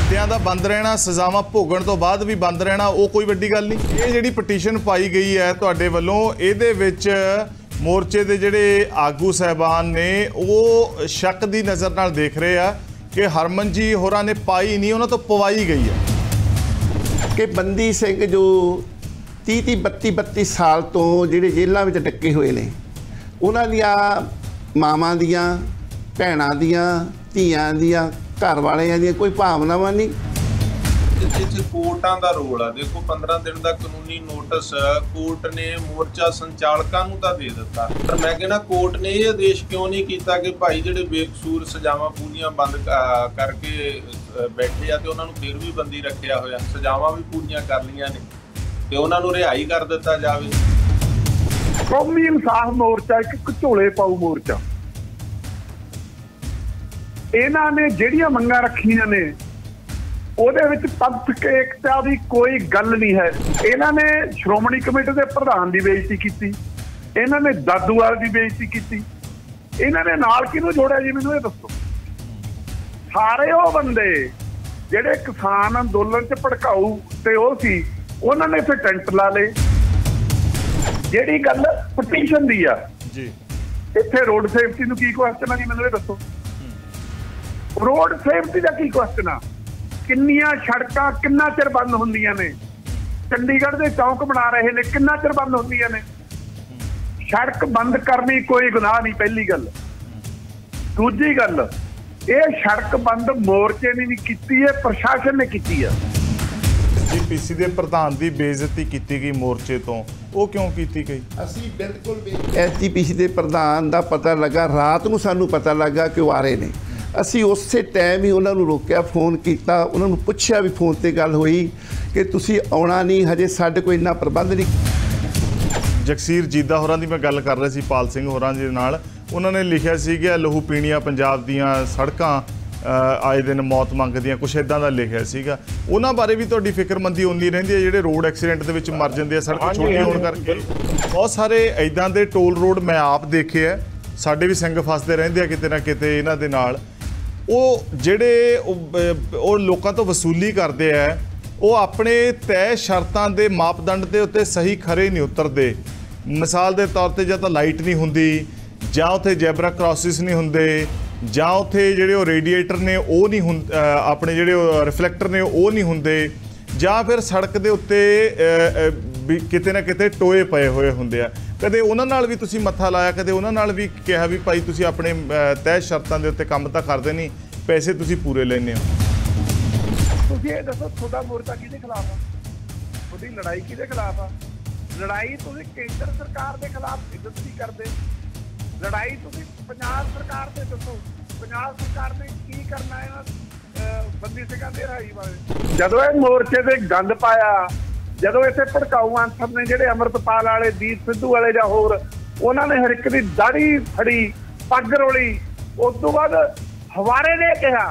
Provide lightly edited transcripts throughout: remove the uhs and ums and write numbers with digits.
हत्यां दा बंद रहना, सज़ावां भोगण तो बाद भी बंद रहना, वो कोई वड्डी गल नहीं। ये जिहड़ी पटीशन पाई गई है तुहाडे वल्लों, इहदे विच मोर्चे दे जिहड़े आगू साहबान ने वो शक दी नज़र नाल देख रहे हैं कि हरमन जी होरां ने पाई नहीं, उन्हां तो पवाई गई है कि बंदी सिंह जो 30-32 साल तो ਜਿਹੜੇ ਜੇਲ੍ਹਾਂ ਵਿੱਚ ਡੱਕੇ ਹੋਏ ਨੇ, ਉਹਨਾਂ ਦੀਆਂ ਮਾਵਾਂ ਦੀਆਂ, ਭੈਣਾਂ ਦੀਆਂ, ਧੀਆਂ ਦੀਆਂ, ਘਰ ਵਾਲਿਆਂ ਦੀਆਂ ਕੋਈ ਭਾਵਨਾਵਾਂ ਨਹੀਂ। ਇੱਥੇ ਕੋਰਟਾਂ ਦਾ ਰੋਲ ਆ। ਦੇਖੋ 15 ਦਿਨ ਦਾ ਕਾਨੂੰਨੀ ਨੋਟਿਸ ਕੋਰਟ ਨੇ ਮੋਰਚਾ ਸੰਚਾਲਕਾਂ ਨੂੰ ਤਾਂ ਦੇ ਦਿੱਤਾ, ਪਰ ਮੈਂ ਕਹਿੰਦਾ ਕੋਰਟ ਨੇ ਇਹ ਆਦੇਸ਼ ਕਿਉਂ ਨਹੀਂ ਕੀਤਾ ਕਿ ਭਾਈ ਜਿਹੜੇ ਬੇਕਸੂਰ ਸਜ਼ਾਵਾਂ ਪੂਰੀਆਂ ਬੰਦ ਕਰਕੇ ਬੈਠੇ ਆ ਤੇ ਉਹਨਾਂ ਨੂੰ ਫਿਰ ਵੀ ਬੰਦੀ ਰੱਖਿਆ ਹੋਇਆ, ਸਜ਼ਾਵਾਂ ਵੀ ਪੂਰੀਆਂ ਕਰ ਲਈਆਂ ਨੇ ਤੇ ਉਹਨਾਂ ਨੂੰ ਰਿਹਾਈ ਕਰ ਦਿੱਤਾ ਜਾਵੇ। ਕੌਮੀ ਇਨਸਾਫ ਮੋਰਚਾ ਇੱਕ ਝੋਲੇ ਪਾਊ ਮੋਰਚਾ। ਇਹਨਾਂ ਨੇ ਜਿਹੜੀਆਂ ਮੰਗਾਂ ਰੱਖੀਆਂ ਨੇ ਉਹਦੇ ਵਿੱਚ ਤੱਥ ਏਕਤਾ ਦੀ ਕੋਈ ਗੱਲ ਨਹੀਂ ਹੈ। ਇਹਨਾਂ ਨੇ ਸ਼੍ਰੋਮਣੀ ਕਮੇਟੀ ਦੇ ਪ੍ਰਧਾਨ ਦੀ ਬੇਇੱਜ਼ਤੀ ਕੀਤੀ, ਇਹਨਾਂ ਨੇ ਦਾਦੂਵਾਲ ਦੀ ਬੇਇੱਜ਼ਤੀ ਕੀਤੀ, ਇਹਨਾਂ ਨੇ ਨਾਲ ਕਿਹਨੂੰ ਜੋੜਿਆ ਜੀ ਮੈਨੂੰ ਇਹ ਦੱਸੋ। ਸਾਰੇ ਉਹ ਬੰਦੇ ਜਿਹੜੇ ਕਿਸਾਨ ਅੰਦੋਲਨ 'ਚ ਭੜਕਾਊ ਤੇ ਉਹ ਸੀ, ਉਹਨਾਂ ਨੇ ਫਿਰ ਟੈਂਟ ਲਾ ਲਏ। ਜਿਹੜੀ ਗੱਲ ਪਟੀਸ਼ਨ ਦੀ ਆ ਜੀ, ਇੱਥੇ ਰੋਡ ਸੇਫਟੀ ਨੂੰ ਕੀ ਕੁਐਸਚਨ ਆ ਜੀ ਮੈਨੂੰ ਇਹ ਦੱਸੋ। ਰੋਡ ਸੇਫਟੀ ਦਾ ਕੀ ਕੁਐਸਚਨ ਆ? ਕਿੰਨੀਆਂ ਸੜਕਾਂ ਕਿੰਨਾ ਚਿਰ ਬੰਦ ਹੁੰਦੀਆਂ ਨੇ? ਚੰਡੀਗੜ੍ਹ ਦੇ ਚੌਂਕ ਬਣਾ ਰਹੇ ਨੇ, ਕਿੰਨਾ ਚਿਰ ਬੰਦ ਹੁੰਦੀਆਂ ਨੇ? ਸੜਕ ਬੰਦ ਕਰਨੀ ਕੋਈ ਗੁਨਾਹ ਨਹੀਂ, ਪਹਿਲੀ ਗੱਲ। ਦੂਜੀ ਗੱਲ, ਇਹ ਸੜਕ ਬੰਦ ਮੋਰਚੇ ਨੇ ਨਹੀਂ ਕੀਤੀ, ਇਹ ਪ੍ਰਸ਼ਾਸਨ ਨੇ ਕੀਤੀ ਆ। ਪੀਸੀ ਦੇ ਪ੍ਰਧਾਨ ਦੀ ਬੇਇੱਜ਼ਤੀ ਕੀਤੀ ਗਈ ਮੋਰਚੇ ਤੋਂ, ਉਹ ਕਿਉਂ ਕੀਤੀ ਗਈ? ਅਸੀਂ ਬਿਲਕੁਲ ਐਸਜੀਪੀਸੀ ਦੇ ਪ੍ਰਧਾਨ ਦਾ ਪਤਾ ਲੱਗਾ, ਰਾਤ ਨੂੰ ਸਾਨੂੰ ਪਤਾ ਲੱਗਾ ਕਿ ਉਹ ਆ ਰਹੇ ਨੇ। ਅਸੀਂ ਉਸੇ ਟਾਈਮ ਹੀ ਉਹਨਾਂ ਨੂੰ ਰੋਕਿਆ, ਫੋਨ ਕੀਤਾ, ਉਹਨਾਂ ਨੂੰ ਪੁੱਛਿਆ ਵੀ ਫੋਨ ਤੇ ਗੱਲ ਹੋਈ ਕਿ ਤੁਸੀਂ ਆਉਣਾ ਨਹੀਂ, ਹਜੇ ਸਾਡੇ ਕੋਲ ਇੰਨਾ ਪ੍ਰਬੰਧ ਨਹੀਂ। ਜਗਸੀਰ ਜੀਦਾ ਹੋਰਾਂ ਦੀ ਮੈਂ ਗੱਲ ਕਰ ਰਿਹਾ ਸੀ, ਪਾਲ ਸਿੰਘ ਹੋਰਾਂ ਦੇ ਨਾਲ। ਉਹਨਾਂ ਨੇ ਲਿਖਿਆ ਸੀ ਕਿ ਲਹੂ ਪੀਣੀਆਂ ਪੰਜਾਬ ਦੀਆਂ ਸੜਕਾਂ ਆਏ ਦਿਨ ਮੌਤ ਮੰਗਦੀਆਂ, ਕੁਛ ਇੱਦਾਂ ਦਾ ਲਿਖਿਆ ਸੀਗਾ। ਉਹਨਾਂ ਬਾਰੇ ਵੀ ਤੁਹਾਡੀ ਫਿਕਰਮੰਦੀ ਉਨੀ ਰਹਿੰਦੀ ਹੈ ਜਿਹੜੇ ਰੋਡ ਐਕਸੀਡੈਂਟ ਦੇ ਵਿੱਚ ਮਰ ਜਾਂਦੇ ਆ ਸੜਕ ਛੋਟੀ ਹੋਣ ਕਰਕੇ? ਬਹੁਤ ਸਾਰੇ ਇੱਦਾਂ ਦੇ ਟੋਲ ਰੋਡ ਮੈਂ ਆਪ ਦੇਖੇ ਆ, ਸਾਡੇ ਵੀ ਸਿੰਘ ਫਸਦੇ ਰਹਿੰਦੇ ਆ ਕਿਤੇ ਨਾ ਕਿਤੇ ਇਹਨਾਂ ਦੇ ਨਾਲ। ਉਹ ਜਿਹੜੇ ਉਹ ਲੋਕਾਂ ਤੋਂ ਵਸੂਲੀ ਕਰਦੇ ਆ, ਉਹ ਆਪਣੇ ਤੈਅ ਸ਼ਰਤਾਂ ਦੇ ਮਾਪਦੰਡ ਦੇ ਉੱਤੇ ਸਹੀ ਖਰੇ ਨਹੀਂ ਉਤਰਦੇ। ਮਿਸਾਲ ਦੇ ਤੌਰ 'ਤੇ ਜਾਂ ਤਾਂ ਲਾਈਟ ਨਹੀਂ ਹੁੰਦੀ, ਜਾਂ ਉੱਥੇ ਜੈਬਰਾ ਕ੍ਰਾਸਿਸ ਨਹੀਂ ਹੁੰਦੇ, ਜਾਂ ਉੱਥੇ ਜਿਹੜੇ ਉਹ ਰੇਡੀਏਟਰ ਨੇ ਉਹ ਨਹੀਂ ਆਪਣੇ ਜਿਹੜੇ ਉਹ ਰਿਫਲੈਕਟਰ ਨੇ ਉਹ ਨਹੀਂ ਹੁੰਦੇ, ਜਾਂ ਫਿਰ ਸੜਕ ਦੇ ਉੱਤੇ ਵੀ ਕਿਤੇ ਨਾ ਕਿਤੇ ਟੋਏ ਪਏ ਹੋਏ ਹੁੰਦੇ ਆ। ਕਦੇ ਉਹਨਾਂ ਨਾਲ ਵੀ ਤੁਸੀਂ ਮੱਥਾ ਲਾਇਆ, ਕਦੇ ਉਹਨਾਂ ਨਾਲ ਵੀ ਕਿਹਾ ਵੀ ਭਾਈ ਤੁਸੀਂ ਆਪਣੇ ਤੈਅ ਸ਼ਰਤਾਂ ਦੇ ਉੱਤੇ ਕੰਮ ਤਾਂ ਕਰਦੇ ਨਹੀਂ, ਪੈਸੇ ਤੁਸੀਂ ਪੂਰੇ ਲੈਂਦੇ ਹੋ? ਤੁਸੀਂ ਇਹ ਦੱਸੋ, ਤੁਹਾਡਾ ਮੋਰਚਾ ਕਿਹਦੇ ਖਿਲਾਫ ਆ? ਤੁਹਾਡੀ ਲੜਾਈ ਕਿਹਦੇ ਖਿਲਾਫ ਆ? ਲੜਾਈ ਤੁਸੀਂ ਕੇਂਦਰ ਸਰਕਾਰ ਦੇ ਖਿਲਾਫ ਤੁਸੀਂ ਕਰਦੇ, ਲੜਾਈ ਤੁਸੀਂ ਪੰਜਾਬ ਸਰਕਾਰ ਦੇ ਦੱਸੋ। ਪੰਜਾਬ ਸਰਕਾਰ ਨੇ ਕੀ ਕਰਨਾ ਇਹਨਾਂ ਬੰਦੀ ਸਿੰਘਾਂ ਦੇ ਰਿਹਾਈ ਬਾਰੇ? ਜਦੋਂ ਇਹ ਮੋਰਚੇ ਤੇ ਗੰਦ ਪਾਇਆ, ਜਦੋਂ ਇੱਥੇ ਭੜਕਾਊ ਅਨਸਰ ਨੇ ਜਿਹੜੇ ਅੰਮ੍ਰਿਤਪਾਲ ਵਾਲੇ, ਦੀਪ ਸਿੱਧੂ ਵਾਲੇ ਜਾਂ ਹੋਰ, ਉਹਨਾਂ ਨੇ ਹਰ ਇੱਕ ਦੀ ਦਾੜੀ ਫੜੀ, ਪੱਗ ਰੋਲੀ। ਉਸ ਤੋਂ ਬਾਅਦ ਹਵਾਰੇ ਨੇ ਕਿਹਾ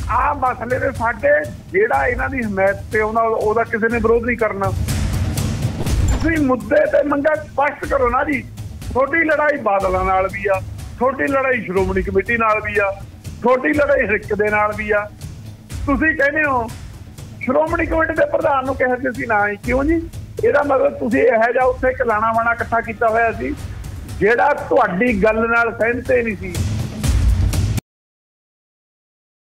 ਆਹ ਮਸਲੇ ਦੇ ਸਾਡੇ ਜਿਹੜਾ ਇਹਨਾਂ ਦੀ ਹਮਾਇਤ ਤੇ ਉਹਦਾ ਕਿਸੇ ਨੇ ਵਿਰੋਧ ਨਹੀਂ ਕਰਨਾ। ਤੁਸੀਂ ਮੁੱਦੇ ਤੇ ਮੰਗਾਂ ਸਪਸ਼ਟ ਕਰੋ ਨਾ ਜੀ। ਤੁਹਾਡੀ ਲੜਾਈ ਬਾਦਲਾਂ ਨਾਲ ਵੀ ਆ, ਤੁਹਾਡੀ ਲੜਾਈ ਸ਼੍ਰੋਮਣੀ ਕਮੇਟੀ ਨਾਲ ਵੀ ਆ, ਤੁਹਾਡੀ ਲੜਾਈ ਹਿੱਕ ਦੇ ਨਾਲ ਵੀ ਆ। ਤੁਸੀਂ ਕਹਿੰਦੇ ਹੋ ਸ਼੍ਰੋਮਣੀ ਕਮੇਟੀ ਦੇ ਪ੍ਰਧਾਨ ਨੂੰ ਕਿਹਾ ਸੀ ਅਸੀਂ ਨਾ ਹੀ, ਕਿਉਂ ਜੀ? ਇਹਦਾ ਮਤਲਬ ਤੁਸੀਂ ਇਹੋ ਜਿਹਾ ਉੱਥੇ ਇੱਕ ਲਾਣਾ ਵਾਣਾ ਇਕੱਠਾ ਕੀਤਾ ਹੋਇਆ ਸੀ ਜਿਹੜਾ ਤੁਹਾਡੀ ਗੱਲ ਨਾਲ ਸਹਿਮਤ ਨਹੀਂ ਸੀ।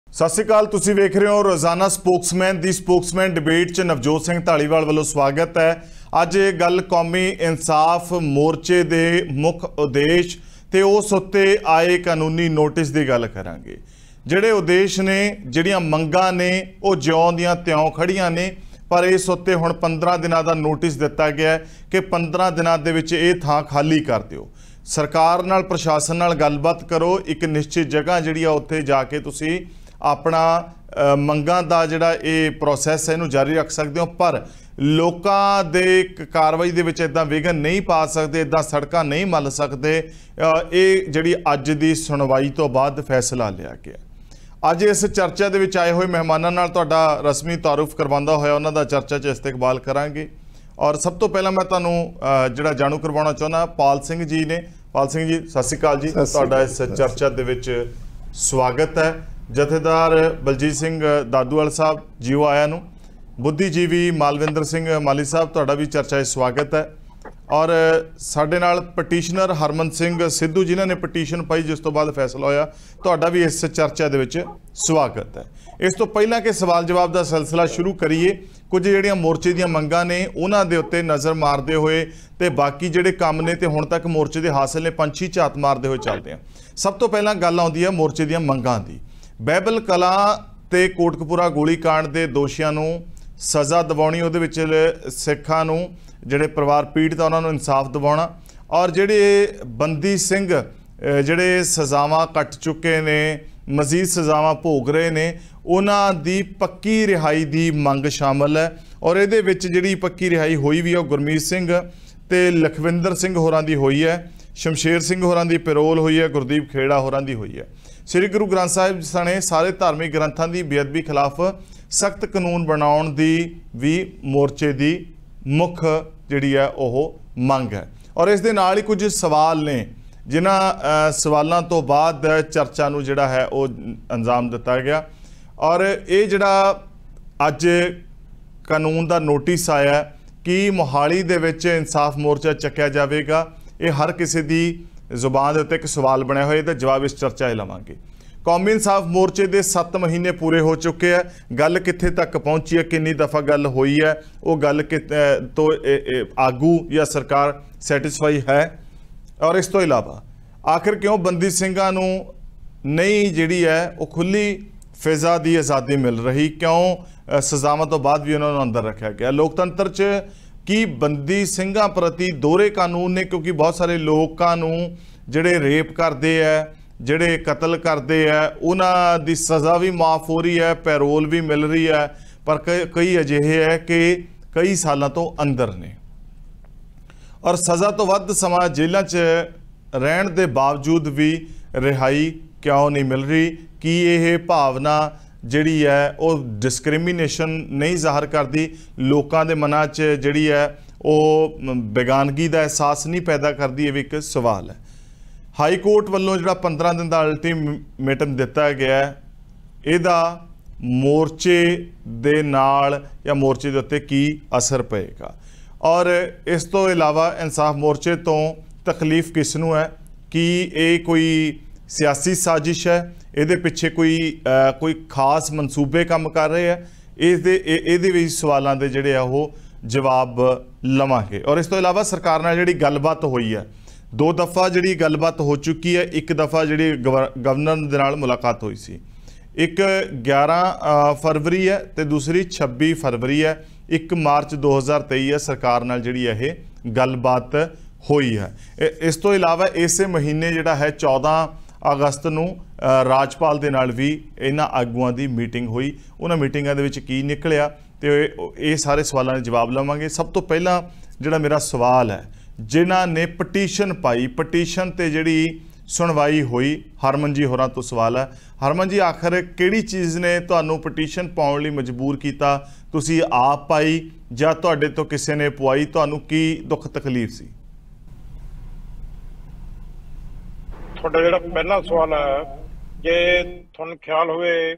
ਸਤਿ ਸ਼੍ਰੀ ਅਕਾਲ, ਤੁਸੀਂ ਵੇਖ ਰਹੇ ਹੋ ਰੋਜ਼ਾਨਾ ਸਪੋਕਸਮੈਨ ਦੀ ਸਪੋਕਸਮੈਨ ਡਿਬੇਟ 'ਚ ਨਵਜੋਤ ਸਿੰਘ ਢਾਲੀਵਾਲ ਵੱਲੋਂ ਸਵਾਗਤ ਹੈ। ਅੱਜ ਇਹ ਗੱਲ ਕੌਮੀ ਇਨਸਾਫ ਮੋਰਚੇ ਦੇ ਮੁੱਖ ਉਦੇਸ਼ ਤੇ ਉਸ ਉੱਤੇ ਆਏ ਕਾਨੂੰਨੀ ਨੋਟਿਸ ਦੀ ਗੱਲ ਕਰਾਂਗੇ। ਜਿਹੜੇ ਉਦੇਸ਼ ਨੇ, ਜਿਹੜੀਆਂ ਮੰਗਾਂ ਨੇ, ਉਹ ਜਿਉਂ ਦੀਆਂ ਤਿਉਂ ਖੜੀਆਂ ਨੇ, ਪਰ ਇਸ ਉੱਤੇ ਹੁਣ 15 ਦਿਨਾਂ ਦਾ ਨੋਟਿਸ ਦਿੱਤਾ ਗਿਆ ਕਿ 15 ਦਿਨਾਂ ਦੇ ਵਿੱਚ ਇਹ ਥਾਂ ਖਾਲੀ ਕਰ ਦਿਓ। ਸਰਕਾਰ ਨਾਲ, ਪ੍ਰਸ਼ਾਸਨ ਨਾਲ ਗੱਲਬਾਤ ਕਰੋ, ਇੱਕ ਨਿਸ਼ਚਿਤ ਜਗ੍ਹਾ ਜਿਹੜੀ ਆ ਉੱਥੇ ਜਾ ਕੇ ਤੁਸੀਂ ਆਪਣਾ ਮੰਗਾਂ ਦਾ ਜਿਹੜਾ ਇਹ ਪ੍ਰੋਸੈਸ ਹੈ ਇਹਨੂੰ ਜਾਰੀ ਰੱਖ ਸਕਦੇ ਹੋ, ਪਰ ਲੋਕਾਂ ਦੇ ਕਾਰਵਾਈ ਦੇ ਵਿੱਚ ਇਦਾਂ ਵਿਘਨ ਨਹੀਂ ਪਾ ਸਕਦੇ, ਇਦਾਂ ਸੜਕਾਂ ਨਹੀਂ ਮੱਲ ਸਕਦੇ। ਇਹ ਜਿਹੜੀ ਅੱਜ ਦੀ ਸੁਣਵਾਈ ਤੋਂ ਬਾਅਦ ਫੈਸਲਾ ਲਿਆ ਗਿਆ। ਅੱਜ ਇਸ ਚਰਚਾ ਦੇ ਵਿੱਚ ਆਏ ਹੋਏ ਮਹਿਮਾਨਾਂ ਨਾਲ ਤੁਹਾਡਾ ਰਸਮੀ ਤਾਰੁਫ ਕਰਵਾਉਂਦਾ ਹੋਇਆ ਉਹਨਾਂ ਦਾ ਚਰਚਾ 'ਚ ਇਸਤਕਬਾਲ ਕਰਾਂਗੇ। ਔਰ ਸਭ ਤੋਂ ਪਹਿਲਾਂ ਮੈਂ ਤੁਹਾਨੂੰ ਜਿਹੜਾ ਜਾਣੂ ਕਰਵਾਉਣਾ ਚਾਹੁੰਦਾ ਪਾਲ ਸਿੰਘ ਜੀ ਨੇ। ਪਾਲ ਸਿੰਘ ਜੀ, ਸਤਿ ਸ਼੍ਰੀ ਅਕਾਲ ਜੀ, ਤੁਹਾਡਾ ਇਸ ਚਰਚਾ ਦੇ ਵਿੱਚ ਸਵਾਗਤ ਹੈ। ਜਥੇਦਾਰ ਬਲਜੀਤ ਸਿੰਘ ਦਾਦੂਵਾਲ ਸਾਹਿਬ ਜੀਓ ਆਇਆਂ ਨੂੰ। ਬੁੱਧੀਜੀਵੀ ਮਾਲਵਿੰਦਰ ਸਿੰਘ ਮਾਲੀ ਸਾਹਿਬ ਤੁਹਾਡਾ ਵੀ ਚਰਚਾ 'ਚ ਸਵਾਗਤ ਹੈ। ਔਰ ਸਾਡੇ ਨਾਲ ਪਟੀਸ਼ਨਰ ਹਰਮਨ ਸਿੰਘ ਸਿੱਧੂ ਜਿਨ੍ਹਾਂ ਨੇ ਪਟੀਸ਼ਨ ਪਾਈ ਜਿਸ ਤੋਂ ਬਾਅਦ ਫੈਸਲਾ ਹੋਇਆ, ਤੁਹਾਡਾ ਵੀ ਇਸ ਚਰਚਾ ਦੇ ਵਿੱਚ ਸਵਾਗਤ ਹੈ। ਇਸ ਤੋਂ ਪਹਿਲਾਂ ਕਿ ਸਵਾਲ ਜਵਾਬ ਦਾ ਸਿਲਸਿਲਾ ਸ਼ੁਰੂ ਕਰੀਏ, ਕੁਝ ਜਿਹੜੀਆਂ ਮੋਰਚੇ ਦੀਆਂ ਮੰਗਾਂ ਨੇ ਉਹਨਾਂ ਦੇ ਉੱਤੇ ਨਜ਼ਰ ਮਾਰਦੇ ਹੋਏ ਤੇ ਬਾਕੀ ਜਿਹੜੇ ਕੰਮ ਨੇ ਤੇ ਹੁਣ ਤੱਕ ਮੋਰਚੇ ਦੇ ਹਾਸਲ ਨੇ ਪੰਛੀ ਝਾਤ ਮਾਰਦੇ ਹੋਏ ਚੱਲਦੇ ਆ। ਸਭ ਤੋਂ ਪਹਿਲਾਂ ਗੱਲ ਆਉਂਦੀ ਹੈ ਮੋਰਚੇ ਦੀਆਂ ਮੰਗਾਂ ਦੀ। ਬਾਈਬਲ ਕਲਾਂ ਤੇ ਕੋਟਕਪੂਰਾ ਗੋਲੀकांड ਦੇ ਦੋਸ਼ੀਆਂ ਨੂੰ ਸਜ਼ਾ ਦਿਵਾਉਣੀ, ਉਹਦੇ ਵਿੱਚ ਸਿੱਖਾਂ ਨੂੰ ਜਿਹੜੇ ਪਰਿਵਾਰ ਪੀੜਤ ਆ ਉਹਨਾਂ ਨੂੰ ਇਨਸਾਫ ਦਿਵਾਉਣਾ, ਔਰ ਜਿਹੜੇ ਬੰਦੀ ਸਿੰਘ ਜਿਹੜੇ ਸਜ਼ਾਵਾਂ ਕੱਟ ਚੁੱਕੇ ਨੇ, ਮਜ਼ੀਦ ਸਜ਼ਾਵਾਂ ਭੋਗ ਰਹੇ ਨੇ, ਉਹਨਾਂ ਦੀ ਪੱਕੀ ਰਿਹਾਈ ਦੀ ਮੰਗ ਸ਼ਾਮਲ ਹੈ। ਔਰ ਇਹਦੇ ਵਿੱਚ ਜਿਹੜੀ ਪੱਕੀ ਰਿਹਾਈ ਹੋਈ ਵੀ ਹੈ ਉਹ ਗੁਰਮੀਤ ਸਿੰਘ ਤੇ ਲਖਵਿੰਦਰ ਸਿੰਘ ਹੋਰਾਂ ਦੀ ਹੋਈ ਹੈ, ਸ਼ਮਸ਼ੇਰ ਸਿੰਘ ਹੋਰਾਂ ਦੀ ਪੈਰੋਲ ਹੋਈ ਹੈ, ਗੁਰਦੀਪ ਖੇੜਾ ਹੋਰਾਂ ਦੀ ਹੋਈ ਹੈ। ਸ੍ਰੀ ਗੁਰੂ ਗ੍ਰੰਥ ਸਾਹਿਬ ਸਣੇ ਸਾਰੇ ਧਾਰਮਿਕ ਗ੍ਰੰਥਾਂ ਦੀ ਬੇਅਦਬੀ ਖਿਲਾਫ ਸਖਤ ਕਾਨੂੰਨ ਬਣਾਉਣ ਦੀ ਵੀ ਮੋਰਚੇ ਦੀ ਮੁੱਖ ਜਿਹੜੀ ਹੈ ਉਹ ਮੰਗ ਹੈ। ਔਰ ਇਸ ਦੇ ਨਾਲ ਹੀ ਕੁਝ ਸਵਾਲ ਨੇ ਜਿਨ੍ਹਾਂ ਸਵਾਲਾਂ ਤੋਂ ਬਾਅਦ ਚਰਚਾ ਨੂੰ ਜਿਹੜਾ ਹੈ ਉਹ ਅੰਜਾਮ ਦਿੱਤਾ ਗਿਆ। ਔਰ ਇਹ ਜਿਹੜਾ ਅੱਜ ਕਾਨੂੰਨ ਦਾ ਨੋਟਿਸ ਆਇਆ ਕਿ ਮੋਹਾਲੀ ਦੇ ਵਿੱਚ ਇਨਸਾਫ ਮੋਰਚਾ ਚੱਕਿਆ ਜਾਵੇਗਾ, ਇਹ ਹਰ ਕਿਸੇ ਦੀ ਜ਼ੁਬਾਨ ਦੇ ਉੱਤੇ ਇੱਕ ਸਵਾਲ ਬਣਿਆ ਹੋਇਆ, ਇਹਦਾ ਜਵਾਬ ਇਸ ਚਰਚਾ 'ਚ ਲਵਾਂਗੇ। ਕੌਮੀ ਇਨਸਾਫ ਮੋਰਚੇ ਦੇ 7 ਮਹੀਨੇ ਪੂਰੇ ਹੋ ਚੁੱਕੇ ਹੈ। ਗੱਲ ਕਿੱਥੇ ਤੱਕ ਪਹੁੰਚੀ ਹੈ, ਕਿੰਨੀ ਦਫਾ ਗੱਲ ਹੋਈ ਹੈ, ਉਹ ਗੱਲ ਤੋਂ ਆਗੂ ਜਾਂ ਸਰਕਾਰ ਸੈਟੀਸਫਾਈ ਹੈ? ਔਰ ਇਸ ਤੋਂ ਇਲਾਵਾ ਆਖਿਰ ਕਿਉਂ ਬੰਦੀ ਸਿੰਘਾਂ ਨੂੰ ਨਹੀਂ ਜਿਹੜੀ ਹੈ ਉਹ ਖੁੱਲੀ ਫਿਜ਼ਾ ਦੀ ਆਜ਼ਾਦੀ ਮਿਲ ਰਹੀ, ਕਿਉਂ ਸਜ਼ਾਵਾਂ ਤੋਂ ਬਾਅਦ ਵੀ ਉਹਨਾਂ ਨੂੰ ਅੰਦਰ ਰੱਖਿਆ ਗਿਆ? ਲੋਕਤੰਤਰ 'ਚ ਕੀ ਬੰਦੀ ਸਿੰਘਾਂ ਪ੍ਰਤੀ ਦੋਹਰੇ ਕਾਨੂੰਨ ਨੇ? ਕਿਉਂਕਿ ਬਹੁਤ ਸਾਰੇ ਲੋਕਾਂ ਨੂੰ ਜਿਹੜੇ ਰੇਪ ਕਰਦੇ ਹੈ, ਜਿਹੜੇ ਕਤਲ ਕਰਦੇ ਹੈ, ਉਹਨਾਂ ਦੀ ਸਜ਼ਾ ਵੀ ਮਾਫ ਹੋ ਰਹੀ ਹੈ, ਪੈਰੋਲ ਵੀ ਮਿਲ ਰਹੀ ਹੈ, ਪਰ ਕਈ ਅਜਿਹੇ ਹੈ ਕਿ ਕਈ ਸਾਲਾਂ ਤੋਂ ਅੰਦਰ ਨੇ ਔਰ ਸਜ਼ਾ ਤੋਂ ਵੱਧ ਸਮਾਂ ਜੇਲ੍ਹਾਂ 'ਚ ਰਹਿਣ ਦੇ ਬਾਵਜੂਦ ਵੀ ਰਿਹਾਈ ਕਿਉਂ ਨਹੀਂ ਮਿਲ ਰਹੀ? ਕੀ ਇਹ ਭਾਵਨਾ ਜਿਹੜੀ ਹੈ ਉਹ ਡਿਸਕ੍ਰਿਮੀਨੇਸ਼ਨ ਨਹੀਂ ਜ਼ਾਹਰ ਕਰਦੀ, ਲੋਕਾਂ ਦੇ ਮਨਾਂ 'ਚ ਜਿਹੜੀ ਹੈ ਉਹ ਬੇਗਾਨਗੀ ਦਾ ਅਹਿਸਾਸ ਨਹੀਂ ਪੈਦਾ ਕਰਦੀ? ਇਹ ਵੀ ਇੱਕ ਸਵਾਲ ਹੈ। ਹਾਈ ਕੋਰਟ ਵੱਲੋਂ ਜਿਹੜਾ 15 ਦਿਨ ਦਾ ਅਲਟੀਮੇਟਮ ਦਿੱਤਾ ਗਿਆ, ਇਹਦਾ ਮੋਰਚੇ ਦੇ ਨਾਲ ਜਾਂ ਮੋਰਚੇ ਦੇ ਉੱਤੇ ਕੀ ਅਸਰ ਪਏਗਾ? ਔਰ ਇਸ ਤੋਂ ਇਲਾਵਾ ਇਨਸਾਫ ਮੋਰਚੇ ਤੋਂ ਤਕਲੀਫ ਕਿਸ ਨੂੰ ਹੈ? ਕੀ ਇਹ ਕੋਈ ਸਿਆਸੀ ਸਾਜ਼ਿਸ਼ ਹੈ? ਇਹਦੇ ਪਿੱਛੇ ਕੋਈ ਖਾਸ ਮਨਸੂਬੇ ਕੰਮ ਕਰ ਰਹੇ ਹੈ? ਇਹਦੇ ਵੀ ਸਵਾਲਾਂ ਦੇ ਜਿਹੜੇ ਆ ਉਹ ਜਵਾਬ ਲਵਾਂਗੇ। ਔਰ ਇਸ ਤੋਂ ਇਲਾਵਾ ਸਰਕਾਰ ਨਾਲ ਜਿਹੜੀ ਗੱਲਬਾਤ ਹੋਈ ਹੈ, 2 ਦਫਾ ਜਿਹੜੀ ਗੱਲਬਾਤ ਹੋ ਚੁੱਕੀ ਹੈ। ਇੱਕ ਦਫਾ ਜਿਹੜੀ ਗਵਰਨਰ ਦੇ ਨਾਲ ਮੁਲਾਕਾਤ ਹੋਈ ਸੀ, ਇੱਕ 11 ਫਰਵਰੀ ਹੈ ਤੇ ਦੂਸਰੀ 26 ਫਰਵਰੀ ਹੈ। 1 ਮਾਰਚ 2023 ਹੈ ਸਰਕਾਰ ਨਾਲ ਜਿਹੜੀ ਇਹ ਗੱਲਬਾਤ ਹੋਈ ਹੈ। ਇਸ ਤੋਂ ਇਲਾਵਾ ਇਸੇ ਮਹੀਨੇ ਜਿਹੜਾ ਹੈ 14 ਅਗਸਤ ਨੂੰ ਰਾਜਪਾਲ ਦੇ ਨਾਲ ਵੀ ਇਹਨਾਂ ਆਗੂਆਂ ਦੀ ਮੀਟਿੰਗ ਹੋਈ। ਉਹਨਾਂ ਮੀਟਿੰਗਾਂ ਦੇ ਵਿੱਚ ਕੀ ਨਿਕਲਿਆ ਤੇ ਇਹ ਸਾਰੇ ਸਵਾਲਾਂ ਦੇ ਜਵਾਬ ਲਵਾਂਗੇ। ਸਭ ਤੋਂ ਪਹਿਲਾਂ ਜਿਹੜਾ ਮੇਰਾ ਸਵਾਲ ਹੈ, ਜਿਨ੍ਹਾਂ ਨੇ ਪਟੀਸ਼ਨ ਪਾਈ, ਪਟੀਸ਼ਨ ਤੇ ਜਿਹੜੀ ਸੁਣਵਾਈ ਹੋਈ, ਹਰਮਨ ਜੀ ਹੋਰਾਂ ਤੋਂ ਸਵਾਲ ਹੈ। ਹਰਮਨ ਜੀ, ਆਖਰ ਕਿਹੜੀ ਚੀਜ਼ ਨੇ ਤੁਹਾਨੂੰ ਪਟੀਸ਼ਨ ਪਾਉਣ ਲਈ ਮਜਬੂਰ ਕੀਤਾ? ਤੁਸੀਂ ਆਪ ਪਾਈ ਜਾਂ ਤੁਹਾਡੇ ਤੋਂ ਕਿਸੇ ਨੇ ਪਵਾਈ? ਤੁਹਾਨੂੰ ਕੀ ਦੁੱਖ ਤਕਲੀਫ ਸੀ? ਤੁਹਾਡਾ ਜਿਹੜਾ ਪਹਿਲਾ ਸਵਾਲ ਹੈ, ਜੇ ਤੁਹਾਨੂੰ ਖਿਆਲ ਹੋਵੇ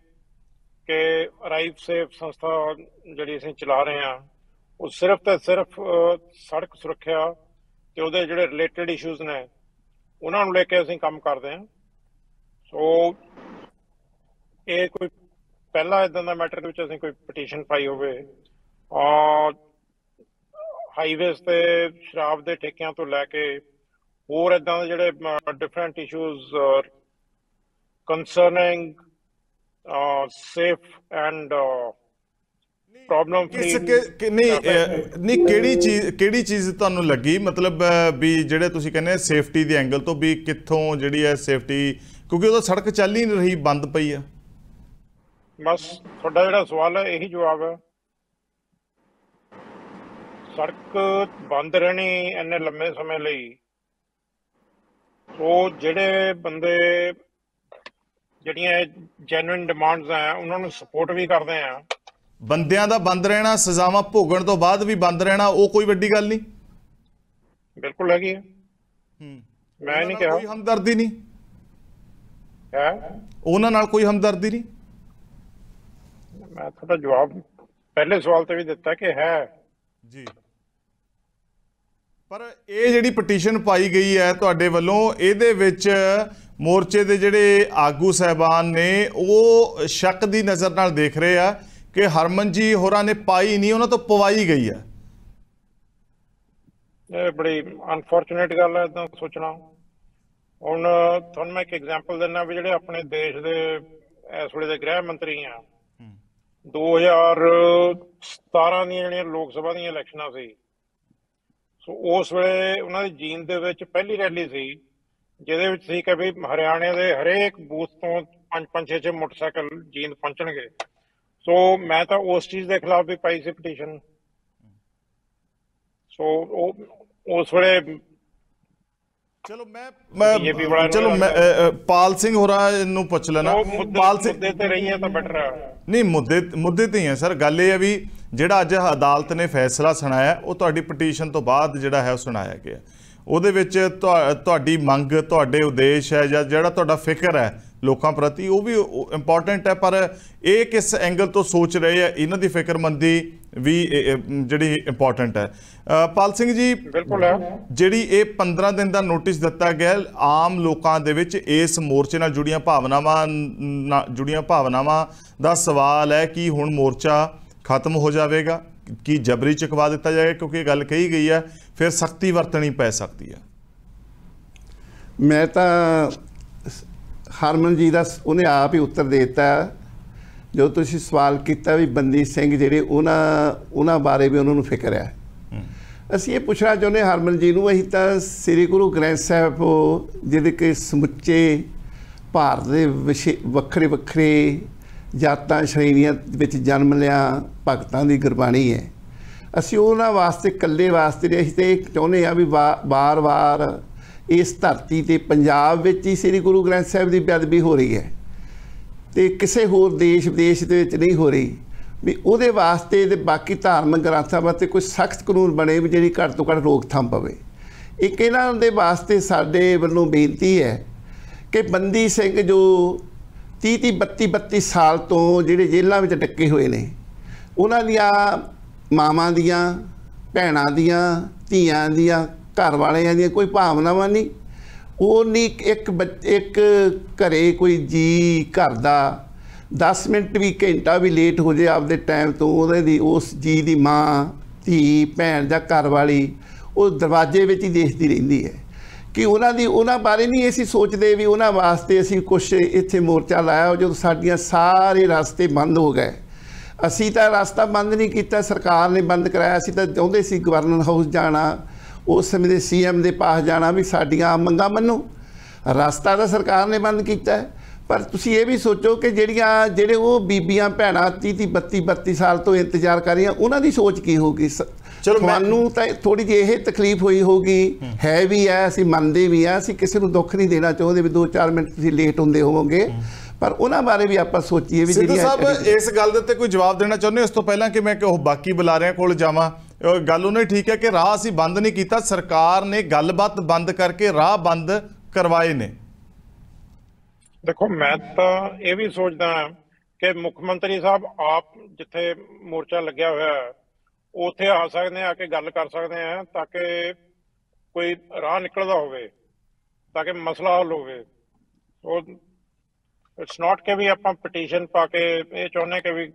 ਕਿ ਰਾਈਫ ਸੇਫ ਸੰਸਥਾ ਜਿਹੜੀ ਅਸੀਂ ਚਲਾ ਰਹੇ ਹਾਂ, ਉਹ ਸਿਰਫ ਤੇ ਸਿਰਫ ਸੜਕ ਸੁਰੱਖਿਆ ਤੇ ਉਹਦੇ ਜਿਹੜੇ ਰਿਲੇਟਡ ਇਸ਼ੂਜ਼ ਨੇ ਉਹਨਾਂ ਨੂੰ ਲੈ ਕੇ ਅਸੀਂ ਕੰਮ ਕਰਦੇ ਹਾਂ। ਸੋ ਇਹ ਕੋਈ ਪਹਿਲਾ ਇਦਾਂ ਦਾ ਮੈਟਰ ਦੇ ਵਿੱਚ ਅਸੀਂ ਕੋਈ ਪਟੀਸ਼ਨ ਪਾਈ ਹੋਵੇ ਔਰ ਹਾਈਵੇਜ਼ ਤੇ ਸ਼ਰਾਬ ਦੇ ਠੇਕਿਆਂ ਤੋਂ ਲੈ ਕੇ ਹੋਰ ਇਦਾਂ ਦੇ ਜਿਹੜੇ different issues concerning safe and problem free ਨਹੀਂ ਕਿਹੜੀ ਚੀਜ਼ ਤੁਹਾਨੂੰ ਲੱਗੀ? ਮਤਲਬ ਵੀ ਜਿਹੜੇ ਤੁਸੀਂ ਕਹਿੰਦੇ ਸੇਫਟੀ ਦੇ ਐਂਗਲ ਤੋਂ ਵੀ ਕਿੱਥੋਂ ਜਿਹੜੀ ਹੈ ਸੇਫਟੀ, ਕਿਉਂਕਿ ਉਹਦਾ ਸੜਕ ਚੱਲ ਹੀ ਨਹੀਂ ਰਹੀ, ਬੰਦ ਪਈ ਆ। ਬਸ ਤੁਹਾਡਾ ਜਿਹੜਾ ਸਵਾਲ ਹੈ ਇਹੀ ਜਵਾਬ ਹੈ। ਸੜਕ ਬੰਦ ਰਹਿਣੀ ਇੰਨੇ ਲੰਮੇ ਸਮੇਂ ਲਈ, ਉਹ ਜਿਹੜੇ ਬੰਦੇ ਜਿਹੜੀਆਂ ਜੈਨੂਇਨ ਡਿਮਾਂਡਸ ਆ ਉਹਨਾਂ ਨੂੰ ਸਪੋਰਟ ਵੀ ਕਰਦੇ ਆ। ਬੰਦਿਆਂ ਦਾ ਬੰਦ ਰਹਿਣਾ, ਸਜ਼ਾਵਾਂ ਭੋਗਣ ਤੋਂ ਬਾਅਦ ਵੀ ਬੰਦ ਰਹਿਣਾ, ਉਹ ਕੋਈ ਵੱਡੀ ਗੱਲ ਨਹੀਂ? ਬਿਲਕੁਲ ਹੈਗੀ ਹੈ। ਮੈਂ ਨਹੀਂ ਕਿਹਾ ਕੋਈ ਹਮਦਰਦੀ ਨਹੀਂ। ਹੈ। ਉਹਨਾਂ ਨਾਲ ਕੋਈ ਹਮਦਰਦੀ ਨਹੀਂ? ਮੈਂ ਤੁਹਾਡਾ ਜਵਾਬ ਪਹਿਲੇ ਸਵਾਲ ਤੇ ਵੀ ਦਿੱਤਾ ਕਿ ਹੈ ਜੀ, ਪਰ ਇਹ ਜਿਹੜੀ ਪਟੀਸ਼ਨ ਪਾਈ ਗਈ ਹੈ ਤੁਹਾਡੇ ਵੱਲੋਂ, ਇਹਦੇ ਵਿੱਚ ਮੋਰਚੇ ਦੇ ਜਿਹੜੇ ਆਗੂ ਸਾਹਿਬਾਨ ਨੇ ਉਹ ਸ਼ੱਕ ਦੀ ਨਜ਼ਰ ਨਾਲ ਦੇਖ ਰਹੇ ਆ ਕਿ ਹਰਮਨ ਜੀ ਹੋਰਾਂ ਨੇ ਪਾਈ ਨਹੀਂ, ਉਹਨਾਂ ਤੋਂ ਪਵਾਈ ਗਈ ਹੈ। ਇਹ ਬੜੀ ਅਨਫੋਰਚੂਨੇਟ ਗੱਲ ਹੈ ਇਦਾਂ ਸੋਚਣਾ। ਹੁਣ ਤੁਹਾਨੂੰ ਮੈਂ ਇੱਕ ਐਗਜ਼ਾਮਪਲ ਦਿੰਦਾ ਵੀ ਜਿਹੜੇ ਆਪਣੇ ਦੇਸ਼ ਦੇ ਇਸ ਵੇਲੇ ਦੇ ਗ੍ਰਹਿ ਮੰਤਰੀ ਆ, 2017 ਦੀਆਂ ਜਿਹੜੀਆਂ ਲੋਕ ਸਭਾ ਦੀਆਂ ਇਲੈਕਸ਼ਨਾਂ ਸੀ, ਸੋ ਉਸ ਵੇਲੇ ਉਹਨਾਂ ਦੀ ਜੀਂਦ ਦੇ ਵਿੱਚ ਪਹਿਲੀ ਰੈਲੀ ਸੀ ਜਿਹਦੇ ਵਿੱਚ ਸੀ ਕਿ ਵੀ ਹਰਿਆਣੇ ਦੇ ਹਰੇਕ ਬੂਥ ਤੋਂ 5-5 6-6 ਮੋਟਰਸਾਈਕਲ ਜੀਂਦ ਪਹੁੰਚਣਗੇ। ਸੋ ਮੈਂ ਤਾਂ ਉਸ ਚੀਜ਼ ਦੇ ਖਿਲਾਫ ਵੀ ਪਾਈ ਸੀ ਪਟੀਸ਼ਨ। ਸੋ ਉਸ ਵੇਲੇ ਚਲੋ ਮੈਂ ਪਾਲ ਸਿੰਘ ਹੋਰਾਂ ਨੂੰ ਪੁੱਛ ਲੈਣਾ। ਪਾਲ ਸਿੰਘ ਮੁੱਦੇ ਤੇ ਰਹੀ ਹੈ ਤਾਂ ਬੈਟਰ ਹੈ। ਨਹੀਂ, ਮੁੱਦੇ ਤੇ ਹੀ ਹੈ ਸਰ। ਗੱਲ ਇਹ ਹੈ ਵੀ ਜਿਹੜਾ ਅੱਜ ਅਦਾਲਤ ਨੇ ਫੈਸਲਾ ਸੁਣਾਇਆ ਉਹ ਤੁਹਾਡੀ ਪਟੀਸ਼ਨ ਤੋਂ ਬਾਅਦ ਜਿਹੜਾ ਹੈ ਉਹ ਸੁਣਾਇਆ ਗਿਆ। ਉਹਦੇ ਵਿੱਚ ਤੁਹਾਡੀ ਮੰਗ, ਤੁਹਾਡੇ ਉਦੇਸ਼ ਹੈ ਜਾਂ ਜਿਹੜਾ ਤੁਹਾਡਾ ਫਿਕਰ ਹੈ ਲੋਕਾਂ ਪ੍ਰਤੀ, ਉਹ ਵੀ ਇੰਪੋਰਟੈਂਟ ਹੈ। ਪਰ ਇਹ ਕਿਸ ਐਂਗਲ ਤੋਂ ਸੋਚ ਰਹੇ ਆ, ਇਹਨਾਂ ਦੀ ਫਿਕਰਮੰਦੀ ਵੀ ਜਿਹੜੀ ਇੰਪੋਰਟੈਂਟ ਹੈ। ਪਾਲ ਸਿੰਘ ਜੀ, ਬਿਲਕੁਲ ਹੈ। ਜਿਹੜੀ ਇਹ 15 ਦਿਨ ਦਾ ਨੋਟਿਸ ਦਿੱਤਾ ਗਿਆ, ਆਮ ਲੋਕਾਂ ਦੇ ਵਿੱਚ ਇਸ ਮੋਰਚੇ ਨਾਲ ਜੁੜੀਆਂ ਭਾਵਨਾਵਾਂ ਦਾ ਸਵਾਲ ਹੈ ਕਿ ਹੁਣ ਮੋਰਚਾ ਖਤਮ ਹੋ ਜਾਵੇਗਾ, ਕੀ ਜਬਰੀ ਚੁਕਵਾ ਦਿੱਤਾ ਜਾਏਗਾ? ਕਿਉਂਕਿ ਇਹ ਗੱਲ ਕਹੀ ਗਈ ਹੈ ਫਿਰ ਸਖਤੀ ਵਰਤਣੀ ਪੈ ਸਕਦੀ ਹੈ। ਮੈਂ ਤਾਂ ਹਰਮਨ ਜੀ ਦਾ ਉਹਨੇ ਆਪ ਹੀ ਉੱਤਰ ਦੇ ਦਿੱਤਾ ਜੋ ਤੁਸੀਂ ਸਵਾਲ ਕੀਤਾ ਵੀ ਬੰਦੀ ਸਿੰਘ ਜਿਹੜੇ ਉਹਨਾਂ ਬਾਰੇ ਵੀ ਉਹਨਾਂ ਨੂੰ ਫਿਕਰ ਹੈ। ਅਸੀਂ ਇਹ ਪੁੱਛਣਾ ਚਾਹੁੰਦੇ ਹਰਮਨ ਜੀ ਨੂੰ, ਅਸੀਂ ਤਾਂ ਸ੍ਰੀ ਗੁਰੂ ਗ੍ਰੰਥ ਸਾਹਿਬ ਜਿਹਦੇ ਕਿ ਸਮੁੱਚੇ ਭਾਰਤ ਦੇ ਵੱਖਰੇ ਵੱਖਰੇ ਜਾਤਾਂ ਸ਼੍ਰੇਣੀਆਂ ਵਿੱਚ ਜਨਮ ਲਿਆ ਭਗਤਾਂ ਦੀ ਗੁਰਬਾਣੀ ਹੈ। ਅਸੀਂ ਉਹਨਾਂ ਵਾਸਤੇ ਇਕੱਲੇ ਵਾਸਤੇ ਨਹੀਂ, ਅਸੀਂ ਤਾਂ ਇਹ ਚਾਹੁੰਦੇ ਹਾਂ ਵੀ ਵਾਰ-ਵਾਰ ਇਸ ਧਰਤੀ 'ਤੇ ਪੰਜਾਬ ਵਿੱਚ ਹੀ ਸ੍ਰੀ ਗੁਰੂ ਗ੍ਰੰਥ ਸਾਹਿਬ ਦੀ ਬੇਅਦਬੀ ਹੋ ਰਹੀ ਹੈ ਅਤੇ ਕਿਸੇ ਹੋਰ ਦੇਸ਼ ਵਿਦੇਸ਼ ਦੇ ਵਿੱਚ ਨਹੀਂ ਹੋ ਰਹੀ, ਵੀ ਉਹਦੇ ਵਾਸਤੇ ਅਤੇ ਬਾਕੀ ਧਾਰਮਿਕ ਗ੍ਰੰਥਾਂ ਵਾਸਤੇ ਕੋਈ ਸਖਤ ਕਾਨੂੰਨ ਬਣੇ ਵੀ ਜਿਹੜੀ ਘੱਟ ਤੋਂ ਘੱਟ ਰੋਕਥਾਮ ਪਵੇ। ਇੱਕ ਇਹਨਾਂ ਦੇ ਵਾਸਤੇ ਸਾਡੇ ਵੱਲੋਂ ਬੇਨਤੀ ਹੈ ਕਿ ਬੰਦੀ ਸਿੰਘ ਜੋ 30-32 ਸਾਲ ਤੋਂ ਜਿਹੜੇ ਜੇਲ੍ਹਾਂ ਵਿੱਚ ਡੱਕੇ ਹੋਏ ਨੇ, ਉਹਨਾਂ ਦੀਆਂ ਮਾਵਾਂ ਦੀਆਂ, ਭੈਣਾਂ ਦੀਆਂ, ਧੀਆਂ ਦੀਆਂ, ਘਰ ਵਾਲਿਆਂ ਦੀਆਂ ਕੋਈ ਭਾਵਨਾਵਾਂ ਨਹੀਂ। ਉਹ ਨਹੀਂ ਇੱਕ ਘਰੇ ਕੋਈ ਜੀ ਘਰ ਦਾ 10 ਮਿੰਟ ਵੀ ਘੰਟਾ ਵੀ ਲੇਟ ਹੋ ਜਾਏ ਆਪਦੇ ਟਾਈਮ ਤੋਂ, ਉਸ ਜੀ ਦੀ ਮਾਂ, ਧੀ, ਭੈਣ ਜਾਂ ਘਰ ਵਾਲੀ ਉਹ ਦਰਵਾਜ਼ੇ ਵਿੱਚ ਹੀ ਦੇਖਦੀ ਰਹਿੰਦੀ ਹੈ ਕਿ ਉਹਨਾਂ ਬਾਰੇ ਨਹੀਂ ਅਸੀਂ ਸੋਚਦੇ ਵੀ ਉਹਨਾਂ ਵਾਸਤੇ ਅਸੀਂ ਕੁਛ ਇੱਥੇ ਮੋਰਚਾ ਲਾਇਆ। ਜਦੋਂ ਸਾਡੀਆਂ ਸਾਰੇ ਰਸਤੇ ਬੰਦ ਹੋ ਗਏ, ਅਸੀਂ ਤਾਂ ਰਸਤਾ ਬੰਦ ਨਹੀਂ ਕੀਤਾ, ਸਰਕਾਰ ਨੇ ਬੰਦ ਕਰਾਇਆ। ਅਸੀਂ ਤਾਂ ਚਾਹੁੰਦੇ ਸੀ ਗਵਰਨਰ ਹਾਊਸ ਜਾਣਾ, ਉਸ ਸਮੇਂ ਦੇ CM ਦੇ ਪਾਸ ਜਾਣਾ ਵੀ ਸਾਡੀਆਂ ਮੰਗਾਂ ਮੰਨੋ। ਰਸਤਾ ਤਾਂ ਸਰਕਾਰ ਨੇ ਬੰਦ ਕੀਤਾ ਹੈ, ਪਰ ਤੁਸੀਂ ਇਹ ਵੀ ਸੋਚੋ ਕਿ ਜਿਹੜੇ ਉਹ ਬੀਬੀਆਂ ਭੈਣਾਂ 30-32 ਸਾਲ ਤੋਂ ਇੰਤਜ਼ਾਰ ਕਰ ਰਹੀਆਂ, ਉਹਨਾਂ ਦੀ ਸੋਚ ਕੀ ਹੋਊਗੀ? ਤੁਹਾਨੂੰ ਤਾਂ ਥੋੜ੍ਹੀ ਜਿਹੀ ਇਹ ਤਕਲੀਫ ਹੋਈ ਹੋਊਗੀ, ਹੈ ਵੀ ਹੈ, ਅਸੀਂ ਮੰਨਦੇ ਵੀ ਹਾਂ, ਅਸੀਂ ਕਿਸੇ ਨੂੰ ਦੁੱਖ ਨਹੀਂ ਦੇਣਾ ਚਾਹੁੰਦੇ ਵੀ 2-4 ਮਿੰਟ ਤੁਸੀਂ ਲੇਟ ਹੁੰਦੇ ਹੋਵੋਗੇ, ਪਰ ਉਹਨਾਂ ਬਾਰੇ ਵੀ ਆਪਾਂ ਸੋਚੀਏ ਵੀ ਸਿੱਧੂ ਸਾਹਿਬ ਇਸ ਗੱਲ ਦੇ ਉੱਤੇ ਕੋਈ ਜਵਾਬ ਦੇਣਾ ਚਾਹੁੰਦੇ ਹੋ ਇਸ ਤੋਂ ਪਹਿਲਾਂ ਕਿ ਮੈਂ ਬਾਕੀ ਬੁਲਾਰਿਆਂ ਕੋਲ ਜਾਵਾਂ? ਗੱਲ ਉਹਨਾਂ ਠੀਕ ਹੈ ਕਿ ਰਾਹ ਅਸੀਂ ਬੰਦ ਨਹੀਂ ਕੀਤਾ, ਸਰਕਾਰ ਨੇ ਗੱਲਬਾਤ ਬੰਦ ਕਰਕੇ ਰਾਹ ਬੰਦ ਕਰਵਾਏ ਨੇ। ਦੇਖੋ, ਮੈਂ ਤਾਂ ਇਹ ਵੀ ਸੋਚਦਾ ਕਿ ਮੁੱਖ ਮੰਤਰੀ ਸਾਹਿਬ ਆਪ ਜਿੱਥੇ ਮੋਰਚਾ ਲੱਗਿਆ ਹੋਇਆ ਹੈ ਉੱਥੇ ਆ ਸਕਦੇ ਆ ਕੇ ਗੱਲ ਕਰ ਸਕਦੇ ਆ ਤਾਂ ਕਿ ਕੋਈ ਰਾਹ ਨਿਕਲਦਾ ਹੋਵੇ, ਤਾਂ ਕਿ ਮਸਲਾ ਹੱਲ ਹੋਵੇ। ਸੋ ਇਟਸ ਨਾਟ ਕਿ ਵੀ ਆਪਾਂ ਪਟੀਸ਼ਨ ਪਾ ਕੇ ਇਹ ਚਾਹੁੰਦੇ ਕਿ ਵੀ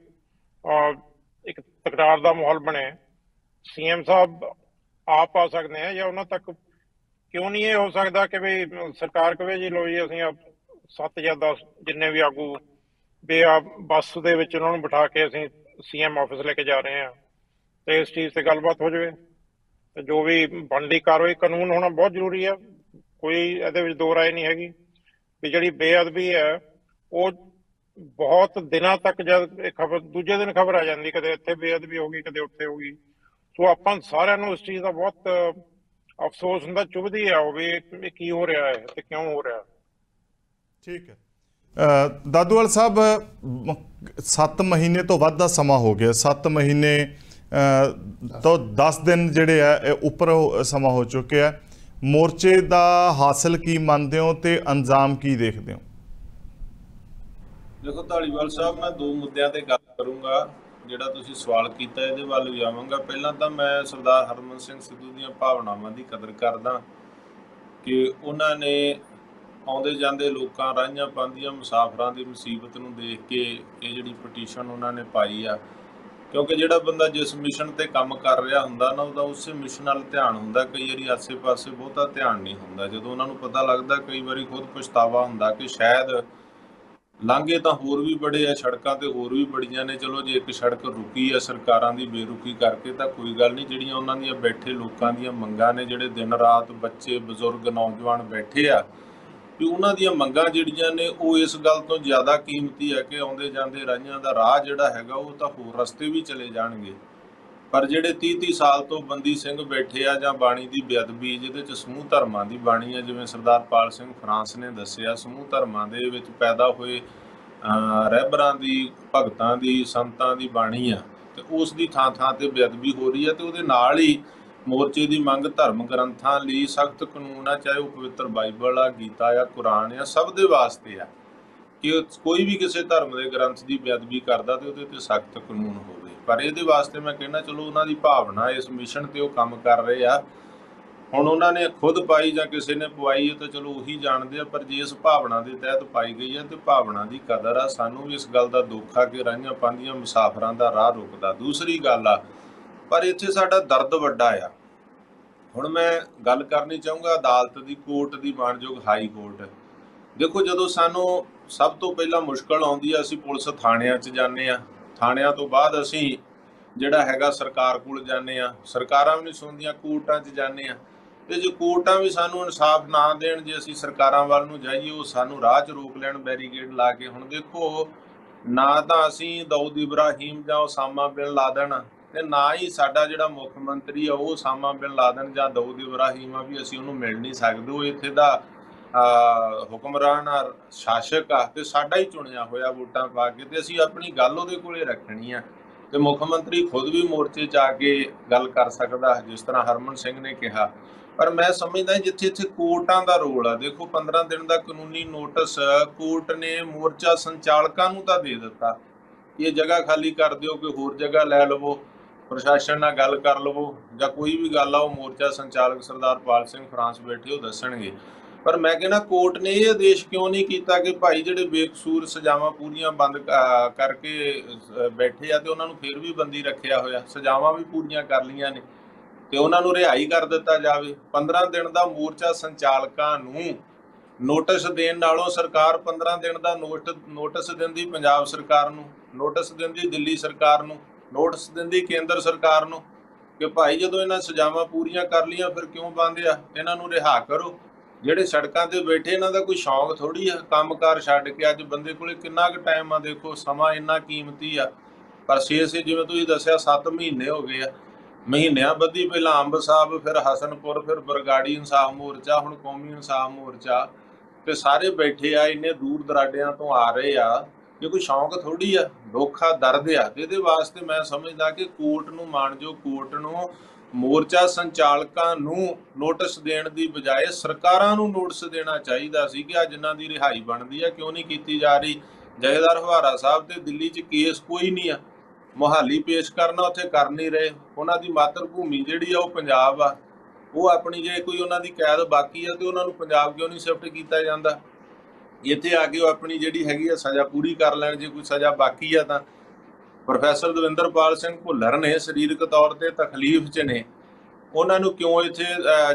ਇੱਕ ਤਕਰਾਰ ਦਾ ਮਾਹੌਲ ਬਣੇ। CM ਸਾਹਿਬ ਆਪ ਆ ਸਕਦੇ ਆ, ਜਾਂ ਉਹਨਾਂ ਤੱਕ ਕਿਉਂ ਨਹੀਂ ਇਹ ਹੋ ਸਕਦਾ ਕਿ ਵੀ ਸਰਕਾਰ ਕਹੇ ਜੀ ਲੋ ਜੀ ਅਸੀਂ 7 ਜਾਂ 10 ਜਿੰਨੇ ਵੀ ਆਗੂ ਵੀ ਆ ਬੱਸ ਦੇ ਵਿੱਚ ਉਹਨਾਂ ਨੂੰ ਬਿਠਾ ਕੇ ਅਸੀਂ CM ਆਫਿਸ ਲੈ ਕੇ ਜਾ ਰਹੇ ਹਾਂ ਤੇ ਇਸ ਚੀਜ਼ ਤੇ ਗੱਲਬਾਤ ਹੋ ਜਾਵੇ ਤੇ ਜੋ ਵੀ ਬਣਦੀ ਕਾਰਵਾਈ, ਕਾਨੂੰਨ ਹੋਣਾ ਬਹੁਤ ਜ਼ਰੂਰੀ ਹੈ, ਕੋਈ ਇਹਦੇ ਵਿੱਚ ਦੋ ਰਾਏ ਨਹੀਂ ਹੈਗੀ। ਵੀ ਜਿਹੜੀ ਬੇਅਦਬੀ ਹੈ ਉਹ ਬਹੁਤ ਦਿਨਾਂ ਤੱਕ ਜਦ ਖਬਰ ਦੂਜੇ ਦਿਨ ਖਬਰ ਆ ਜਾਂਦੀ, ਕਦੇ ਇੱਥੇ ਬੇਅਦਬੀ ਹੋ ਗਈ, ਕਦੇ ਉੱਥੇ ਹੋ ਗਈ। ਸੋ ਆਪਾਂ ਸਾਰਿਆਂ ਨੂੰ ਇਸ ਚੀਜ਼ ਦਾ ਬਹੁਤ ਅਫਸੋਸ ਹੁੰਦਾ, ਚੁਭਦੀ ਆ ਉਹ ਵੀ ਇਹ ਕੀ ਹੋ ਰਿਹਾ ਹੈ ਤੇ ਕਿਉਂ ਹੋ ਰਿਹਾ। ਠੀਕ ਹੈ ਦਾਦੂਵਾਲ ਸਾਹਿਬ, 7 ਮਹੀਨੇ ਤੋਂ ਵੱਧ ਦਾ ਸਮਾਂ ਹੋ ਗਿਆ, 7 ਮਹੀਨੇ ਤੋਂ 10 ਦਿਨ ਜਿਹੜੇ ਆ ਉੱਪਰ ਸਮਾਂ ਹੋ ਚੁੱਕਿਆ। ਮੋਰਚੇ ਦਾ ਹਾਸਲ ਕੀ ਮੰਨਦੇ ਹੋ ਤੇ ਅੰਜਾਮ ਕੀ ਦੇਖਦੇ ਹੋ? ਦੇਖੋ ਧਾਲੀਵਾਲ ਸਾਹਿਬ, ਮੈਂ ਦੋ ਮੁੱਦਿਆਂ ਤੇ ਗੱਲ ਕਰੂੰਗਾ। ਜਿਹੜਾ ਤੁਸੀਂ ਸਵਾਲ ਕੀਤਾ ਇਹਦੇ ਵੱਲ ਵੀ ਆਵਾਂਗਾ। ਪਹਿਲਾਂ ਤਾਂ ਮੈਂ ਸਰਦਾਰ ਹਰਮਨ ਸਿੰਘ ਸਿੱਧੂ ਦੀਆਂ ਭਾਵਨਾਵਾਂ ਦੀ ਕਦਰ ਕਰਦਾ ਕਿ ਉਹਨਾਂ ਨੇ ਆਉਂਦੇ ਜਾਂਦੇ ਲੋਕਾਂ, ਰਾਹੀਆਂ ਪਾਉਂਦੀਆਂ ਮੁਸਾਫਰਾਂ ਦੀ ਮੁਸੀਬਤ ਨੂੰ ਦੇਖ ਕੇ ਇਹ ਜਿਹੜੀ ਪਟੀਸ਼ਨ ਉਹਨਾਂ ਨੇ ਪਾਈ ਆ। ਕਿਉਂਕਿ ਜਿਹੜਾ ਬੰਦਾ ਜਿਸ ਮਿਸ਼ਨ ਤੇ ਕੰਮ ਕਰ ਰਿਹਾ ਹੁੰਦਾ ਨਾ, ਉਹਦਾ ਉਸੇ ਮਿਸ਼ਨ ਵੱਲ ਧਿਆਨ ਹੁੰਦਾ। ਕਈ ਵਾਰੀ ਆਸੇ-ਪਾਸੇ ਬਹੁਤਾ ਧਿਆਨ ਨਹੀਂ ਹੁੰਦਾ। ਜਦੋਂ ਉਹਨਾਂ ਨੂੰ ਪਤਾ ਲੱਗਦਾ, ਕਈ ਵਾਰੀ ਖੁਦ ਪਛਤਾਵਾ ਹੁੰਦਾ ਕਿ ਸ਼ਾਇਦ ਲਾਂਘੇ ਤਾਂ ਹੋਰ ਵੀ ਬੜੇ ਆ, ਸੜਕਾਂ ਤੇ ਹੋਰ ਵੀ ਬੜੀਆਂ ਨੇ। ਚਲੋ ਜੇ ਇੱਕ ਸੜਕ ਰੁਕੀ ਆ ਸਰਕਾਰਾਂ ਦੀ ਬੇਰੁਖੀ ਕਰਕੇ ਤਾਂ ਕੋਈ ਗੱਲ ਨਹੀਂ। ਜਿਹੜੀਆਂ ਉਹਨਾਂ ਦੀਆਂ ਬੈਠੇ ਲੋਕਾਂ ਦੀਆਂ ਮੰਗਾਂ ਨੇ, ਜਿਹੜੇ ਦਿਨ ਰਾਤ ਬੱਚੇ, ਬਜ਼ੁਰਗ, ਨੌਜਵਾਨ ਬੈਠੇ ਆ, ਵੀ ਉਹਨਾਂ ਦੀਆਂ ਮੰਗਾਂ ਜਿਹੜੀਆਂ ਨੇ ਉਹ ਇਸ ਗੱਲ ਤੋਂ ਜ਼ਿਆਦਾ ਕੀਮਤੀ ਹੈ ਕਿ ਆਉਂਦੇ ਜਾਂਦੇ ਰਾਹੀਆਂ ਦਾ ਰਾਹ ਜਿਹੜਾ ਹੈਗਾ ਉਹ ਤਾਂ ਹੋਰ ਰਸਤੇ ਵੀ ਚਲੇ ਜਾਣਗੇ। ਪਰ ਜਿਹੜੇ 30-30 ਸਾਲ ਤੋਂ ਬੰਦੀ ਸਿੰਘ ਬੈਠੇ ਆ, ਜਾਂ ਬਾਣੀ ਦੀ ਬੇਅਦਬੀ ਜਿਹਦੇ 'ਚ ਸਮੂਹ ਧਰਮਾਂ ਦੀ ਬਾਣੀ ਆ, ਜਿਵੇਂ ਸਰਦਾਰ ਪਾਲ ਸਿੰਘ ਫਰਾਂਸ ਨੇ ਦੱਸਿਆ, ਸਮੂਹ ਧਰਮਾਂ ਦੇ ਵਿੱਚ ਪੈਦਾ ਹੋਏ ਰਹਿਬਰਾਂ ਦੀ, ਭਗਤਾਂ ਦੀ, ਸੰਤਾਂ ਦੀ ਬਾਣੀ ਆ, ਤੇ ਉਸ ਦੀ ਥਾਂ ਥਾਂ ਤੇ ਬੇਅਦਬੀ ਹੋ ਰਹੀ ਹੈ। ਤੇ ਉਹਦੇ ਨਾਲ ਹੀ ਮੋਰਚੇ ਦੀ ਮੰਗ ਧਰਮ ਗ੍ਰੰਥਾਂ ਲਈ ਸਖਤ ਕਾਨੂੰਨ ਆ, ਚਾਹੇ ਉਹ ਪਵਿੱਤਰ ਬਾਈਬਲ ਆ, ਗੀਤਾ ਆ, ਕੁਰਾਨ ਆ, ਸਭ ਦੇ ਵਾਸਤੇ ਆ ਕਿ ਕੋਈ ਵੀ ਕਿਸੇ ਧਰਮ ਦੇ ਗ੍ਰੰਥ ਦੀ ਬੇਅਦਬੀ ਕਰਦਾ ਤੇ ਉਹਦੇ ਤੇ ਸਖਤ ਕਾਨੂੰਨ ਹੋਵੇ। ਪਰ ਇਹਦੇ ਵਾਸਤੇ ਮੈਂ ਕਹਿੰਦਾ, ਚਲੋ ਉਹਨਾਂ ਦੀ ਭਾਵਨਾ, ਇਸ ਮਿਸ਼ਨ ਤੇ ਉਹ ਕੰਮ ਕਰ ਰਹੇ ਆ। ਹੁਣ ਉਹਨਾਂ ਨੇ ਖੁਦ ਪਾਈ ਜਾਂ ਕਿਸੇ ਨੇ ਪਵਾਈ ਹੈ ਤਾਂ ਚਲੋ ਉਹੀ ਜਾਣਦੇ ਆ। ਪਰ ਜੇ ਇਸ ਭਾਵਨਾ ਦੇ ਤਹਿਤ ਪਾਈ ਗਈ ਹੈ ਤੇ ਭਾਵਨਾ ਦੀ ਕਦਰ ਆ। ਸਾਨੂੰ ਵੀ ਇਸ ਗੱਲ ਦਾ ਦੁੱਖ ਆ ਕਿ ਰਾਹੀਆਂ ਪਾਉਂਦੀਆਂ ਮੁਸਾਫਰਾਂ ਦਾ ਰਾਹ ਰੁਕਦਾ। ਦੂਸਰੀ ਗੱਲ ਆ, ਪਰ ਇੱਥੇ ਸਾਡਾ ਦਰਦ ਵੱਡਾ ਆ। ਹੁਣ ਮੈਂ ਗੱਲ ਕਰਨੀ ਚਾਹੂੰਗਾ ਅਦਾਲਤ ਦੀ, ਕੋਰਟ ਦੀ, ਮਾਣਯੋਗ ਹਾਈ ਕੋਰਟ। ਦੇਖੋ, ਜਦੋਂ ਸਾਨੂੰ ਸਭ ਤੋਂ ਪਹਿਲਾਂ ਮੁਸ਼ਕਲ ਆਉਂਦੀ ਆ, ਅਸੀਂ ਪੁਲਿਸ ਥਾਣਿਆਂ 'ਚ ਜਾਂਦੇ ਆ। ਥਾਣਿਆਂ ਤੋਂ ਬਾਅਦ ਅਸੀਂ ਜਿਹੜਾ ਹੈਗਾ ਸਰਕਾਰ ਕੋਲ ਜਾਂਦੇ ਆ। ਸਰਕਾਰਾਂ ਵੀ ਨਹੀਂ ਸੁਣਦੀਆਂ, ਕੋਰਟਾਂ 'ਚ ਜਾਂਦੇ ਆ। ਤੇ ਜੇ ਕੋਰਟਾਂ ਵੀ ਸਾਨੂੰ ਇਨਸਾਫ ਨਾ ਦੇਣ, ਜੇ ਅਸੀਂ ਸਰਕਾਰਾਂ ਵੱਲ ਨੂੰ ਜਾਈਏ, ਉਹ ਸਾਨੂੰ ਰਾਹ 'ਚ ਰੋਕ ਲੈਣ ਬੈਰੀਕੇਡ ਲਾ ਕੇ। ਹੁਣ ਦੇਖੋ, ਨਾ ਤਾਂ ਅਸੀਂ ਦਾਊਦ ਇਬਰਾਹੀਮ ਜਾਂ ਉਸਾਮਾ ਬਿਨ ਲਾਦਨ, ਤੇ ਨਾ ਹੀ ਸਾਡਾ ਜਿਹੜਾ ਮੁੱਖ ਮੰਤਰੀ ਆ ਉਹ ਉਸਾਮਾ ਬਿਨ ਲਾਦਨ ਜਾਂ ਦਾਊਦ ਇਬਰਾਹੀਮ ਆ, ਵੀ ਅਸੀਂ ਉਹਨੂੰ ਮਿਲ ਨਹੀਂ ਸਕਦੇ। ਉਹ ਇੱਥੇ ਦਾ ਹੁਕਮਰਾਨ ਆ, ਸ਼ਾਸਕ ਆ, ਤੇ ਸਾਡਾ ਹੀ ਚੁਣਿਆ ਹੋਇਆ ਵੋਟਾਂ ਪਾ ਕੇ, ਤੇ ਅਸੀਂ ਆਪਣੀ ਗੱਲ ਉਹਦੇ ਕੋਲੇ ਰੱਖਣੀ ਆ। ਤੇ ਮੁੱਖ ਮੰਤਰੀ ਖੁਦ ਵੀ ਮੋਰਚੇ 'ਚ ਆ ਕੇ ਗੱਲ ਕਰ ਸਕਦਾ, ਜਿਸ ਤਰ੍ਹਾਂ ਹਰਮਨ ਸਿੰਘ ਨੇ ਕਿਹਾ। ਪਰ ਮੈਂ ਸਮਝਦਾ ਜਿੱਥੇ ਇੱਥੇ ਕੋਰਟਾਂ ਦਾ ਰੋਲ ਆ। ਦੇਖੋ, 15 ਦਿਨ ਦਾ ਕਾਨੂੰਨੀ ਨੋਟਿਸ ਕੋਰਟ ਨੇ ਮੋਰਚਾ ਸੰਚਾਲਕਾਂ ਨੂੰ ਤਾਂ ਦੇ ਦਿੱਤਾ, ਇਹ ਜਗ੍ਹਾ ਖਾਲੀ ਕਰ ਦਿਓ, ਕਿ ਹੋਰ ਜਗ੍ਹਾ ਲੈ ਲਵੋ, ਪ੍ਰਸ਼ਾਸਨ ਨਾਲ ਗੱਲ ਕਰ ਲਵੋ, ਜਾਂ ਕੋਈ ਵੀ ਗੱਲ ਆ ਉਹ ਮੋਰਚਾ ਸੰਚਾਲਕ ਸਰਦਾਰ ਪਾਲ ਸਿੰਘ ਫਰਾਂਸ ਬੈਠੇ ਉਹ ਦੱਸਣਗੇ। ਪਰ ਮੈਂ ਕਹਿੰਦਾ, ਕੋਰਟ ਨੇ ਇਹ ਆਦੇਸ਼ ਕਿਉਂ ਨਹੀਂ ਕੀਤਾ ਕਿ ਭਾਈ ਜਿਹੜੇ ਬੇਕਸੂਰ ਸਜ਼ਾਵਾਂ ਪੂਰੀਆਂ ਬੰਦ ਕਰਕੇ ਬੈਠੇ ਆ, ਤੇ ਉਹਨਾਂ ਨੂੰ ਫਿਰ ਵੀ ਬੰਦੀ ਰੱਖਿਆ ਹੋਇਆ, ਸਜ਼ਾਵਾਂ ਵੀ ਪੂਰੀਆਂ ਕਰ ਲਈਆਂ ਨੇ, ਤੇ ਉਹਨਾਂ ਨੂੰ ਰਿਹਾਈ ਕਰ ਦਿੱਤਾ ਜਾਵੇ। 15 ਦਿਨ ਦਾ ਮੋਰਚਾ ਸੰਚਾਲਕਾਂ ਨੂੰ ਨੋਟਿਸ ਦੇਣ ਨਾਲੋਂ ਸਰਕਾਰ 15 ਦਿਨ ਦਾ ਨੋਟਿਸ ਦਿੰਦੀ ਪੰਜਾਬ ਸਰਕਾਰ ਨੂੰ, ਨੋਟਿਸ ਦਿੰਦੀ ਦਿੱਲੀ ਸਰਕਾਰ ਨੂੰ, ਨੋਟਿਸ ਦਿੰਦੀ ਕੇਂਦਰ ਸਰਕਾਰ ਨੂੰ ਕਿ ਭਾਈ ਜਦੋਂ ਇਹਨਾਂ ਸਜ਼ਾਵਾਂ ਪੂਰੀਆਂ ਕਰ ਲਈਆਂ ਫਿਰ ਕਿਉਂ ਬੰਦ ਆ, ਇਹਨਾਂ ਨੂੰ ਰਿਹਾ ਕਰੋ। ਜਿਹੜੇ ਸੜਕਾਂ ਤੇ ਬੈਠੇ, ਇਹਨਾਂ ਦਾ ਕੋਈ ਸ਼ੌਂਕ ਥੋੜੀ ਆ ਕੰਮਕਾਰ ਛੱਡ ਕੇ। ਅੱਜ ਬੰਦੇ ਕੋਲੇ ਕਿੰਨਾ ਕੁ ਟਾਈਮ ਆ, ਦੇਖੋ ਸਮਾਂ ਇੰਨਾ ਕੀਮਤੀ ਆ। ਪਰ 6 ਜਿਵੇਂ ਤੁਸੀਂ ਦੱਸਿਆ 7 ਮਹੀਨੇ ਹੋ ਗਏ ਆ, ਮਹੀਨਿਆਂ ਬੱਧੀ ਪਹਿਲਾਂ ਅੰਬ ਸਾਹਿਬ, ਫਿਰ ਹਸਨਪੁਰ, ਫਿਰ ਬਰਗਾੜੀ ਇਨਸਾਫ ਮੋਰਚਾ, ਹੁਣ ਕੌਮੀ ਇਨਸਾਫ ਮੋਰਚਾ, ਤੇ ਸਾਰੇ ਬੈਠੇ ਆ, ਇੰਨੇ ਦੂਰ ਦਰਾਡਿਆਂ ਤੋਂ ਆ ਰਹੇ ਆ। ਇਹ ਕੋਈ ਸ਼ੌਂਕ ਥੋੜੀ ਆ, ਦੁੱਖ ਆ, ਦਰਦ ਆ। ਇਹਦੇ ਵਾਸਤੇ ਮੈਂ ਸਮਝਦਾ ਕਿ ਕੋਰਟ ਨੂੰ, ਮਾਣਯੋਗ ਕੋਰਟ ਨੂੰ ਮੋਰਚਾ ਸੰਚਾਲਕਾਂ ਨੂੰ ਨੋਟਿਸ ਦੇਣ ਦੀ ਬਜਾਏ ਸਰਕਾਰਾਂ ਨੂੰ ਨੋਟਿਸ ਦੇਣਾ ਚਾਹੀਦਾ ਸੀ ਕਿ ਆ ਜਿਨ੍ਹਾਂ ਦੀ ਰਿਹਾਈ ਬਣਦੀ ਆ ਕਿਉਂ ਨਹੀਂ ਕੀਤੀ ਜਾ ਰਹੀ। ਜਥੇਦਾਰ ਹਵਾਰਾ ਸਾਹਿਬ ਤੇ ਦਿੱਲੀ 'ਚ ਕੇਸ ਕੋਈ ਨਹੀਂ ਆ, ਮੁਹਾਲੀ ਪੇਸ਼ ਕਰਨਾ, ਉੱਥੇ ਕਰ ਨਹੀਂ ਰਹੇ। ਉਹਨਾਂ ਦੀ ਮਾਤਰ ਭੂਮੀ ਜਿਹੜੀ ਆ ਉਹ ਪੰਜਾਬ ਆ। ਉਹ ਆਪਣੀ ਜੇ ਕੋਈ ਉਹਨਾਂ ਦੀ ਕੈਦ ਬਾਕੀ ਆ ਤੇ ਉਹਨਾਂ ਨੂੰ ਪੰਜਾਬ ਕਿਉਂ ਨਹੀਂ ਸ਼ਿਫਟ ਕੀਤਾ ਜਾਂਦਾ? ਇੱਥੇ ਆ ਕੇ ਉਹ ਆਪਣੀ ਜਿਹੜੀ ਹੈਗੀ ਆ ਸਜ਼ਾ ਪੂਰੀ ਕਰ ਲੈਣ। ਜੇ ਕੋਈ ਸਜ਼ਾ ਬਾਕੀ ਆ ਤਾਂ ਪ੍ਰੋਫੈਸਰ ਦਵਿੰਦਰਪਾਲ ਸਿੰਘ ਭੁੱਲਰ ਨੇ ਸਰੀਰਕ ਤੌਰ ਤੇ ਤਕਲੀਫ 'ਚ ਨੇ, ਉਹਨਾਂ ਨੂੰ ਕਿਉਂ ਇੱਥੇ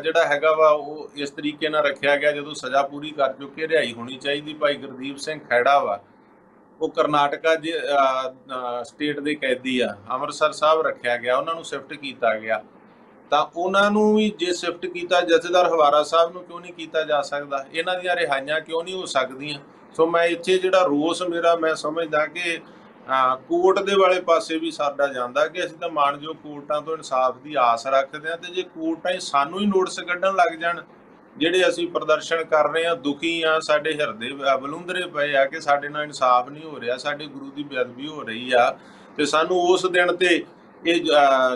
ਜਿਹੜਾ ਹੈਗਾ ਵਾ ਉਹ ਇਸ ਤਰੀਕੇ ਨਾਲ ਰੱਖਿਆ ਗਿਆ ਜਦੋਂ ਸਜ਼ਾ ਪੂਰੀ ਕਰ ਚੁੱਕੇ ਰਿਹਾਈ ਹੋਣੀ ਚਾਹੀਦੀ। ਭਾਈ ਗੁਰਦੀਪ ਸਿੰਘ ਖੈੜਾ ਵਾ, ਉਹ ਕਰਨਾਟਕਾ ਸਟੇਟ ਦੇ ਕੈਦੀ ਆ, ਅੰਮ੍ਰਿਤਸਰ ਸਾਹਿਬ ਰੱਖਿਆ ਗਿਆ, ਉਹਨਾਂ ਨੂੰ ਸ਼ਿਫਟ ਕੀਤਾ ਗਿਆ। ਤਾਂ ਉਹਨਾਂ ਨੂੰ ਵੀ ਜੇ ਸ਼ਿਫਟ ਕੀਤਾ, ਜਥੇਦਾਰ ਹਵਾਰਾ ਸਾਹਿਬ ਨੂੰ ਕਿਉਂ ਨਹੀਂ ਕੀਤਾ ਜਾ ਸਕਦਾ? ਇਹਨਾਂ ਦੀਆਂ ਰਿਹਾਈਆਂ ਕਿਉਂ ਨਹੀਂ ਹੋ ਸਕਦੀਆਂ? ਸੋ ਮੈਂ ਇੱਥੇ ਜਿਹੜਾ ਰੋਸ ਮੇਰਾ, ਮੈਂ ਸਮਝਦਾ ਕਿ ਕੋਰਟ ਦੇ ਵਾਲੇ ਪਾਸੇ ਵੀ ਸਾਡਾ ਜਾਂਦਾ ਕਿ ਅਸੀਂ ਤਾਂ ਮਾਣਯੋਗ ਕੋਰਟਾਂ ਤੋਂ ਇਨਸਾਫ ਦੀ ਆਸ ਰੱਖਦੇ ਹਾਂ। ਤੇ ਜੇ ਕੋਰਟਾਂ ਹੀ ਸਾਨੂੰ ਹੀ ਨੋਟਿਸ ਕੱਢਣ ਲੱਗ ਜਾਣ, ਜਿਹੜੇ ਅਸੀਂ ਪ੍ਰਦਰਸ਼ਨ ਕਰ ਰਹੇ ਹਾਂ, ਦੁਖੀ ਆ, ਸਾਡੇ ਹਿਰਦੇ ਬਲੁੰਦਰੇ ਪਏ ਆ ਕਿ ਸਾਡੇ ਨਾਲ ਇਨਸਾਫ ਨਹੀਂ ਹੋ ਰਿਹਾ, ਸਾਡੇ ਗੁਰੂ ਦੀ ਬੇਅਦਬੀ ਹੋ ਰਹੀ ਆ, ਤੇ ਸਾਨੂੰ ਉਸ ਦਿਨ ਤੇ ਇਹ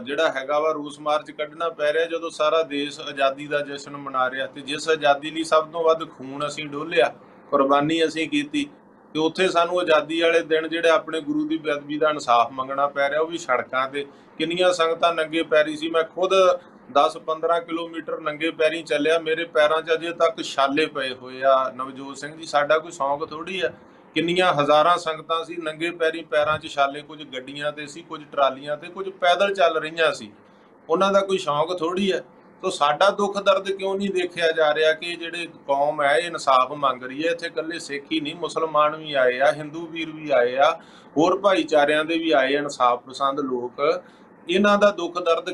ਜਿਹੜਾ ਹੈਗਾ ਵਾ ਰੋਸ ਮਾਰਚ ਕੱਢਣਾ ਪੈ ਰਿਹਾ ਜਦੋਂ ਸਾਰਾ ਦੇਸ਼ ਆਜ਼ਾਦੀ ਦਾ ਜਸ਼ਨ ਮਨਾ ਰਿਹਾ। ਤੇ ਜਿਸ ਆਜ਼ਾਦੀ ਲਈ ਸਭ ਤੋਂ ਵੱਧ ਖੂਨ ਅਸੀਂ ਡੋਲਿਆ, ਕੁਰਬਾਨੀ ਅਸੀਂ ਕੀਤੀ, ਤੇ ਉੱਥੇ ਸਾਨੂੰ ਆਜ਼ਾਦੀ ਵਾਲੇ ਦਿਨ ਜਿਹੜੇ ਆਪਣੇ ਗੁਰੂ ਦੀ ਬੇਅਦਬੀ ਦਾ ਇਨਸਾਫ ਮੰਗਣਾ ਪੈ ਰਿਹਾ, ਉਹ ਵੀ ਸੜਕਾਂ ਤੇ। ਕਿੰਨੀਆਂ ਸੰਗਤਾਂ ਨੰਗੇ ਪੈਰੀ ਸੀ। ਮੈਂ ਖੁਦ 10-15 ਕਿਲੋਮੀਟਰ ਨੰਗੇ ਪੈਰੀ ਚੱਲਿਆ, ਮੇਰੇ ਪੈਰਾਂ 'ਚ ਅਜੇ ਤੱਕ ਛਾਲੇ ਪਏ ਹੋਏ ਆ। ਨਵਜੋਤ ਸਿੰਘ ਜੀ, ਸਾਡਾ ਕੋਈ ਸ਼ੌਂਕ ਥੋੜ੍ਹੀ ਆ। ਕਿੰਨੀਆਂ ਹਜ਼ਾਰਾਂ ਸੰਗਤਾਂ ਸੀ ਨੰਗੇ ਪੈਰੀ, ਪੈਰਾਂ 'ਚ ਛਾਲੇ, ਕੁਝ ਗੱਡੀਆਂ ਤੇ ਸੀ, ਕੁਝ ਟਰਾਲੀਆਂ ਤੇ, ਕੁਝ ਪੈਦਲ ਚੱਲ ਰਹੀਆਂ ਸੀ। ਉਹਨਾਂ ਦਾ ਕੋਈ ਸ਼ੌਂਕ ਥੋੜ੍ਹੀ ਹੈ। ਤੋ ਸਾਡਾ ਦੁੱਖ ਦਰਦ ਕਿਉਂ ਨਹੀਂ ਦੇਖਿਆ ਜਾ ਰਿਹਾ ਕਿ ਜਿਹੜੇ ਕੌਮ ਹੈ ਇਹ ਇਨਸਾਫ ਮੰਗ ਰਹੀ ਹੈ। ਇੱਥੇ ਇਕੱਲੇ ਸਿੱਖ ਹੀ ਨਹੀਂ, ਮੁਸਲਮਾਨ ਵੀ ਆਏ ਆ, ਹਿੰਦੂ ਵੀਰ ਵੀ ਆਏ ਆ, ਹੋਰ ਭਾਈਚਾਰਿਆਂ ਦੇ ਵੀ ਆਏ ਇਨਸਾਫ ਪਸੰਦ ਲੋਕ। ਇਹਨਾਂ ਦਾ ਦੁੱਖ ਦਰਦ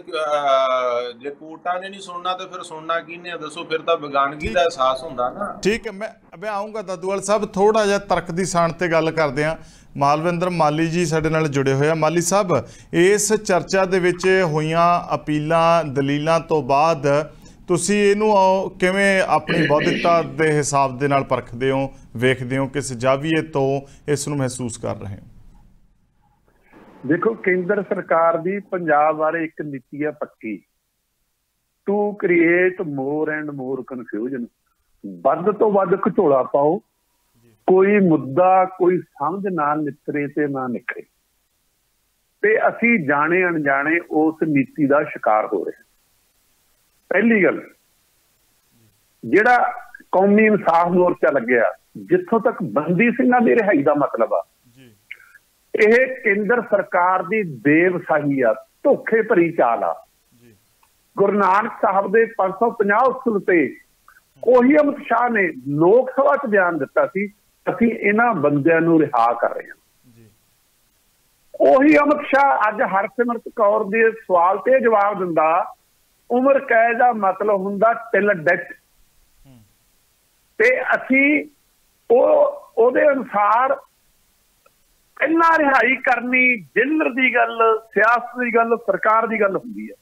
ਜੇ ਕੋਰਟਾਂ ਨੇ ਨਹੀਂ ਸੁਣਨਾ ਤੇ ਫਿਰ ਸੁਣਨਾ ਕਿਹਨੇ? ਦੱਸੋ। ਫਿਰ ਤਾਂ ਬੇਗਾਨਗੀ ਦਾ ਅਹਿਸਾਸ ਹੁੰਦਾ ਨਾ। ਠੀਕ ਹੈ, ਮੈਂ ਆਉਂਗਾ ਦਾਦੂਵਾਲ ਸਾਹਿਬ, ਥੋੜਾ ਜਿਹਾ ਤਰਕ ਦੀ ਸਾਣ ਤੇ ਗੱਲ ਕਰਦੇ ਹਾਂ। ਮਾਲਵਿੰਦਰ ਮਾਲੀ ਜੀ ਸਾਡੇ ਨਾਲ ਜੁੜੇ ਹੋਏ ਆ। ਮਾਲੀ ਸਾਹਿਬ, ਇਸ ਚਰਚਾ ਦੇ ਵਿੱਚ ਹੋਈਆਂ ਅਪੀਲਾਂ ਦਲੀਲਾਂ ਤੋਂ ਬਾਅਦ ਤੁਸੀਂ ਇਹਨੂੰ ਕਿਵੇਂ ਆਪਣੀ ਬੌਧਿਕਤਾ ਦੇ ਹਿਸਾਬ ਦੇ ਨਾਲ ਪਰਖਦੇ ਹੋ, ਵੇਖਦੇ ਹੋ, ਕਿਸ ਜਾਵੀਏ ਤੋਂ ਇਸ ਨੂੰ ਮਹਿਸੂਸ ਕਰ ਰਹੇ ਹੋ? ਦੇਖੋ, ਕੇਂਦਰ ਸਰਕਾਰ ਦੀ ਪੰਜਾਬ ਬਾਰੇ ਇੱਕ ਨੀਤੀ ਹੈ ਪੱਕੀ, to create more and more confusion. ਵੱਧ ਤੋਂ ਵੱਧ ਘਚੋਲਾ ਪਾਓ, ਕੋਈ ਮੁੱਦਾ ਕੋਈ ਸਮਝ ਨਾ ਨਿਤਰੇ ਤੇ ਨਾ ਨਿਕਲੇ, ਤੇ ਅਸੀਂ ਜਾਣੇ ਅਣਜਾਣੇ ਉਸ ਨੀਤੀ ਦਾ ਸ਼ਿਕਾਰ ਹੋ ਰਹੇ। ਪਹਿਲੀ ਗੱਲ, ਜਿਹੜਾ ਕੌਮੀ ਇਨਸਾਫ ਮੋਰਚਾ ਲੱਗਿਆ, ਜਿੱਥੋਂ ਤੱਕ ਬੰਦੀ ਸਿੰਘਾਂ ਦੀ ਰਿਹਾਈ ਦਾ ਮਤਲਬ ਆ, ਇਹ ਕੇਂਦਰ ਸਰਕਾਰ ਦੀ ਬੇਵਸਾਹੀ ਆ, ਧੋਖੇ ਭਰੀ ਚਾਲ ਆ। ਗੁਰੂ ਨਾਨਕ ਸਾਹਿਬ ਦੇ 550 ਉਸਲ ਤੇ ਉਹੀ ਅਮਿਤ ਸ਼ਾਹ ਨੇ ਲੋਕ ਸਭਾ 'ਚ ਬਿਆਨ ਦਿੱਤਾ ਸੀ, ਅਸੀਂ ਇਹਨਾਂ ਬੰਦਿਆਂ ਨੂੰ ਰਿਹਾ ਕਰ ਰਹੇ ਹਾਂ। ਉਹੀ ਅਮਿਤ ਸ਼ਾਹ ਅੱਜ ਹਰਸਿਮਰਤ ਕੌਰ ਦੇ ਸਵਾਲ ਤੇ ਜਵਾਬ ਦਿੰਦਾ, ਉਮਰ ਕੈਦ ਦਾ ਮਤਲਬ ਹੁੰਦਾ ਟਿਲ ਡੈਥ, ਤੇ ਅਸੀਂ ਉਹਦੇ ਅਨੁਸਾਰ ਇੰਨਾ ਰਿਹਾਈ ਕਰਨੀ ਜੇਲਰ ਦੀ ਗੱਲ, ਸਿਆਸਤ ਦੀ ਗੱਲ, ਸਰਕਾਰ ਦੀ ਗੱਲ ਹੁੰਦੀ ਹੈ।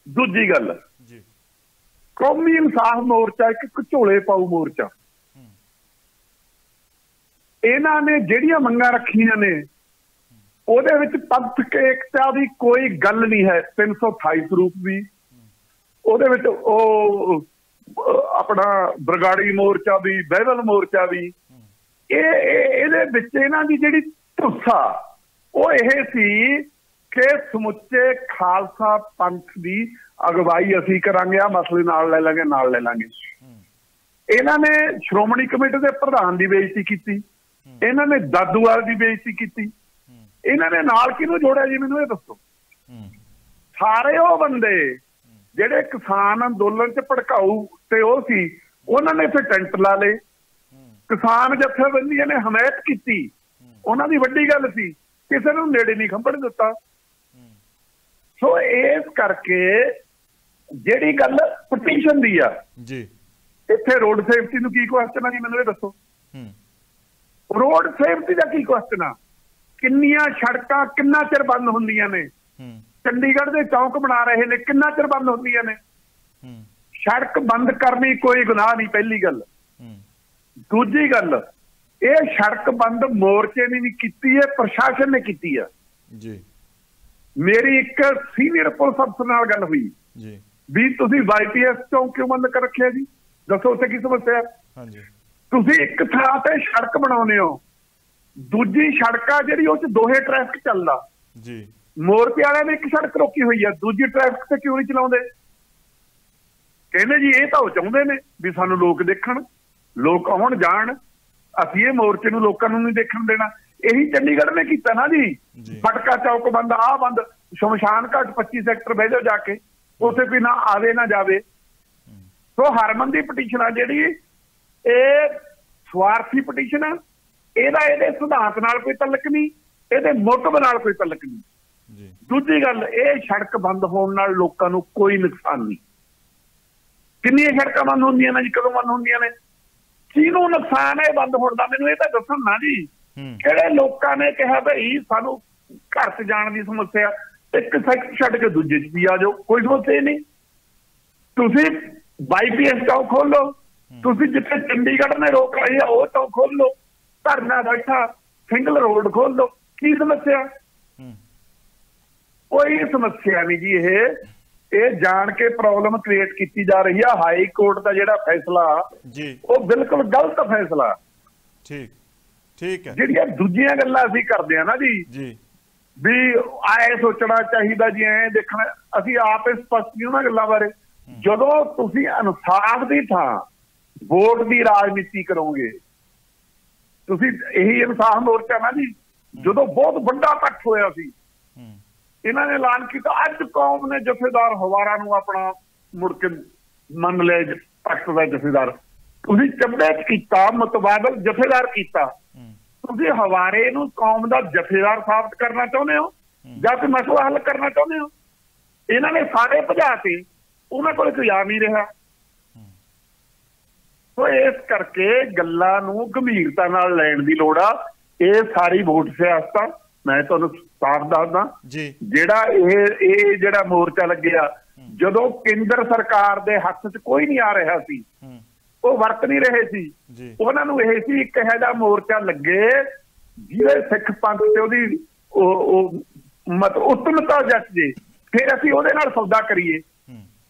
ਦੂਜੀ ਗੱਲ, ਕੌਮੀ ਇਨਸਾਫ ਮੋਰਚਾ ਇੱਕ ਘਚੋਲੇ ਪਾਊ ਮੋਰਚਾ। ਇਹਨਾਂ ਨੇ ਜਿਹੜੀਆਂ ਮੰਗਾਂ ਰੱਖੀਆਂ ਨੇ ਉਹਦੇ ਵਿੱਚ ਪੰਥਕ ਏਕਤਾ ਦੀ ਕੋਈ ਗੱਲ ਨਹੀਂ ਹੈ। 328 ਸਰੂਪ ਵੀ ਉਹਦੇ ਵਿੱਚ, ਉਹ ਆਪਣਾ ਬਰਗਾੜੀ ਮੋਰਚਾ ਵੀ, ਬਹਿਬਲ ਮੋਰਚਾ ਵੀ, ਇਹਦੇ ਵਿੱਚ ਇਹਨਾਂ ਦੀ ਜਿਹੜੀ ਧੁੱਸਾ ਉਹ ਇਹ ਸੀ ਕਿ ਸਮੁੱਚੇ ਖਾਲਸਾ ਪੰਥ ਦੀ ਅਗਵਾਈ ਅਸੀਂ ਕਰਾਂਗੇ, ਆ ਮਸਲੇ ਨਾਲ ਲੈ ਲਾਂਗੇ। ਇਹਨਾਂ ਨੇ ਸ਼੍ਰੋਮਣੀ ਕਮੇਟੀ ਦੇ ਪ੍ਰਧਾਨ ਦੀ ਬੇਇੱਜ਼ਤੀ ਕੀਤੀ, ਇਹਨਾਂ ਨੇ ਦਾਦੂਵਾਲ ਦੀ ਬੇਇੱਜ਼ਤੀ ਕੀਤੀ, ਇਹਨਾਂ ਨੇ ਨਾਲ ਕਿਹਨੂੰ ਜੋੜਿਆ ਜੀ, ਮੈਨੂੰ ਇਹ ਦੱਸੋ। ਸਾਰੇ ਉਹ ਬੰਦੇ ਜਿਹੜੇ ਕਿਸਾਨ ਅੰਦੋਲਨ 'ਚ ਭੜਕਾਊ ਤੇ ਉਹ ਸੀ, ਉਹਨਾਂ ਨੇ ਫਿਰ ਟੈਂਟ ਲਾ ਲਏ। ਕਿਸਾਨ ਜਥੇਬੰਦੀਆਂ ਨੇ ਹਮਾਇਤ ਕੀਤੀ, ਉਹਨਾਂ ਦੀ ਵੱਡੀ ਗੱਲ ਸੀ, ਕਿਸੇ ਨੂੰ ਨੇੜੇ ਨਹੀਂ ਖੰਭਣ ਦਿੱਤਾ। ਸੋ ਇਸ ਕਰਕੇ ਜਿਹੜੀ ਗੱਲ ਪਟੀਸ਼ਨ ਦੀ ਆ ਜੀ, ਇੱਥੇ ਰੋਡ ਸੇਫਟੀ ਨੂੰ ਕੀ ਕੁਐਸਚਨ ਆ ਜੀ, ਮੈਨੂੰ ਇਹ ਦੱਸੋ। ਰੋਡ ਸੇਫਟੀ ਦਾ ਕੀ ਕੁਐਸਚਨ ਆ? ਕਿੰਨੀਆਂ ਸੜਕਾਂ ਕਿੰਨਾ ਚਿਰ ਬੰਦ ਹੁੰਦੀਆਂ ਨੇ? ਚੰਡੀਗੜ੍ਹ ਦੇ ਚੌਂਕ ਬਣਾ ਰਹੇ ਨੇ, ਕਿੰਨਾ ਚਿਰ ਬੰਦ ਹੁੰਦੀਆਂ ਨੇ? ਸੜਕ ਬੰਦ ਕਰਨੀ ਕੋਈ ਗੁਨਾਹ ਨਹੀਂ, ਪਹਿਲੀ ਗੱਲ। ਦੂਜੀ ਗੱਲ, ਇਹ ਸੜਕ ਬੰਦ ਮੋਰਚੇ ਨੇ ਵੀ ਕੀਤੀ ਹੈ, ਪ੍ਰਸ਼ਾਸਨ ਨੇ ਕੀਤੀ ਹੈ ਜੀ। ਮੇਰੀ ਇੱਕ ਸੀਨੀਅਰ ਪੁਲਿਸ ਅਫਸਰ ਨਾਲ ਗੱਲ ਹੋਈ ਜੀ, ਵੀ ਤੁਸੀਂ ਵਾਈਪੀਐਸ ਚੌਂਕ ਕਿਉਂ ਬੰਦ ਕਰ ਰੱਖਿਆ ਜੀ, ਦੱਸੋ ਉੱਥੇ ਕੀ ਸਮੱਸਿਆ? ਤੁਸੀਂ ਇੱਕ ਥਾਂ ਤੇ ਸੜਕ ਬਣਾਉਂਦੇ ਹੋ, ਦੂਜੀ ਸੜਕ ਆ ਜਿਹੜੀ ਉਹ 'ਚ ਦੋਹੇ ਟ੍ਰੈਫਿਕ ਚੱਲਦਾ ਜੀ। ਮੋਰਚੇ ਵਾਲਿਆਂ ਨੇ ਇੱਕ ਸੜਕ ਰੋਕੀ ਹੋਈ ਆ, ਦੂਜੀ ਟ੍ਰੈਫਿਕ ਤੇ ਕਿਉਂ ਨਹੀਂ ਚਲਾਉਂਦੇ? ਕਹਿੰਦੇ ਜੀ ਇਹ ਤਾਂ ਉਹ ਚਾਹੁੰਦੇ ਨੇ ਵੀ ਸਾਨੂੰ ਲੋਕ ਦੇਖਣ, ਲੋਕ ਆਉਣ ਜਾਣ, ਅਸੀਂ ਇਹ ਮੋਰਚੇ ਨੂੰ ਲੋਕਾਂ ਨੂੰ ਨਹੀਂ ਦੇਖਣ ਦੇਣਾ। ਇਹੀ ਚੰਡੀਗੜ੍ਹ ਨੇ ਕੀਤਾ ਨਾ ਜੀ, ਫਟਕਾ ਚੌਕ ਬੰਦ, ਆਹ ਬੰਦ, ਸ਼ਮਸ਼ਾਨ ਘਾਟ 25 ਸੈਕਟਰ ਬਹਿ ਜਾਓ ਜਾ ਕੇ, ਉੱਥੇ ਕੋਈ ਨਾ ਆਵੇ ਨਾ ਜਾਵੇ। ਸੋ ਹਰਮਨ ਦੀ ਪਟੀਸ਼ਨ ਆ ਜਿਹੜੀ, ਇਹ ਸਵਾਰਥੀ ਪਟੀਸ਼ਨ ਆ, ਇਹਦੇ ਸਿਧਾਂਤ ਨਾਲ ਕੋਈ ਤਲਕ ਨਹੀਂ, ਇਹਦੇ ਮੋਟਿਵ ਨਾਲ ਕੋਈ ਤਲਕ ਨਹੀਂ। ਦੂਜੀ ਗੱਲ, ਇਹ ਸੜਕ ਬੰਦ ਹੋਣ ਨਾਲ ਲੋਕਾਂ ਨੂੰ ਕੋਈ ਨੁਕਸਾਨ ਨਹੀਂ। ਕਿੰਨੀਆਂ ਸੜਕਾਂ ਬੰਦ ਹੁੰਦੀਆਂ ਨੇ ਜੀ, ਕਦੋਂ ਬੰਦ ਹੁੰਦੀਆਂ ਨੇ, ਕਿਹਨੂੰ ਨੁਕਸਾਨ ਹੈ ਬੰਦ ਹੋਣ ਦਾ? ਮੈਨੂੰ ਇਹ ਤਾਂ ਦੱਸਣ ਨਾ ਜੀ। ਕਿਹੜੇ ਲੋਕਾਂ ਨੇ ਕਿਹਾ ਭਾਈ ਸਾਨੂੰ ਘਰ 'ਚ ਜਾਣ ਦੀ ਸਮੱਸਿਆ, ਇੱਕ ਸੈਕਟਰ ਛੱਡ ਕੇ ਦੂਜੇ 'ਚ ਵੀ ਆ ਜਾਓ, ਕੋਈ ਸਮੱਸਿਆ ਨਹੀਂ। ਤੁਸੀਂ ਵਾਈਪੀਐਸ ਚੌਕ ਖੋਲ ਲਓ, ਤੁਸੀਂ ਜਿੱਥੇ ਚੰਡੀਗੜ੍ਹ ਨੇ ਰੋਕ ਲਈ ਆ ਉਹ ਚੌਕ ਖੋਲ ਲਓ, ਧਰਨਾ ਬੈਠਾ ਸਿੰਗਲ ਰੋਡ ਖੋਲ ਲਓ, ਕੀ ਸਮੱਸਿਆ? ਕੋਈ ਸਮੱਸਿਆ ਨਹੀਂ ਜੀ। ਇਹ ਜਾਣ ਕੇ ਪ੍ਰੋਬਲਮ ਕ੍ਰੀਏਟ ਕੀਤੀ ਜਾ ਰਹੀ ਆ। ਹਾਈ ਕੋਰਟ ਦਾ ਜਿਹੜਾ ਫੈਸਲਾ ਜੀ, ਉਹ ਬਿਲਕੁਲ ਗਲਤ ਫੈਸਲਾ। ਠੀਕ ਠੀਕ ਹੈ। ਜਿਹੜੀਆਂ ਦੂਜੀਆਂ ਗੱਲਾਂ ਅਸੀਂ ਕਰਦੇ ਆ ਨਾ ਜੀ ਵੀ ਆਏ ਸੋਚਣਾ ਚਾਹੀਦਾ ਜੀ, ਐ ਦੇਖਣਾ, ਅਸੀਂ ਆਪ ਸਪਸ਼ਟ ਨਹੀਂ ਉਹਨਾਂ ਗੱਲਾਂ ਬਾਰੇ। ਜਦੋਂ ਤੁਸੀਂ ਇਨਸਾਫ ਦੀ ਥਾਂ ਵੋਟ ਦੀ ਰਾਜਨੀਤੀ ਕਰੋਗੇ, ਤੁਸੀਂ ਇਹੀ ਇਨਸਾਫ ਮੋਰਚਾ ਨਾ ਜੀ, ਜਦੋਂ ਬਹੁਤ ਵੱਡਾ ਇਕੱਠ ਹੋਇਆ ਸੀ, ਇਹਨਾਂ ਨੇ ਐਲਾਨ ਕੀਤਾ ਅੱਜ ਕੌਮ ਨੇ ਜਥੇਦਾਰ ਹਵਾਰਾ ਨੂੰ ਆਪਣਾ ਮੁੜ ਕੇ ਮੰਨ ਲਿਆ ਤਖਤ ਦਾ ਜਥੇਦਾਰ। ਤੁਸੀਂ ਚੱਬੇ ਚ ਕੀਤਾ, ਮੁਤਬਾਦਲ ਜਥੇਦਾਰ ਕੀਤਾ, ਤੁਸੀਂ ਹਵਾਰੇ ਨੂੰ ਕੌਮ ਦਾ ਜਥੇਦਾਰ ਸਾਬਤ ਕਰਨਾ ਚਾਹੁੰਦੇ ਹੋ ਜਾਂ ਕੋਈ ਮਸਲਾ ਹੱਲ ਕਰਨਾ ਚਾਹੁੰਦੇ ਹੋ? ਇਹਨਾਂ ਨੇ ਸਾਰੇ ਭਜਾ ਤੇ, ਉਹਨਾਂ ਕੋਲ ਕੋਈ ਆ ਨਹੀਂ ਰਿਹਾ। ਸੋ ਇਸ ਕਰਕੇ ਗੱਲਾਂ ਨੂੰ ਗੰਭੀਰਤਾ ਨਾਲ ਲੈਣ ਦੀ ਲੋੜ ਆ। ਇਹ ਸਾਰੀ ਵੋਟ ਸਿਆਸਤ ਆ। ਮੈਂ ਤੁਹਾਨੂੰ ਸਾਫ਼ ਦੱਸਦਾ, ਜਿਹੜਾ ਇਹ ਜਿਹੜਾ ਮੋਰਚਾ ਲੱਗਿਆ, ਜਦੋਂ ਕੇਂਦਰ ਸਰਕਾਰ ਦੇ ਹੱਥ 'ਚ ਕੋਈ ਨਹੀਂ ਆ ਰਿਹਾ ਸੀ, ਉਹ ਵਰਤ ਨਹੀਂ ਰਹੇ ਸੀ, ਉਹਨਾਂ ਨੂੰ ਇਹ ਸੀ ਇੱਕ ਇਹੋ ਜਿਹਾ ਮੋਰਚਾ ਲੱਗੇ ਜਿਹਦੇ ਸਿੱਖ ਪੰਥ ਤੇ ਉਹਦੀ ਉੱਤਮਤਾ ਜੱਟ ਜੇ, ਫਿਰ ਅਸੀਂ ਉਹਦੇ ਨਾਲ ਸੌਦਾ ਕਰੀਏ।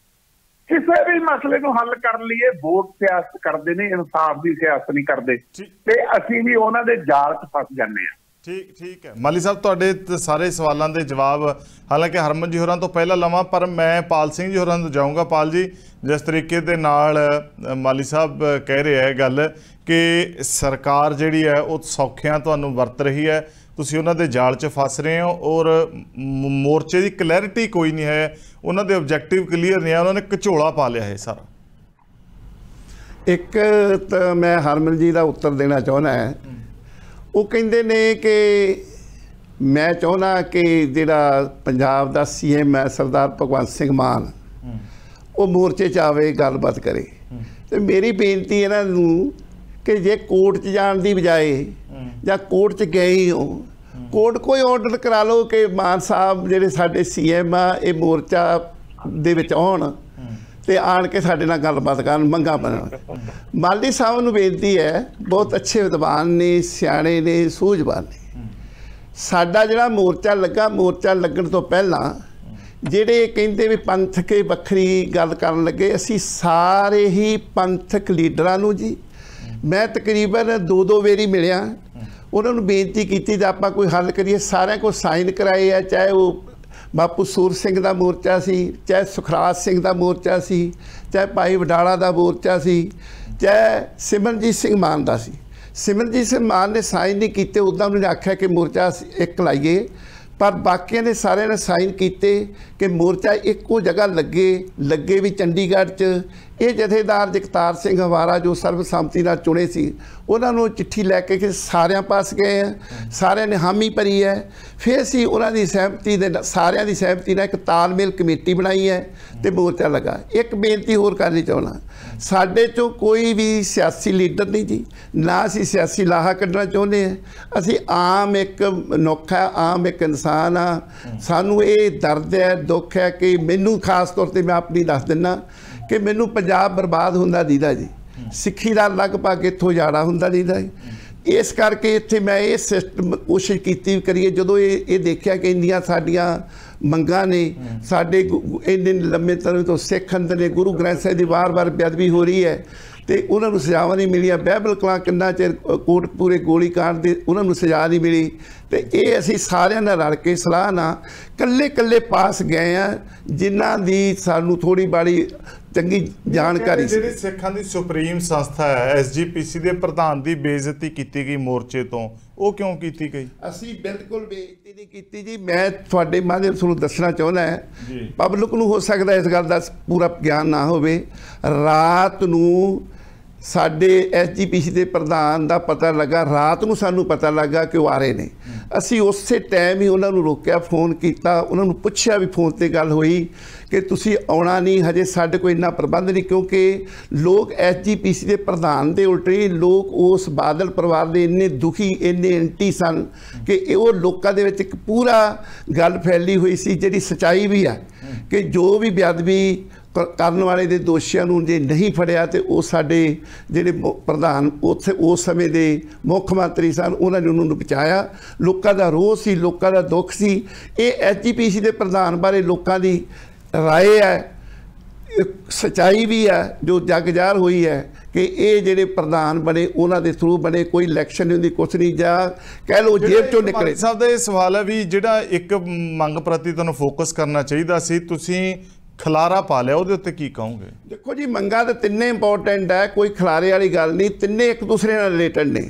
ਕਿਸੇ ਵੀ ਮਸਲੇ ਨੂੰ ਹੱਲ ਕਰਨ ਲਈ ਵੋਟ ਸਿਆਸਤ ਕਰਦੇ ਨੇ, ਇਨਸਾਫ ਦੀ ਸਿਆਸਤ ਨਹੀਂ ਕਰਦੇ, ਤੇ ਅਸੀਂ ਵੀ ਉਹਨਾਂ ਦੇ ਜਾਲ 'ਚ ਫਸ ਜਾਂਦੇ ਹਾਂ। ਠੀਕ ਹੈ ਮਾਲੀ ਸਾਹਿਬ, ਤੁਹਾਡੇ ਸਾਰੇ ਸਵਾਲਾਂ ਦੇ ਜਵਾਬ ਹਾਲਾਂਕਿ ਹਰਮਨ ਜੀ ਹੋਰਾਂ ਤੋਂ ਪਹਿਲਾਂ ਲਵਾਂ, ਪਰ ਮੈਂ ਪਾਲ ਸਿੰਘ ਜੀ ਹੋਰਾਂ ਤੋਂ ਜਾਊਂਗਾ। ਪਾਲ ਜੀ, ਜਿਸ ਤਰੀਕੇ ਦੇ ਨਾਲ ਮਾਲੀ ਸਾਹਿਬ ਕਹਿ ਰਹੇ ਹੈ ਗੱਲ ਕਿ ਸਰਕਾਰ ਜਿਹੜੀ ਹੈ ਉਹ ਸੌਖਿਆਂ ਤੁਹਾਨੂੰ ਵਰਤ ਰਹੀ ਹੈ, ਤੁਸੀਂ ਉਹਨਾਂ ਦੇ ਜਾਲ 'ਚ ਫਸ ਰਹੇ ਹੋ, ਔਰ ਮੋਰਚੇ ਦੀ ਕਲੈਰਿਟੀ ਕੋਈ ਨਹੀਂ ਹੈ, ਉਹਨਾਂ ਦੇ ਆਬਜੈਕਟਿਵ ਕਲੀਅਰ ਨਹੀਂ ਹੈ, ਉਹਨਾਂ ਨੇ ਘਚੋਲਾ ਪਾ ਲਿਆ ਹੈ ਸਾਰਾ। ਇੱਕ ਤਾਂ ਮੈਂ ਹਰਮਨ ਜੀ ਦਾ ਉੱਤਰ ਦੇਣਾ ਚਾਹੁੰਦਾ ਹੈ। ਉਹ ਕਹਿੰਦੇ ਨੇ ਕਿ ਮੈਂ ਚਾਹੁੰਦਾ ਕਿ ਜਿਹੜਾ ਪੰਜਾਬ ਦਾ CM ਹੈ ਸਰਦਾਰ ਭਗਵੰਤ ਸਿੰਘ ਮਾਨ, ਉਹ ਮੋਰਚੇ 'ਚ ਆਵੇ, ਗੱਲਬਾਤ ਕਰੇ। ਤੇ ਮੇਰੀ ਬੇਨਤੀ ਇਹਨਾਂ ਨੂੰ ਕਿ ਜੇ ਕੋਰਟ 'ਚ ਜਾਣ ਦੀ ਬਜਾਏ ਜਾਂ ਕੋਰਟ 'ਚ ਗਏ ਹੀ ਹੋ, ਕੋਰਟ ਕੋਈ ਆਰਡਰ ਕਰਾ ਲਓ ਕਿ ਮਾਨ ਸਾਹਿਬ ਜਿਹੜੇ ਸਾਡੇ CM ਆ ਇਹ ਮੋਰਚਾ ਦੇ ਵਿੱਚ ਆਉਣ ਤੇ ਆਣ ਕੇ ਸਾਡੇ ਨਾਲ ਗੱਲਬਾਤ ਕਰਨ, ਮੰਗਾਂ ਬਣਨ। ਮਾਲੀ ਸਾਹਿਬ ਨੂੰ ਬੇਨਤੀ ਹੈ, ਬਹੁਤ ਅੱਛੇ ਵਿਦਵਾਨ ਨੇ, ਸਿਆਣੇ ਨੇ, ਸੂਝਵਾਨ ਨੇ। ਸਾਡਾ ਜਿਹੜਾ ਮੋਰਚਾ ਲੱਗਾ, ਮੋਰਚਾ ਲੱਗਣ ਤੋਂ ਪਹਿਲਾਂ ਜਿਹੜੇ ਕਹਿੰਦੇ ਵੀ ਪੰਥਕ ਵੱਖਰੀ ਗੱਲ ਕਰਨ ਲੱਗੇ, ਅਸੀਂ ਸਾਰੇ ਹੀ ਪੰਥਕ ਲੀਡਰਾਂ ਨੂੰ ਜੀ, ਮੈਂ ਤਕਰੀਬਨ 2-2 ਵਾਰੀ ਮਿਲਿਆ, ਉਹਨਾਂ ਨੂੰ ਬੇਨਤੀ ਕੀਤੀ ਤਾਂ ਆਪਾਂ ਕੋਈ ਹੱਲ ਕਰੀਏ। ਸਾਰਿਆਂ ਕੋਲ ਸਾਈਨ ਕਰਾਏ ਆ, ਚਾਹੇ ਉਹ ਬਾਪੂ ਸੂਰ ਸਿੰਘ ਦਾ ਮੋਰਚਾ ਸੀ, ਚਾਹੇ ਸੁਖਰਾਜ ਸਿੰਘ ਦਾ ਮੋਰਚਾ ਸੀ, ਚਾਹੇ ਭਾਈ ਵਡਾਲਾ ਦਾ ਮੋਰਚਾ ਸੀ, ਚਾਹੇ ਸਿਮਰਨਜੀਤ ਸਿੰਘ ਮਾਨ ਦਾ ਸੀ। ਸਿਮਰਨਜੀਤ ਸਿੰਘ ਮਾਨ ਨੇ ਸਾਈਨ ਨਹੀਂ ਕੀਤੇ, ਉੱਦਾਂ ਉਹਨੇ ਆਖਿਆ ਕਿ ਮੋਰਚਾ ਇੱਕ ਲਾਈਏ, ਪਰ ਬਾਕੀਆਂ ਨੇ ਸਾਰਿਆਂ ਨੇ ਸਾਈਨ ਕੀਤੇ ਕਿ ਮੋਰਚਾ ਇੱਕੋ ਜਗ੍ਹਾ ਲੱਗੇ ਵੀ ਚੰਡੀਗੜ੍ਹ 'ਚ। ਇਹ ਜਥੇਦਾਰ ਜਗਤਾਰ ਸਿੰਘ ਹਵਾਰਾ ਜੋ ਸਰਬਸੰਮਤੀ ਨਾਲ ਚੁਣੇ ਸੀ, ਉਹਨਾਂ ਨੂੰ ਚਿੱਠੀ ਲੈ ਕੇ ਕਿ ਸਾਰਿਆਂ ਪਾਸ ਗਏ ਆ, ਸਾਰਿਆਂ ਨੇ ਹਾਮੀ ਭਰੀ ਹੈ। ਫਿਰ ਅਸੀਂ ਉਹਨਾਂ ਦੀ ਸਹਿਮਤੀ ਦੇ ਸਾਰਿਆਂ ਦੀ ਸਹਿਮਤੀ ਨਾਲ ਇੱਕ ਤਾਲਮੇਲ ਕਮੇਟੀ ਬਣਾਈ ਹੈ ਤੇ ਮੋਰਚਾ ਲੱਗਾ। ਇੱਕ ਬੇਨਤੀ ਹੋਰ ਕਰਨੀ ਚਾਹੁੰਦਾ, ਸਾਡੇ 'ਚੋਂ ਕੋਈ ਵੀ ਸਿਆਸੀ ਲੀਡਰ ਨਹੀਂ ਜੀ, ਨਾ ਅਸੀਂ ਸਿਆਸੀ ਲਾਹਾ ਕੱਢਣਾ ਚਾਹੁੰਦੇ ਹਾਂ। ਅਸੀਂ ਆਮ ਇੱਕ ਮਨੁੱਖ ਹੈ, ਆਮ ਇੱਕ ਇਨਸਾਨ ਆ। ਸਾਨੂੰ ਇਹ ਦਰਦ ਹੈ, ਦੁੱਖ ਹੈ ਕਿ ਮੈਨੂੰ ਖਾਸ ਤੌਰ 'ਤੇ ਮੈਂ ਆਪਣੀ ਦੱਸ ਦਿੰਦਾ ਕਿ ਮੈਨੂੰ ਪੰਜਾਬ ਬਰਬਾਦ ਹੁੰਦਾ ਦੀਦਾ ਜੀ, ਸਿੱਖੀ ਦਾ ਲਗਭਗ ਇੱਥੋਂ ਜਾਣਾ ਹੁੰਦਾ ਦੀਦਾ। ਇਸ ਕਰਕੇ ਇੱਥੇ ਮੈਂ ਇਹ ਸਿਸਟਮ ਕੋਸ਼ਿਸ਼ ਕੀਤੀ ਕਰੀਏ, ਜਦੋਂ ਇਹ ਦੇਖਿਆ ਕਿ ਇੰਨੀਆਂ ਸਾਡੀਆਂ ਮੰਗਾਂ ਨੇ, ਸਾਡੇ ਇੰਨੇ ਲੰਮੇ ਸਮੇਂ ਤੋਂ ਸਿੱਖ ਅੰਦਰ ਨੇ, ਗੁਰੂ ਗ੍ਰੰਥ ਸਾਹਿਬ ਦੀ ਵਾਰ-ਵਾਰ ਬੇਅਦਬੀ ਹੋ ਰਹੀ ਹੈ ਤੇ ਉਹਨਾਂ ਨੂੰ ਸਜ਼ਾਵਾਂ ਨਹੀਂ ਮਿਲੀਆਂ। ਬਾਈਬਲ ਕਲਾਂ ਕਿੰਨਾ ਚਿਰ ਕੋਟਕਪੂਰੇ ਗੋਲੀकांड ਦੇ ਉਹਨਾਂ ਨੂੰ ਸਜ਼ਾ ਨਹੀਂ ਮਿਲੀ, ਤੇ ਇਹ ਅਸੀਂ ਸਾਰਿਆਂ ਨਾਲ ਰਲ ਕੇ ਸਲਾਹ ਨਾਲ ਕੱਲੇ ਪਾਸ ਗਏ ਆ, ਜਿਨ੍ਹਾਂ ਦੀ ਸਾਨੂੰ ਥੋੜੀ ਬਾੜੀ ਚੰਗੀ ਜਾਣਕਾਰੀ ਸੀ। ਜਿਹੜੀ ਸਿੱਖਾਂ ਦੀ ਸੁਪਰੀਮ ਸੰਸਥਾ ਹੈ SGPC ਦੇ ਪ੍ਰਧਾਨ ਦੀ ਬੇਇੱਜ਼ਤੀ ਕੀਤੀ ਗਈ ਮੋਰਚੇ ਤੋਂ, ਉਹ ਕਿਉਂ ਕੀਤੀ ਗਈ? ਅਸੀਂ ਬਿਲਕੁਲ ਬੇਇੱਜ਼ਤੀ ਨਹੀਂ ਕੀਤੀ ਜੀ। ਮੈਂ ਤੁਹਾਡੇ ਮਾਧਿਅਮ ਤੁਹਾਨੂੰ ਦੱਸਣਾ ਚਾਹੁੰਦਾ ਹੈ, ਪਬਲਿਕ ਨੂੰ ਹੋ ਸਕਦਾ ਇਸ ਗੱਲ ਦਾ ਪੂਰਾ ਗਿਆਨ ਨਾ ਹੋਵੇ। ਰਾਤ ਨੂੰ ਸਾਡੇ SGPC ਦੇ ਪ੍ਰਧਾਨ ਦਾ ਪਤਾ ਲੱਗਾ, ਰਾਤ ਨੂੰ ਸਾਨੂੰ ਪਤਾ ਲੱਗਾ ਕਿ ਉਹ ਆ ਰਹੇ ਨੇ। ਅਸੀਂ ਉਸੇ ਟਾਈਮ ਹੀ ਉਹਨਾਂ ਨੂੰ ਰੋਕਿਆ, ਫੋਨ ਕੀਤਾ, ਉਹਨਾਂ ਨੂੰ ਪੁੱਛਿਆ ਵੀ ਫੋਨ ਤੇ ਗੱਲ ਹੋਈ ਕਿ ਤੁਸੀਂ ਆਉਣਾ ਨਹੀਂ, ਹਜੇ ਸਾਡੇ ਕੋਲ ਇੰਨਾ ਪ੍ਰਬੰਧ ਨਹੀਂ, ਕਿਉਂਕਿ ਲੋਕ SGPC ਦੇ ਪ੍ਰਧਾਨ ਦੇ ਉਲਟੇ ਲੋਕ ਉਸ ਬਾਦਲ ਪਰਿਵਾਰ ਦੇ ਇੰਨੇ ਦੁਖੀ, ਇੰਨੇ ਐਂਟੀ ਸਨ ਕਿ ਉਹ ਲੋਕਾਂ ਦੇ ਵਿੱਚ ਇੱਕ ਪੂਰਾ ਗੱਲ ਫੈਲੀ ਹੋਈ ਸੀ, ਜਿਹੜੀ ਸੱਚਾਈ ਵੀ ਆ ਕਿ ਜੋ ਵੀ ਬੇਅਦਬੀ ਕਰਨ ਵਾਲੇ ਦੇ ਦੋਸ਼ੀਆਂ ਨੂੰ ਜੇ ਨਹੀਂ ਫੜਿਆ ਤੇ ਉਹ ਸਾਡੇ ਜਿਹੜੇ ਪ੍ਰਧਾਨ ਉੱਥੇ ਉਸ ਸਮੇਂ ਦੇ ਮੁੱਖ ਮੰਤਰੀ ਸਨ, ਉਹਨਾਂ ਨੇ ਉਹਨਾਂ ਨੂੰ ਬਚਾਇਆ। ਲੋਕਾਂ ਦਾ ਰੋਹ ਸੀ, ਲੋਕਾਂ ਦਾ ਦੁੱਖ ਸੀ। ਇਹ SGPC ਦੇ ਪ੍ਰਧਾਨ ਬਾਰੇ ਲੋਕਾਂ ਦੀ ਰਾਏ ਹੈ, ਸੱਚਾਈ ਵੀ ਹੈ ਜੋ ਜਗ ਜ਼ਾਹਰ ਹੋਈ ਹੈ कि ये ਜਿਹੜੇ ਪ੍ਰਧਾਨ ਬਣੇ ਉਹਨਾਂ ਦੇ ਥਰੂ ਬਣੇ, ਕੋਈ ਇਲੈਕਸ਼ਨ ਨਹੀਂ ਹੁੰਦੀ, ਕੁਛ ਨਹੀਂ, ਜਾਂ ਕਹਿ ਲਓ ਜੇਬ ਚੋਂ ਨਿਕਲੇ। ਸਾਹਿਬ ਦਾ ਇਹ ਸਵਾਲ ਹੈ ਵੀ ਜਿਹੜਾ ਇੱਕ ਮੰਗ ਪ੍ਰਤੀ ਤੁਹਾਨੂੰ ਫੋਕਸ ਕਰਨਾ ਚਾਹੀਦਾ ਸੀ, ਤੁਸੀਂ ਖਲਾਰਾ ਪਾ ਲਿਆ, ਉਹਦੇ ਉੱਤੇ ਕੀ ਕਹੋਗੇ? ਦੇਖੋ ਜੀ, ਮੰਗਾਂ ਤਾਂ ਤਿੰਨੇ ਇੰਪੋਰਟੈਂਟ ਹੈ, ਕੋਈ ਖਲਾਰੇ ਵਾਲੀ ਗੱਲ ਨਹੀਂ, ਤਿੰਨੇ ਇੱਕ ਦੂਸਰੇ ਨਾਲ ਰਿਲੇਟਡ ਨੇ।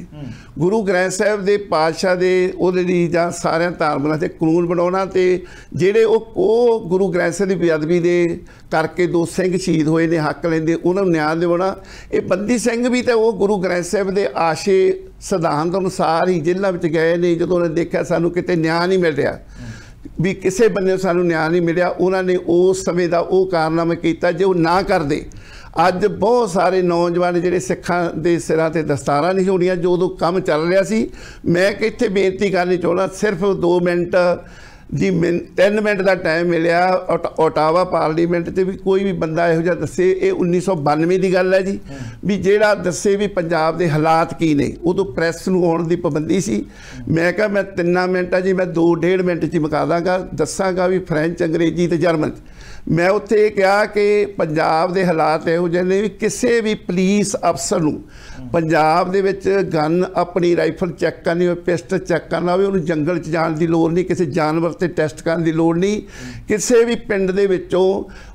ਗੁਰੂ ਗ੍ਰੰਥ ਸਾਹਿਬ ਦੇ ਪਾਤਸ਼ਾਹ ਦੇ ਉਹਦੇ ਲਈ ਜਾਂ ਸਾਰਿਆਂ ਧਾਰਮਾਂ ਤੇ ਕਾਨੂੰਨ ਬਣਾਉਣਾ, ਤੇ ਜਿਹੜੇ ਉਹ ਗੁਰੂ ਗ੍ਰੰਥ ਸਾਹਿਬ ਦੀ ਬੇਅਦਬੀ ਦੇ ਕਰਕੇ 2 ਸਿੰਘ ਸ਼ਹੀਦ ਹੋਏ ਨੇ, ਹੱਕ ਲੈਂਦੇ, ਉਹਨਾਂ ਨੂੰ ਨਿਆਂ ਦਿਵਾਉਣਾ। ਇਹ ਬੰਦੀ ਸਿੰਘ ਵੀ ਤਾਂ ਉਹ ਗੁਰੂ ਗ੍ਰੰਥ ਸਾਹਿਬ ਦੇ ਆਸ਼ੇ ਸਿਧਾਂਤ ਅਨੁਸਾਰ ਹੀ ਜੇਲ੍ਹਾਂ ਵਿੱਚ ਗਏ ਨੇ। ਜਦੋਂ ਉਹਨੇ ਦੇਖਿਆ ਸਾਨੂੰ ਕਿਤੇ ਨਿਆਂ ਨਹੀਂ ਮਿਲ ਰਿਹਾ, ਵੀ ਕਿਸੇ ਬੰਨੇ ਸਾਨੂੰ ਨਿਆਂ ਨਹੀਂ ਮਿਲਿਆ, ਉਹਨਾਂ ਨੇ ਉਸ ਸਮੇਂ ਦਾ ਉਹ ਕਾਰਨਾਮਾ ਕੀਤਾ। ਜੇ ਉਹ ਨਾ ਕਰਦੇ, ਅੱਜ ਬਹੁਤ ਸਾਰੇ ਨੌਜਵਾਨ ਜਿਹੜੇ ਸਿੱਖਾਂ ਦੇ ਸਿਰਾਂ ਤੇ ਦਸਤਾਰਾਂ ਨਹੀਂ ਹੋਣੀਆਂ। ਜੋ ਉਦੋਂ ਕੰਮ ਚੱਲ ਰਿਹਾ ਸੀ, ਮੈਂ ਕਿ ਇੱਥੇ ਬੇਨਤੀ ਕਰਨੀ ਚਾਹੁੰਦਾ, ਸਿਰਫ 2 ਮਿੰਟ जी 3 मिनट का टाइम मिलिया ओटावा पार्लीमेंट से भी कोई भी बंदा इहो जिहा दसे, ये 1992 की गल है जी, भी जिहड़ा दसे भी पंजाब के हालात की ने। उदों प्रैस नूं आउण दी पाबंदी सी। मैं कहा मैं 3 मिनट जी, मैं 2-1.5 मिनट च मुका दांगा, दसांगा भी फ्रेंच, अंग्रेजी ते जर्मन। मैं उत्थे कहा कि पंजाब के हालात इहो जिहे ने भी किसी भी पुलिस अफसर नूं पंजाब दे विच गन अपनी राइफल चैक करनी हो, पिस्टल चैक करना हो, उन्हें जंगल च जाण दी लोड़ नहीं, किसी जानवर ते टेस्ट करने की लोड़ नहीं। किसी भी पिंड दे विचों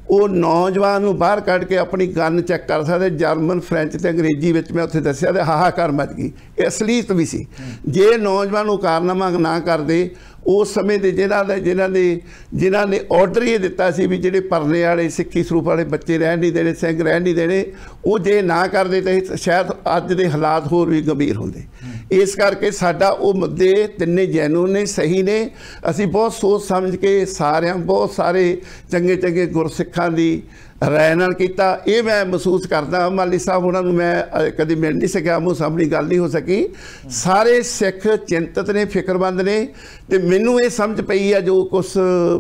वो नौजवान नूं बाहर कढ़ के अपनी गन चैक कर सकते। जर्मन, फ्रेंच ते अंग्रेजी विच मैं उत्थे दस्सिया ते हाहाकार मच गई। असलीयत भी सी। जे नौजवान वो कारनामा ना करदे, उस समय के जिन्हों ने ऑर्डर ये दिता सी भी जिहड़े परने वाले सिक्खी सरूप वाले बच्चे रहन नहीं देने, सिंह रहन नहीं देने, वो जे ना करते तो शायद अज के हालात होर भी गंभीर होंदे। इस करके साडा वो मुद्दे तिन्ने जैनुइन ने, सही ने। असीं बहुत सोच समझ के सारियां बहुत सारे चंगे चंगे गुरसिखां दी राय नाल कीता। ये मैं महसूस करदा, माली साहब उन्होंने मैं कभी मिल नहीं सकिया, मूँह सामने गल नहीं हो सकी। सारे सिख चिंतित ने, फिक्रमंद ने, तो मैनू ये समझ पई है जो कुछ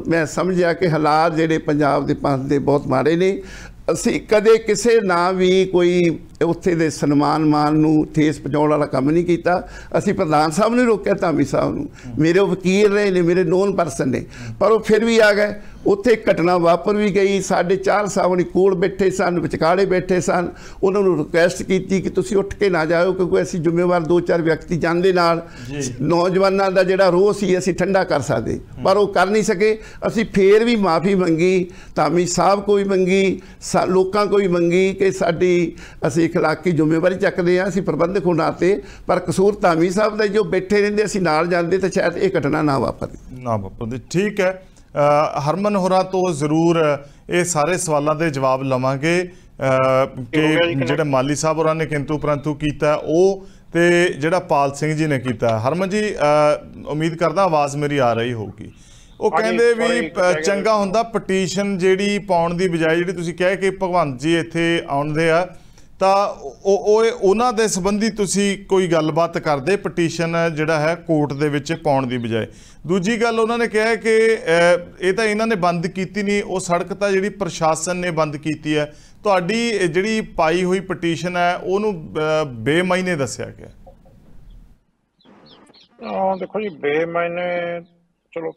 मैं समझिया कि हालात जिहड़े पंजाब दे पंथ दे बहुत माड़े ने। असीं कदे किसे ना भी कोई उत्थे दे सन्मान मान नूं ठेस पहुँचाउण वाला काम नहीं किया। असीं प्रधान साहब ने रोकिया, धामी साहब नूं, मेरे वकील रहे ने, मेरे नोन परसन ने, पर वो फिर भी आ गए। उत्थे घटना वापर भी गई। साढ़े 4 साहब ने कोल बैठे सन, विचकाले बैठे सन। उन्होंने रिक्वेस्ट की कि तुसीं उठ के ना जाओ, क्योंकि असीं जिम्मेवार 2-4 व्यक्ति जाने नाल नौजवानों का जिहड़ा रोह सी असीं ठंडा कर सकते, पर वो कर नहीं सके। असीं फिर भी माफ़ी मंगी, धामी साहब को भी मंगी, लोगों को भी मंगी कि साडी असीं इखलाकी जिम्मेवारी चकते हैं, असीं प्रबंधक होने नाते, पर कसूर धामी साहब का जो बैठे रहिंदे असीं नाल जांदे तो शायद ये घटना ना वापरदी। ठीक है, हरमन होरां तो जरूर ये सारे सवालों के जवाब लवांगे कि जिहड़े माली साहब होरां ने किंतु परंतु कीता वो ते जिहड़ा पाल सिंह जी ने कीता। हरमन जी उम्मीद करदा आवाज़ मेरी आ रही होगी। वो कहंदे भी चंगा हुंदा पटीशन जिहड़ी पाउण दी बजाय जिहड़ी तुसीं कह के भगवंत जी इत्थे आउंदे आ ਤਾਂ ਉਹਨਾਂ ਦੇ ਸੰਬੰਧੀ ਤੁਸੀਂ ਕੋਈ ਗੱਲਬਾਤ ਕਰਦੇ ਪਟੀਸ਼ਨ ਜਿਹੜਾ ਹੈ ਕੋਰਟ ਦੇ ਵਿੱਚ ਪਾਉਣ ਦੀ ਬਜਾਏ। ਦੂਜੀ ਗੱਲ ਉਹਨਾਂ ਨੇ ਕਿਹਾ ਕਿ ਇਹ ਤਾਂ ਇਹਨਾਂ ਨੇ ਬੰਦ ਕੀਤੀ ਨਹੀਂ, ਉਹ ਸੜਕ ਤਾਂ ਜਿਹੜੀ ਪ੍ਰਸ਼ਾਸਨ ਨੇ ਬੰਦ ਕੀਤੀ ਹੈ। ਤੁਹਾਡੀ ਜਿਹੜੀ ਪਾਈ ਹੋਈ ਪਟੀਸ਼ਨ ਹੈ ਉਹਨੂੰ ਬੇਮਾਇਨੇ ਦੱਸਿਆ ਗਿਆ। ਦੇਖੋ ਜੀ, ਬੇਮਾਇਨੇ ਚਲੋ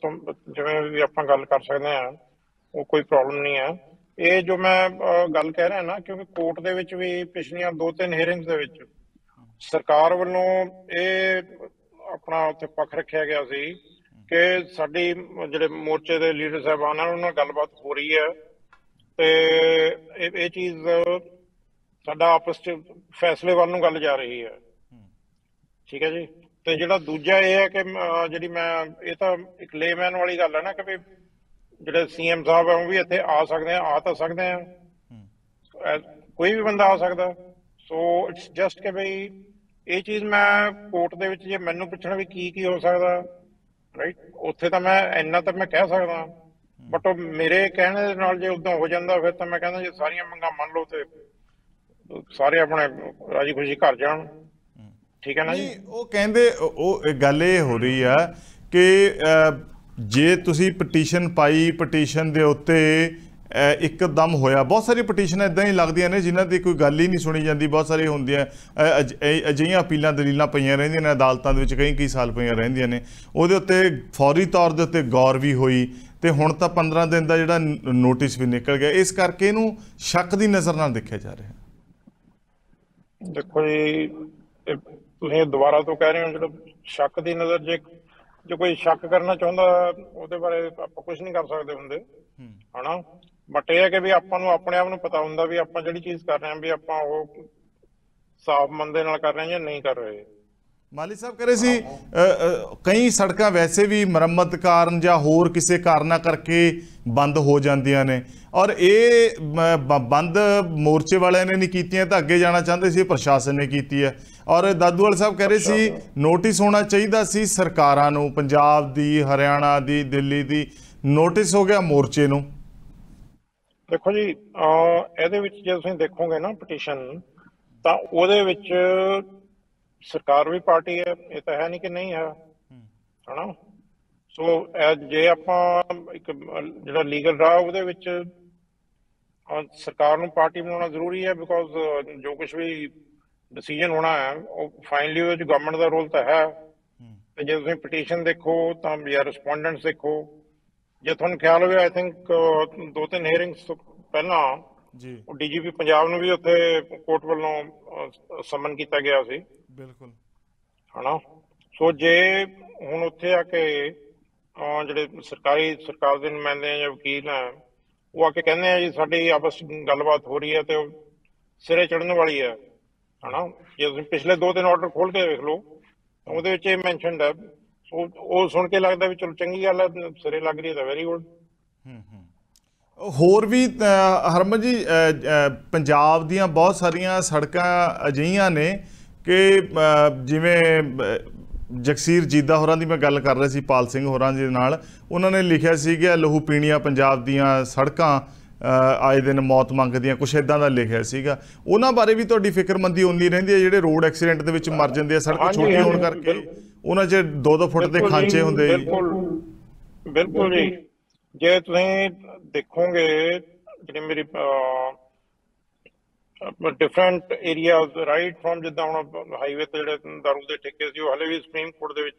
ਜਿਵੇਂ ਵੀ ਆਪਾਂ ਗੱਲ ਕਰ ਸਕਦੇ ਹਾਂ, ਉਹ ਕੋਈ ਪ੍ਰੋਬਲਮ ਨਹੀਂ ਹੈ। ਇਹ ਜੋ ਮੈਂ ਗੱਲ ਕਹਿ ਰਿਹਾ ਨਾ, ਕਿਉਂਕਿ ਕੋਰਟ ਦੇ ਵਿੱਚ ਵੀ ਪਿਛਲੀਆਂ 2-3 ਹੀਅਰਿੰਗਸ ਦੇ ਵਿੱਚ ਸਰਕਾਰ ਵੱਲੋਂ ਇਹ ਆਪਣਾ ਉੱਥੇ ਪੱਖ ਰੱਖਿਆ ਗਿਆ ਸੀ ਕਿ ਸਾਡੀ ਜਿਹੜੇ ਮੋਰਚੇ ਦੇ ਲੀਡਰ ਸਾਹਿਬਾਨਾਂ ਉਹਨਾਂ ਨਾਲ ਗੱਲਬਾਤ ਹੋ ਰਹੀ ਹੈ ਤੇ ਇਹ ਚੀਜ਼ ਸਾਡਾ ਆਪਸ 'ਚ ਫੈਸਲੇ ਵੱਲ ਨੂੰ ਗੱਲ ਜਾ ਰਹੀ ਹੈ। ਠੀਕ ਹੈ ਜੀ। ਤੇ ਜਿਹੜਾ ਦੂਜਾ ਇਹ ਹੈ ਕਿ ਜਿਹੜੀ ਮੈਂ ਇਹ ਤਾਂ ਇੱਕ ਲੇਮੈਨ ਵਾਲੀ ਗੱਲ ਹੈ ਨਾ ਕਿ ਜਿਹੜੇ CM ਸਾਹਿਬ ਹੈ ਉਹ ਵੀ ਇੱਥੇ ਆ ਸਕਦੇ ਆ ਤਾਂ ਸਕਦੇ ਆ, ਕੋਈ ਵੀ ਬੰਦਾ ਆ ਸਕਦਾ। ਸੋ ਇਟਸ ਜਸਟ ਕਿ ਬਈ ਇਹ ਚੀਜ਼ ਮੈਂ ਕੋਰਟ ਦੇ ਵਿੱਚ ਜੇ ਮੈਨੂੰ ਪੁੱਛਣਾ ਵੀ ਕੀ ਹੋ ਸਕਦਾ, ਰਾਈਟ, ਉੱਥੇ ਤਾਂ ਮੈਂ ਇੰਨਾ ਤਾਂ ਮੈਂ ਕਹਿ ਸਕਦਾ, ਬਟ ਉਹ ਮੇਰੇ ਕਹਿਣੇ ਦੇ ਨਾਲ ਜੇ ਉਦੋਂ ਹੋ ਜਾਂਦਾ ਫਿਰ ਤਾਂ ਮੈਂ ਕਹਿੰਦਾ ਜੇ ਸਾਰੀਆਂ ਮੰਗਾਂ ਮੰਨ ਲਓ ਤੇ ਸਾਰੇ ਆਪਣੇ ਰਾਜੀ ਖੁਸ਼ੀ ਘਰ ਜਾਣ। ਠੀਕ ਹੈ ਨਾ ਜੀ। ਉਹ ਕਹਿੰਦੇ ਉਹ ਗੱਲ ਇਹ ਹੋ ਰਹੀ ਆ ਕਿ ਜੇ ਤੁਸੀਂ ਪਟੀਸ਼ਨ ਪਾਈ, ਪਟੀਸ਼ਨ ਦੇ ਉੱਤੇ ਇੱਕਦਮ ਹੋਇਆ, ਬਹੁਤ ਸਾਰੀ ਪਟੀਸ਼ਨ ਇੱਦਾਂ ਹੀ ਲੱਗਦੀਆਂ ਨੇ ਜਿਨ੍ਹਾਂ ਦੀ ਕੋਈ ਗੱਲ ਹੀ ਨਹੀਂ ਸੁਣੀ ਜਾਂਦੀ। ਬਹੁਤ ਸਾਰੀਆਂ ਹੁੰਦੀਆਂ ਅਜਿਹੀਆਂ ਅਪੀਲਾਂ ਦਲੀਲਾਂ ਪਈਆਂ ਰਹਿੰਦੀਆਂ ਨੇ ਅਦਾਲਤਾਂ ਦੇ ਵਿੱਚ, ਕਈ ਸਾਲ ਪਈਆਂ ਰਹਿੰਦੀਆਂ ਨੇ। ਉਹਦੇ ਉੱਤੇ ਫੌਰੀ ਤੌਰ ਦੇ ਉੱਤੇ ਗੌਰ ਵੀ ਹੋਈ ਤੇ ਹੁਣ ਤਾਂ 15 ਦਿਨ ਦਾ ਜਿਹੜਾ ਨੋਟਿਸ ਵੀ ਨਿਕਲ ਗਿਆ। ਇਸ ਕਰਕੇ ਇਹਨੂੰ ਸ਼ੱਕ ਦੀ ਨਜ਼ਰ ਨਾਲ ਦੇਖਿਆ ਜਾ ਰਿਹਾ। ਦੇਖੋ ਜੀ, ਤੁਸੀਂ ਦੁਬਾਰਾ ਤੋਂ ਕਹਿ ਰਹੇ ਹੋ, ਜਿਹੜਾ ਸ਼ੱਕ ਦੀ ਨਜ਼ਰ, ਜੇ ਕੋਈ ਸ਼ੱਕ ਕਰਨਾ ਚਾਹੁੰਦਾ ਉਹਦੇ ਬਾਰੇ ਆਪਾਂ ਕੁਝ ਨਹੀਂ ਕਰ ਸਕਦੇ ਹੁੰਦੇ, ਹਨਾ। ਬਟ ਇਹ ਹੈ ਕਿ ਵੀ ਆਪਾਂ ਨੂੰ ਆਪਣੇ ਆਪ ਨੂੰ ਪਤਾ ਹੁੰਦਾ ਵੀ ਆਪਾਂ ਜਿਹੜੀ ਚੀਜ਼ ਕਰ ਰਹੇ ਹਾਂ ਵੀ ਆਪਾਂ ਉਹ ਸਾਫ਼ ਮਨ ਦੇ ਨਾਲ ਕਰ ਰਹੇ ਹਾਂ ਜਾਂ ਨਹੀਂ ਕਰ ਰਹੇ। ਮਾਲੀ ਸਾਹਿਬ ਕਹ ਰਹੇ ਸੀ ਕਈ ਸੜਕਾਂ ਵੈਸੇ ਵੀ ਮੁਰੰਮਤ ਕਾਰਨ ਜਾਂ ਹੋਰ ਕਿਸੇ ਕਾਰਨਾਂ ਕਰਕੇ ਬੰਦ ਹੋ ਜਾਂਦੀਆਂ ਨੇ, ਔਰ ਇਹ ਬੰਦ ਮੋਰਚੇ ਵਾਲਿਆਂ ਨੇ ਨਹੀਂ ਕੀਤੀਆਂ ਤਾਂ ਅੱਗੇ ਜਾਣਾ ਚਾਹੁੰਦੇ ਸੀ, ਪ੍ਰਸ਼ਾਸਨ ਨੇ ਕੀਤੀ ਹੈ। ਔਰ ਦਾਦੂਵਾਲ ਸਾਹਿਬ ਕਹਿ ਰਹੇ ਸੀ ਨੋਟਿਸ ਹੋਣਾ ਚਾਹੀਦਾ ਸੀ ਸਰਕਾਰਾਂ ਨੂੰ, ਪੰਜਾਬ ਦੀ, ਹਰਿਆਣਾ ਦੀ, ਦਿੱਲੀ ਦੀ, ਨੋਟਿਸ ਹੋ ਗਿਆ ਮੋਰਚੇ ਨੂੰ। ਦੇਖੋ ਜੀ, ਇਹਦੇ ਵਿੱਚ ਜੇ ਤੁਸੀਂ ਦੇਖੋਗੇ ਨਾ ਪਟੀਸ਼ਨ, ਤਾਂ ਉਹਦੇ ਵਿੱਚ ਸਰਕਾਰ ਵੀ ਪਾਰਟੀ ਹੈ, ਇਹ ਤਾਂ ਹੈ ਨਹੀਂ ਕਿ ਨਹੀਂ ਹੈ, ਹਨਾ। ਸੋ ਜੇ ਆਪਾਂ ਇੱਕ ਜਿਹੜਾ ਲੀਗਲ ਰਾਹ ਉਹਦੇ ਵਿੱਚ ਸਰਕਾਰ ਨੂੰ ਪਾਰਟੀ ਬਣਾਉਣਾ ਜ਼ਰੂਰੀ ਹੈ, ਬਿਕੋਜ਼ ਜੋ ਕੁਝ ਵੀ ਡਿਸੀਜਨ ਹੋਣਾ ਹੈ ਉਹ ਫਾਈਨਲੀ ਉਹਦੇ ਚ ਗਵਰਨਮੈਂਟ ਦਾ ਰੋਲ ਤਾਂ ਹੈ। ਤੇ ਜੇ ਤੁਸੀਂ ਪਟੀਸ਼ਨ ਦੇਖੋ ਤਾਂ ਜਾਂ ਰਿਸਪੋਂਡੈਂਟਸ ਦੇਖੋ, ਜੇ ਤੁਹਾਨੂੰ ਖਿਆਲ ਹੋਵੇ ਆਈ ਥਿੰਕ 2-3 ਹੀਅਰਿੰਗਸ ਤੋਂ ਪਹਿਲਾਂ ਜੀ ਡੀਜੀਪੀ ਪੰਜਾਬ ਨੂੰ ਵੀ ਉੱਥੇ ਕੋਰਟ ਵੱਲੋਂ ਸਮਨ ਕੀਤਾ ਗਿਆ ਸੀ। ਬਿਲਕੁਲ, ਹਨਾ। ਸੋ ਜੇ ਹੁਣ ਉੱਥੇ ਆ ਕੇ ਜਿਹੜੇ ਸਰਕਾਰ ਦੇ ਨੁਮਾਇੰਦੇ ਜਾਂ ਵਕੀਲ ਹੈ ਉਹ ਆ ਕੇ ਕਹਿੰਦੇ ਆ ਜੀ ਸਾਡੀ ਆਪਸ ਗੱਲਬਾਤ ਹੋ ਰਹੀ ਹੈ ਤੇ ਉਹ ਸਿਰੇ ਚੜ੍ਹਨ ਵਾਲੀ ਹੈ, ਹਨਾ। ਜੇ ਤੁਸੀਂ ਪਿਛਲੇ 2-3 ਆਰਡਰ ਖੋਲ ਕੇ ਵੇਖ ਲਓ ਉਹਦੇ ਵਿੱਚ ਇਹ ਮੈਂਸ਼ਨਡ ਹੈ। ਸੋ ਉਹ ਸੁਣ ਕੇ ਲੱਗਦਾ ਵੀ ਚਲੋ ਚੰਗੀ ਗੱਲ ਹੈ, ਸਿਰੇ ਲੱਗ ਰਹੀ ਹੈ ਤਾਂ ਵੈਰੀ ਗੁੱਡ। ਹੋਰ ਵੀ ਹਰਮਨ ਜੀ, ਪੰਜਾਬ ਦੀਆਂ ਬਹੁਤ ਸਾਰੀਆਂ ਸੜਕਾਂ ਅਜਿਹੀਆਂ ਨੇ ਕਿ ਜਿਵੇਂ ਜਗਸੀਰ ਜੀਦਾ ਹੋਰਾਂ ਦੀ ਮੈਂ ਗੱਲ ਕਰ ਰਿਹਾ ਸੀ, ਪਾਲ ਸਿੰਘ ਹੋਰਾਂ ਦੇ ਨਾਲ, ਉਹਨਾਂ ਨੇ ਲਿਖਿਆ ਸੀ ਕਿ ਲਹੂ ਪੀਣੀਆਂ ਪੰਜਾਬ ਦੀਆਂ ਸੜਕਾਂ ਆਏ ਦਿਨ ਮੌਤ ਮੰਗਦੀਆਂ, ਕੁਛ ਇੱਦਾਂ ਦਾ ਲਿਖਿਆ ਸੀਗਾ। ਉਹਨਾਂ ਬਾਰੇ ਵੀ ਤੁਹਾਡੀ ਫਿਕਰਮੰਦੀ ਉਨੀ ਰਹਿੰਦੀ ਹੈ ਜਿਹੜੇ ਰੋਡ ਐਕਸੀਡੈਂਟ ਦੇ ਵਿੱਚ ਮਰ ਜਾਂਦੇ ਆ, ਸੜਕ ਛੋਟੀ ਹੋਣ ਕਰਕੇ ਉਹਨਾਂ 'ਚ 2-2 ਫੁੱਟ ਦੇ ਖਾਂਚੇ ਹੁੰਦੇ? ਬਿਲਕੁਲ ਜੀ, ਜੇ ਤੁਸੀਂ ਦੇਖੋਗੇ ਜਿਹੜੀ ਮੇਰੀ ਡਿਫਰੈਂਟ ਏਰੀਆਜ਼ ਰਾਈਟ ਫਰੋਮ, ਜਿੱਦਾਂ ਹੁਣ ਹਾਈਵੇ ਤੇ ਜਿਹੜੇ ਦਾਰੂ ਦੇ ਠੇਕੇ ਸੀ ਉਹ ਹਲੇ ਵੀ ਸੁਪਰੀਮ ਕੋਰਟ ਦੇ ਵਿੱਚ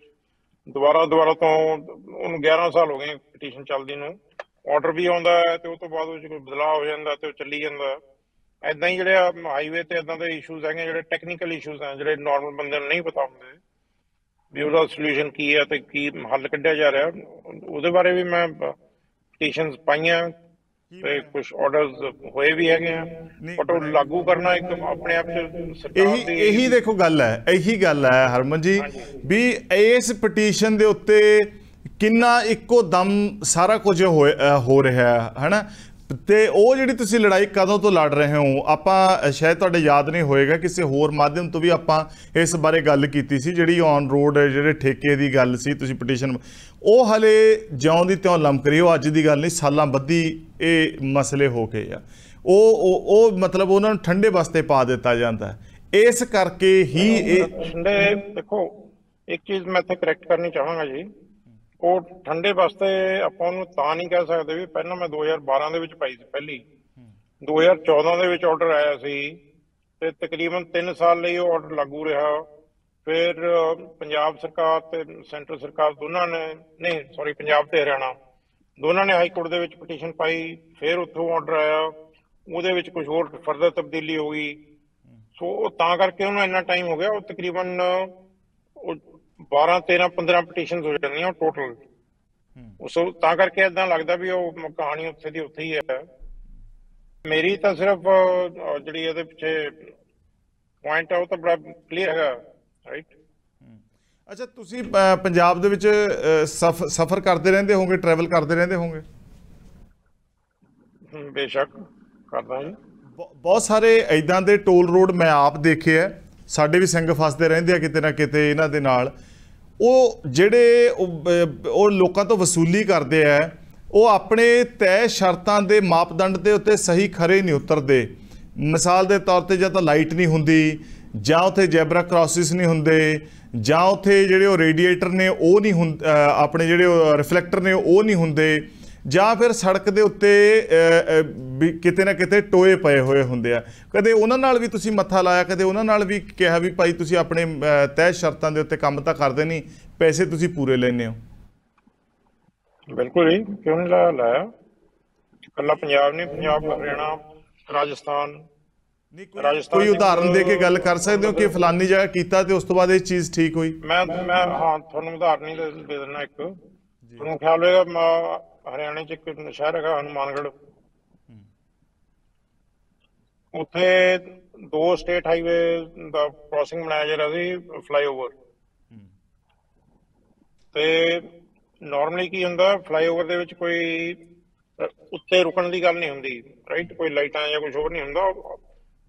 ਦੁਬਾਰਾ ਤੋਂ ਉਹਨੂੰ 11 ਸਾਲ ਹੋ ਗਏ ਪਟੀਸ਼ਨ ਚੱਲਦੀ ਨੂੰ, ਆਰਡਰ ਵੀ ਆਉਂਦਾ ਹੈ ਤੇ ਉਹ ਤੋਂ ਬਾਅਦ ਉਹ 'ਚ ਕੋਈ ਬਦਲਾਅ ਹੋ ਜਾਂਦਾ ਤੇ ਉਹ ਚੱਲੀ ਜਾਂਦਾ। ਏਦਾਂ ਹੀ ਜਿਹੜੇ ਹਾਈਵੇ ਤੇ ਏਦਾਂ ਦੇ ਇਸ਼ੂਜ਼ ਹੈਗੇ, ਜਿਹੜੇ ਟੈਕਨੀਕਲ ਇਸ਼ੂਜ਼ ਹੈ, ਜਿਹੜੇ ਨਾਰਮਲ ਬੰਦੇ ਨੂੰ ਨਹੀਂ ਪਤਾ ਹੁੰਦੇ ਵੀ ਉਹਦਾ ਸੋਲੂਸ਼ਨ ਕੀ ਹੈ ਤੇ ਕੀ ਹੱਲ ਕੱਢਿਆ ਜਾ ਰਿਹਾ, ਉਹਦੇ ਬਾਰੇ ਵੀ ਮੈਂ ਪਟੀਸ਼ਨਸ ਪਾਈਆਂ ਤੇ ਕੁਝ ਆਰਡਰਸ ਹੋਏ ਵੀ ਹੈਗੇ ਆ, ਬਟ ਉਹ ਲਾਗੂ ਕਰਨਾ ਇੱਕ ਆਪਣੇ ਆਪ ਚ ਸਰਕਾਰ ਦੀ ਇਹੀ ਦੇਖੋ ਗੱਲ ਹੈ ਹਰਮਨ ਜੀ, ਵੀ ਇਸ ਪਟੀਸ਼ਨ ਦੇ ਉੱਤੇ ਕਿੰਨਾ ਇੱਕੋ ਦਮ ਸਾਰਾ ਕੁਝ ਹੋ ਰਿਹਾ ਹੈ ਨਾ। ਤੇ ਉਹ ਜਿਹੜੀ ਤੁਸੀਂ ਲੜਾਈ ਕਦੋਂ ਤੋਂ ਲੜ ਰਹੇ ਹੋ, ਆਪਾਂ ਸ਼ਾਇਦ ਤੁਹਾਡੇ ਯਾਦ ਨਹੀਂ ਹੋਏਗਾ, ਕਿਸੇ ਹੋਰ ਮਾਧਿਅਮ ਤੋਂ ਵੀ ਆਪਾਂ ਇਸ ਬਾਰੇ ਗੱਲ ਕੀਤੀ ਸੀ, ਜਿਹੜੀ ਔਨ ਰੋਡ ਜਿਹੜੇ ਠੇਕੇ ਦੀ ਗੱਲ ਸੀ, ਤੁਸੀਂ ਪਟੀਸ਼ਨ, ਉਹ ਹਲੇ ਜਿਉਂ ਦੀ ਤਿਉਂ ਲਮਕ ਰਹੀ, ਉਹ ਅੱਜ ਦੀ ਗੱਲ ਨਹੀਂ, ਸਾਲਾਂ ਬੱਧੀ ਇਹ ਮਸਲੇ ਹੋ ਗਏ ਆ। ਉਹ ਮਤਲਬ ਉਹਨਾਂ ਨੂੰ ਠੰਡੇ ਵਾਸਤੇ ਪਾ ਦਿੱਤਾ ਜਾਂਦਾ, ਇਸ ਕਰਕੇ ਹੀ ਇਹ ਠੰਡੇ। ਦੇਖੋ ਇੱਕ ਚੀਜ਼ ਮੈਂ ਇੱਥੇ ਕਰੈਕਟ ਕਰਨੀ ਚਾਹਾਂਗਾ ਜੀ, ਉਹ ਠੰਡੇ ਵਾਸਤੇ ਆਪਾਂ ਉਹਨੂੰ ਤਾਂ ਨਹੀਂ ਕਹਿ ਸਕਦੇ ਵੀ ਪਹਿਲਾਂ ਮੈਂ 2012 ਦੇ ਵਿੱਚ ਪਾਈ ਸੀ ਪਹਿਲੀ, 2014 ਦੇ ਵਿੱਚ ਆਰਡਰ ਆਇਆ ਸੀ ਤੇ ਤਕਰੀਬਨ 3 ਸਾਲ ਲਈ ਉਹ ਆਰਡਰ ਲਾਗੂ ਰਿਹਾ। ਫਿਰ ਪੰਜਾਬ ਸਰਕਾਰ ਤੇ ਸੈਂਟਰਲ ਸਰਕਾਰ ਦੋਨਾਂ ਨੇ ਪੰਜਾਬ ਤੇ ਹਰਿਆਣਾ ਦੋਨਾਂ ਨੇ ਹਾਈ ਕੋਰਟ ਦੇ ਵਿੱਚ ਪਟੀਸ਼ਨ ਪਾਈ, ਫਿਰ ਉੱਥੋਂ ਆਰਡਰ ਆਇਆ, ਉਹਦੇ ਵਿੱਚ ਕੁਝ ਹੋਰ ਫਰਦਰ ਤਬਦੀਲੀ ਹੋ ਗਈ। ਸੋ ਤਾਂ ਕਰਕੇ ਉਹਨੂੰ ਇੰਨਾ ਟਾਈਮ ਹੋ ਗਿਆ, ਉਹ ਤਕਰੀਬਨ 12, 13, 15 ਪਟੀਸ਼ਨ ਹੋ ਜਾਂਦੀਆਂ ਟੋਟਲ। ਸੋ ਤਾਂ ਕਰਕੇ ਏਦਾਂ ਲੱਗਦਾ ਵੀ ਉਹ ਕਹਾਣੀ ਉੱਥੇ ਦੀ ਉੱਥੇ ਹੀ ਹੈ। ਮੇਰੀ ਤਾਂ ਸਿਰਫ ਜਿਹੜੀ ਇਹਦੇ ਪਿੱਛੇ ਪੁਆਇੰਟ ਹੈ ਉਹ ਤਾਂ ਬੜਾ ਕਲੀਅਰ ਹੈਗਾ, ਰਾਈਟ। ਅੱਛਾ, ਤੁਸੀਂ ਪੰਜਾਬ ਦੇ ਵਿੱਚ ਸਫ਼ਰ ਕਰਦੇ ਰਹਿੰਦੇ ਹੋਗੇ, ਟਰੈਵਲ ਕਰਦੇ ਰਹਿੰਦੇ ਹੋਗੇ? ਬੇਸ਼ੱਕ ਕਰਦਾ ਜੀ। ਬਹੁਤ ਸਾਰੇ ਇੱਦਾਂ ਦੇ ਟੋਲ ਰੋਡ ਮੈਂ ਆਪ ਦੇਖੇ ਆ, ਸਾਡੇ ਵੀ ਸਿੰਘ ਫਸਦੇ ਰਹਿੰਦੇ ਆ ਕਿਤੇ ਨਾ ਕਿਤੇ ਇਹਨਾਂ ਦੇ ਨਾਲ। ਉਹ ਜਿਹੜੇ ਉਹ ਲੋਕਾਂ ਤੋਂ ਵਸੂਲੀ ਕਰਦੇ ਆ, ਉਹ ਆਪਣੇ ਤੈਅ ਸ਼ਰਤਾਂ ਦੇ ਮਾਪਦੰਡ ਦੇ ਉੱਤੇ ਸਹੀ ਖਰੇ ਨਹੀਂ ਉਤਰਦੇ। ਮਿਸਾਲ ਦੇ ਤੌਰ ਤੇ ਜਾਂ ਤਾਂ ਲਾਈਟ ਨਹੀਂ ਹੁੰਦੀ, ਜਾਂ ਉੱਥੇ ਜੈਬਰਾ ਕ੍ਰਾਸਿਸ ਨਹੀਂ ਹੁੰਦੇ, ਜਾਂ ਉੱਥੇ ਜਿਹੜੇ ਉਹ ਰੇਡੀਏਟਰ ਨੇ ਉਹ ਨਹੀਂ ਆਪਣੇ ਜਿਹੜੇ ਉਹ ਰਿਫਲੈਕਟਰ ਨੇ ਉਹ ਨਹੀਂ ਹੁੰਦੇ, ਜਾਂ ਫਿਰ ਸੜਕ ਦੇ ਉੱਤੇ ਵੀ ਕਿਤੇ ਨਾ ਕਿਤੇ ਟੋਏ ਪਏ ਹੋਏ ਹੁੰਦੇ ਆ। ਕਦੇ ਉਹਨਾਂ ਨਾਲ ਵੀ ਤੁਸੀਂ ਮੱਥਾ ਲਾਇਆ, ਕਦੇ ਉਹਨਾਂ ਨਾਲ ਵੀ ਕਿਹਾ ਵੀ ਭਾਈ ਤੁਸੀਂ ਆਪਣੇ ਤੈਅ ਸ਼ਰਤਾਂ ਦੇ ਉੱਤੇ ਕੰਮ ਤਾਂ ਕਰਦੇ ਨਹੀਂ, ਪੈਸੇ ਤੁਸੀਂ ਪੂਰੇ ਲੈਂਦੇ ਹੋ? ਬਿਲਕੁਲ ਜੀ, ਕਿਉਂ ਨਹੀਂ ਲਾਇਆ। ਇਕੱਲਾ ਪੰਜਾਬ ਨਹੀਂ, ਪੰਜਾਬ, ਹਰਿਆਣਾ, ਰਾਜਸਥਾਨ, ਨਹੀਂ ਕੋਈ ਉਦਾਹਰਨ ਦੇ ਕੇ ਗੱਲ ਕਰ ਸਕਦੇ ਹੋ ਕਿ ਫਲਾਨੀ ਜਗ੍ਹਾ ਕੀਤਾ ਤੇ ਉਸ ਤੋਂ ਬਾਅਦ ਇਹ ਚੀਜ਼ ਠੀਕ ਹੋਈ? ਮੈਂ ਹਾਂ ਤੁਹਾਨੂੰ ਉਦਾਹਰਨ ਹੀ ਦੇ ਦਿੰਦਾ ਇੱਕ। ਤੁਹਾਨੂੰ ਖਿਆਲ ਹੋਏਗਾ ਹਰਿਆਣੇ 'ਚ ਇੱਕ ਸ਼ਹਿਰ ਹੈਗਾ ਹਨੂੰਮਾਨਗੜ੍ਹ, ਉੱਥੇ 2 ਸਟੇਟ ਹਾਈਵੇ ਦਾ ਕ੍ਰਾਸਿੰਗ ਬਣਾਇਆ ਜਾ ਰਿਹਾ ਸੀ, ਫਲਾਈਓਵਰ। ਤੇ ਨਾਰਮਲੀ ਕੀ ਹੁੰਦਾ, ਫਲਾਈਓਵਰ ਦੇ ਵਿੱਚ ਕੋਈ ਉੱਤੇ ਰੁਕਣ ਦੀ ਗੱਲ ਨਹੀਂ ਹੁੰਦੀ, ਰਾਈਟ? ਕੋਈ ਲਾਈਟਾਂ ਜਾਂ ਕੁਝ ਹੋਰ ਨਹੀਂ ਹੁੰਦਾ।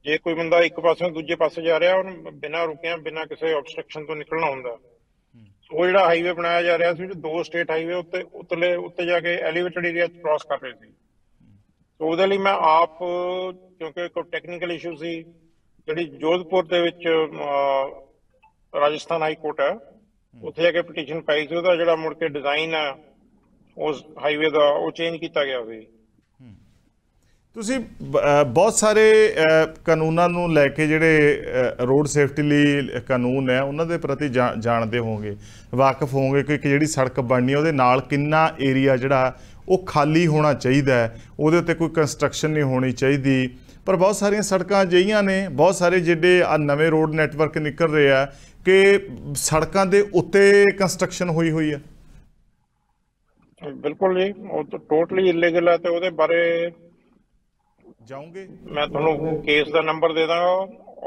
ਜੇ ਕੋਈ ਬੰਦਾ ਇੱਕ ਪਾਸੇ ਦੂਜੇ ਪਾਸੇ ਜਾ ਰਿਹਾ, ਉਹਨੂੰ ਬਿਨਾਂ ਰੁਕਿਆ ਬਿਨਾਂ ਕਿਸੇ ਆਬਸਟਰਕਸ਼ਨ ਤੋਂ ਨਿਕਲਣਾ ਹੁੰਦਾ। ਉਹ ਜਿਹੜਾ ਹਾਈਵੇ ਬਣਾਇਆ ਜਾ ਰਿਹਾ ਸੀ, 2 ਸਟੇਟ ਹਾਈਵੇ ਉੱਤੇ ਜਾ ਕੇ ਐਲੀਵੇਟਡ ਏਰੀਆ ਕ੍ਰਾਸ ਕਰ ਰਹੇ ਸੀ। ਉਹਦੇ ਲਈ ਮੈਂ ਆਪ, ਕਿਉਂਕਿ ਕੋਈ ਟੈਕਨੀਕਲ ਇਸ਼ੂ ਸੀ, ਜਿਹੜੀ ਜੋਧਪੁਰ ਦੇ ਵਿੱਚ ਰਾਜਸਥਾਨ ਹਾਈ ਕੋਰਟ ਹੈ, ਉੱਥੇ ਜਾ ਕੇ ਪਟੀਸ਼ਨ ਪਾਈ ਸੀ। ਉਹਦਾ ਜਿਹੜਾ ਮੁੜ ਕੇ ਡਿਜ਼ਾਈਨ ਹੈ ਉਸ ਹਾਈਵੇ ਦਾ, ਉਹ ਚੇਂਜ ਕੀਤਾ ਗਿਆ ਸੀ। ਤੁਸੀਂ ਬਹੁਤ ਸਾਰੇ ਕਾਨੂੰਨਾਂ ਨੂੰ ਲੈ ਕੇ, ਜਿਹੜੇ ਰੋਡ ਸੇਫਟੀ ਲਈ ਕਾਨੂੰਨ ਹੈ, ਉਹਨਾਂ ਦੇ ਪ੍ਰਤੀ ਜਾਣਦੇ ਹੋਵੋਗੇ, ਵਾਕਿਫ ਹੋਵੋਗੇ ਕਿ ਜਿਹੜੀ ਸੜਕ ਬਣਨੀ ਉਹਦੇ ਨਾਲ ਕਿੰਨਾ ਏਰੀਆ ਜਿਹੜਾ ਉਹ ਖਾਲੀ ਹੋਣਾ ਚਾਹੀਦਾ ਹੈ, ਉਹਦੇ ਉੱਤੇ ਕੋਈ ਕੰਸਟਰਕਸ਼ਨ ਨਹੀਂ ਹੋਣੀ ਚਾਹੀਦੀ। ਪਰ ਬਹੁਤ ਸਾਰੀਆਂ ਸੜਕਾਂ ਅਜਿਹੀਆਂ ਨੇ, ਬਹੁਤ ਸਾਰੇ ਜਿਹੜੇ ਆ ਨਵੇਂ ਰੋਡ ਨੈਟਵਰਕ ਨਿਕਲ ਰਹੇ ਆ ਕਿ ਸੜਕਾਂ ਦੇ ਉੱਤੇ ਕੰਸਟਰਕਸ਼ਨ ਹੋਈ ਹੈ। ਬਿਲਕੁਲ ਜੀ, ਉਹ ਤਾਂ ਟੋਟਲੀ ਇਲੀਗਲ ਹੈ। ਤੇ ਉਹਦੇ ਬਾਰੇ ਜਾਓਗੇ, ਮੈਂ ਤੁਹਾਨੂੰ ਕੇਸ ਦਾ ਨੰਬਰ ਦੇ ਦਾਂਗਾ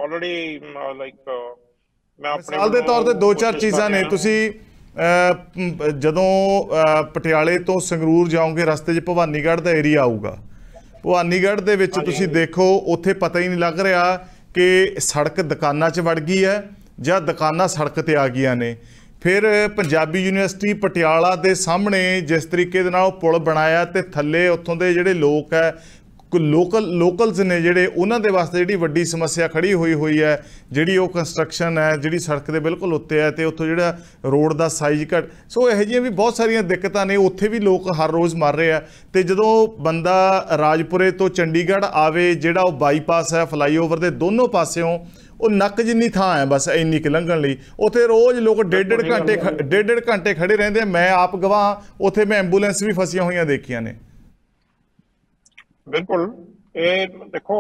ਆਲਰੇਡੀ। ਲਾਈਕ ਮੈਂ ਆਪਣੇ ਮਿਸਾਲ ਦੇ ਤੌਰ ਤੇ 2-4 ਚੀਜ਼ਾਂ ਨੇ। ਤੁਸੀਂ ਜਦੋਂ ਪਟਿਆਲੇ ਤੋਂ ਸੰਗਰੂਰ ਜਾਓਗੇ, ਰਸਤੇ 'ਚ ਭਵਾਨੀਗੜ੍ਹ ਦਾ ਏਰੀਆ ਆਊਗਾ। ਭਵਾਨੀਗੜ੍ਹ ਦੇ ਵਿੱਚ ਤੁਸੀਂ ਦੇਖੋ, ਉੱਥੇ ਪਤਾ ਹੀ ਨਹੀਂ ਲੱਗ ਰਿਹਾ ਕਿ ਸੜਕ ਦੁਕਾਨਾਂ 'ਚ ਵੜ ਗਈ ਹੈ ਜਾਂ ਦੁਕਾਨਾਂ ਸੜਕ ਤੇ ਆ ਗਈਆਂ ਨੇ। ਫਿਰ ਪੰਜਾਬੀ ਯੂਨੀਵਰਸਿਟੀ ਪਟਿਆਲਾ ਦੇ ਸਾਹਮਣੇ ਜਿਸ ਤਰੀਕੇ ਦੇ ਨਾਲ ਉਹ ਪੁਲ ਬਣਾਇਆ, ਤੇ ਥੱਲੇ ਉੱਥੋਂ ਦੇ ਜਿਹੜੇ ਲੋਕ ਹੈ, ਲੋਕਲਸ ਨੇ ਜਿਹੜੇ, ਉਹਨਾਂ ਦੇ ਵਾਸਤੇ ਜਿਹੜੀ ਵੱਡੀ ਸਮੱਸਿਆ ਖੜੀ ਹੋਈ ਹੈ, ਜਿਹੜੀ ਉਹ ਕੰਸਟਰਕਸ਼ਨ ਹੈ ਜਿਹੜੀ ਸੜਕ ਦੇ ਬਿਲਕੁਲ ਉੱਤੇ ਹੈ, ਤੇ ਉੱਥੋਂ ਜਿਹੜਾ ਰੋਡ ਦਾ ਸਾਈਜ਼ ਘੱਟ। ਸੋ ਇਹੋ ਜਿਹੀਆਂ ਵੀ ਬਹੁਤ ਸਾਰੀਆਂ ਦਿੱਕਤਾਂ ਨੇ, ਉੱਥੇ ਵੀ ਲੋਕ ਹਰ ਰੋਜ਼ ਮਰ ਰਹੇ ਆ। ਤੇ ਜਦੋਂ ਬੰਦਾ ਰਾਜਪੁਰੇ ਤੋਂ ਚੰਡੀਗੜ੍ਹ ਆਵੇ, ਜਿਹੜਾ ਉਹ ਬਾਈਪਾਸ ਹੈ, ਫਲਾਈਓਵਰ ਦੇ ਦੋਨੋਂ ਪਾਸਿਓਂ ਉਹ ਨੱਕ ਜਿੰਨੀ ਥਾਂ ਹੈ ਬਸ ਇੰਨੀ ਕੁ ਲੰਘਣ ਲਈ, ਉੱਥੇ ਰੋਜ਼ ਲੋਕ ਡੇਢ ਘੰਟੇ ਖੜੇ ਰਹਿੰਦੇ ਆ। ਮੈਂ ਆਪ ਗਵਾਹ, ਉੱਥੇ ਮੈਂ ਐਂਬੂਲੈਂਸ ਵੀ ਫਸੀਆਂ ਹੋਈਆਂ ਦੇਖੀਆਂ ਨੇ। ਬਿਲਕੁਲ, ਇਹ ਦੇਖੋ,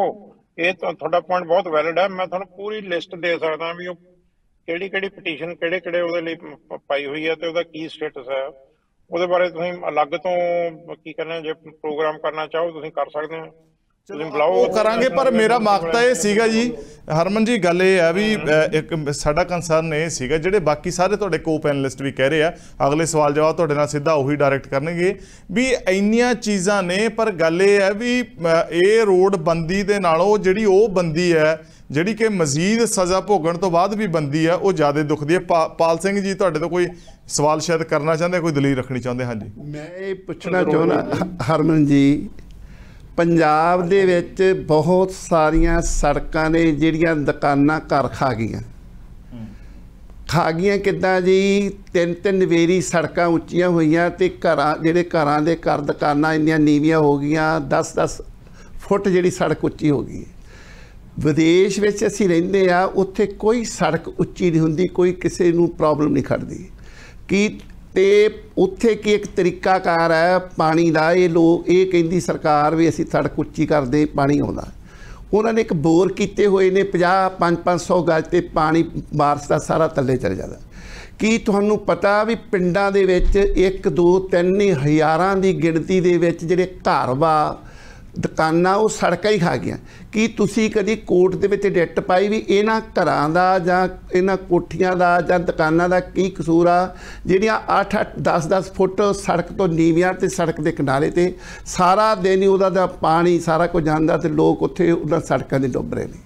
ਇਹ ਤਾਂ ਤੁਹਾਡਾ ਪੁਆਇੰਟ ਬਹੁਤ ਵੈਲਿਡ ਹੈ। ਮੈਂ ਤੁਹਾਨੂੰ ਪੂਰੀ ਲਿਸਟ ਦੇ ਸਕਦਾ ਵੀ ਉਹ ਕਿਹੜੀ ਪਟੀਸ਼ਨ ਕਿਹੜੇ ਉਹਦੇ ਲਈ ਪਾਈ ਹੋਈ ਹੈ ਤੇ ਉਹਦਾ ਕੀ ਸਟੇਟਸ ਹੈ। ਉਹਦੇ ਬਾਰੇ ਤੁਸੀਂ ਅਲੱਗ ਤੋਂ ਕੀ ਕਰਨਾ, ਜੇ ਪ੍ਰੋਗਰਾਮ ਕਰਨਾ ਚਾਹੋ ਤੁਸੀਂ ਕਰ ਸਕਦੇ ਹੋ, ਤੁਸੀਂ ਬੁਲਾਓ, ਉਹ ਕਰਾਂਗੇ। ਪਰ ਮੇਰਾ ਮਕਸਦ ਇਹ ਸੀਗਾ ਜੀ, ਹਰਮਨ ਜੀ, ਗੱਲ ਇਹ ਹੈ ਵੀ ਇੱਕ ਸਾਡਾ ਕੰਸਰਨ ਇਹ ਸੀਗਾ, ਜਿਹੜੇ ਬਾਕੀ ਸਾਰੇ ਤੁਹਾਡੇ ਕੋ ਪੈਨਲਿਸਟ ਵੀ ਕਹਿ ਰਹੇ ਆ, ਅਗਲੇ ਸਵਾਲ ਜਵਾਬ ਤੁਹਾਡੇ ਨਾਲ ਸਿੱਧਾ ਉਹੀ ਡਾਇਰੈਕਟ ਕਰਨਗੇ ਵੀ ਇੰਨੀਆਂ ਚੀਜ਼ਾਂ ਨੇ। ਪਰ ਗੱਲ ਇਹ ਹੈ ਵੀ ਇਹ ਰੋਡ ਬੰਦੀ ਦੇ ਨਾਲੋਂ ਜਿਹੜੀ ਉਹ ਬੰਦੀ ਹੈ, ਜਿਹੜੀ ਕਿ ਮਜ਼ੀਦ ਸਜ਼ਾ ਭੋਗਣ ਤੋਂ ਬਾਅਦ ਵੀ ਬੰਦੀ ਹੈ, ਉਹ ਜ਼ਿਆਦਾ ਦੁਖਦੀ ਹੈ। ਪਾਲ ਸਿੰਘ ਜੀ, ਤੁਹਾਡੇ ਤੋਂ ਕੋਈ ਸਵਾਲ ਸ਼ਾਇਦ ਕਰਨਾ ਚਾਹੁੰਦੇ, ਕੋਈ ਦਲੀਲ ਰੱਖਣੀ ਚਾਹੁੰਦੇ? ਹਾਂਜੀ, ਮੈਂ ਇਹ ਪੁੱਛਣਾ ਚਾਹੁੰਦਾ ਹਰਮਨ ਜੀ, ਪੰਜਾਬ ਦੇ ਵਿੱਚ ਬਹੁਤ ਸਾਰੀਆਂ ਸੜਕਾਂ ਨੇ ਜਿਹੜੀਆਂ ਦੁਕਾਨਾਂ ਘਰ ਖਾ ਗਈਆਂ ਕਿੱਦਾਂ ਜੀ? 3-3 ਵੇਰੀ ਸੜਕਾਂ ਉੱਚੀਆਂ ਹੋਈਆਂ ਤੇ ਘਰਾਂ ਦੇ ਘਰ ਦੁਕਾਨਾਂ ਇੰਨੀਆਂ ਨੀਵੀਆਂ ਹੋ ਗਈਆਂ, 10-10 ਫੁੱਟ ਜਿਹੜੀ ਸੜਕ ਉੱਚੀ ਹੋ ਗਈ। ਵਿਦੇਸ਼ ਵਿੱਚ ਅਸੀਂ ਰਹਿੰਦੇ ਆ, ਉੱਥੇ ਕੋਈ ਸੜਕ ਉੱਚੀ ਨਹੀਂ ਹੁੰਦੀ, ਕੋਈ ਕਿਸੇ ਨੂੰ ਪ੍ਰੋਬਲਮ ਨਹੀਂ ਖੜਦੀ। ਤੇ ਉੱਥੇ ਕੀ ਇੱਕ ਤਰੀਕਾਕਾਰ ਹੈ ਪਾਣੀ ਦਾ, ਇਹ ਕਹਿੰਦੀ ਸਰਕਾਰ ਵੀ ਅਸੀਂ ਸੜਕ ਉੱਚੀ ਕਰਦੇ, ਪਾਣੀ ਆਉਂਦਾ। ਉਹਨਾਂ ਨੇ ਇੱਕ ਬੋਰ ਕੀਤੇ ਹੋਏ ਨੇ 500 ਗਜ ਤੇ ਪਾਣੀ ਬਾਰਿਸ਼ ਦਾ ਸਾਰਾ ਥੱਲੇ ਚਲ ਜਾਂਦਾ। ਕੀ ਤੁਹਾਨੂੰ ਪਤਾ ਵੀ ਪਿੰਡਾਂ ਦੇ ਵਿੱਚ 1, 2, 3 ਹਜ਼ਾਰਾਂ ਦੀ ਗਿਣਤੀ ਦੇ ਵਿੱਚ ਜਿਹੜੇ ਘਰ ਵਾ, ਦੁਕਾਨਾਂ, ਉਹ ਸੜਕਾਂ ਹੀ ਖਾ ਗਈਆਂ। ਕੀ ਤੁਸੀਂ ਕਦੀ ਕੋਰਟ ਦੇ ਵਿੱਚ ਡਿੱਟ ਪਾਈ ਵੀ ਇਹਨਾਂ ਘਰਾਂ ਦਾ ਜਾਂ ਇਹਨਾਂ ਕੋਠੀਆਂ ਦਾ ਜਾਂ ਦੁਕਾਨਾਂ ਦਾ ਕੀ ਕਸੂਰ ਆ, ਜਿਹੜੀਆਂ 8-8, 10-10 ਫੁੱਟ ਸੜਕ ਤੋਂ ਨੀਵੀਆਂ ਤੇ ਸੜਕ ਦੇ ਕਿਨਾਰੇ ਤੇ ਸਾਰਾ ਦਿਨ ਹੀ ਉਹਦਾ ਦਾ ਪਾਣੀ ਸਾਰਾ ਕੁਝ ਜਾਂਦਾ ਤੇ ਲੋਕ ਉੱਥੇ ਉਹਨਾਂ ਸੜਕਾਂ ਦੇ ਡੁੱਬ ਰਹੇ ਨੇ?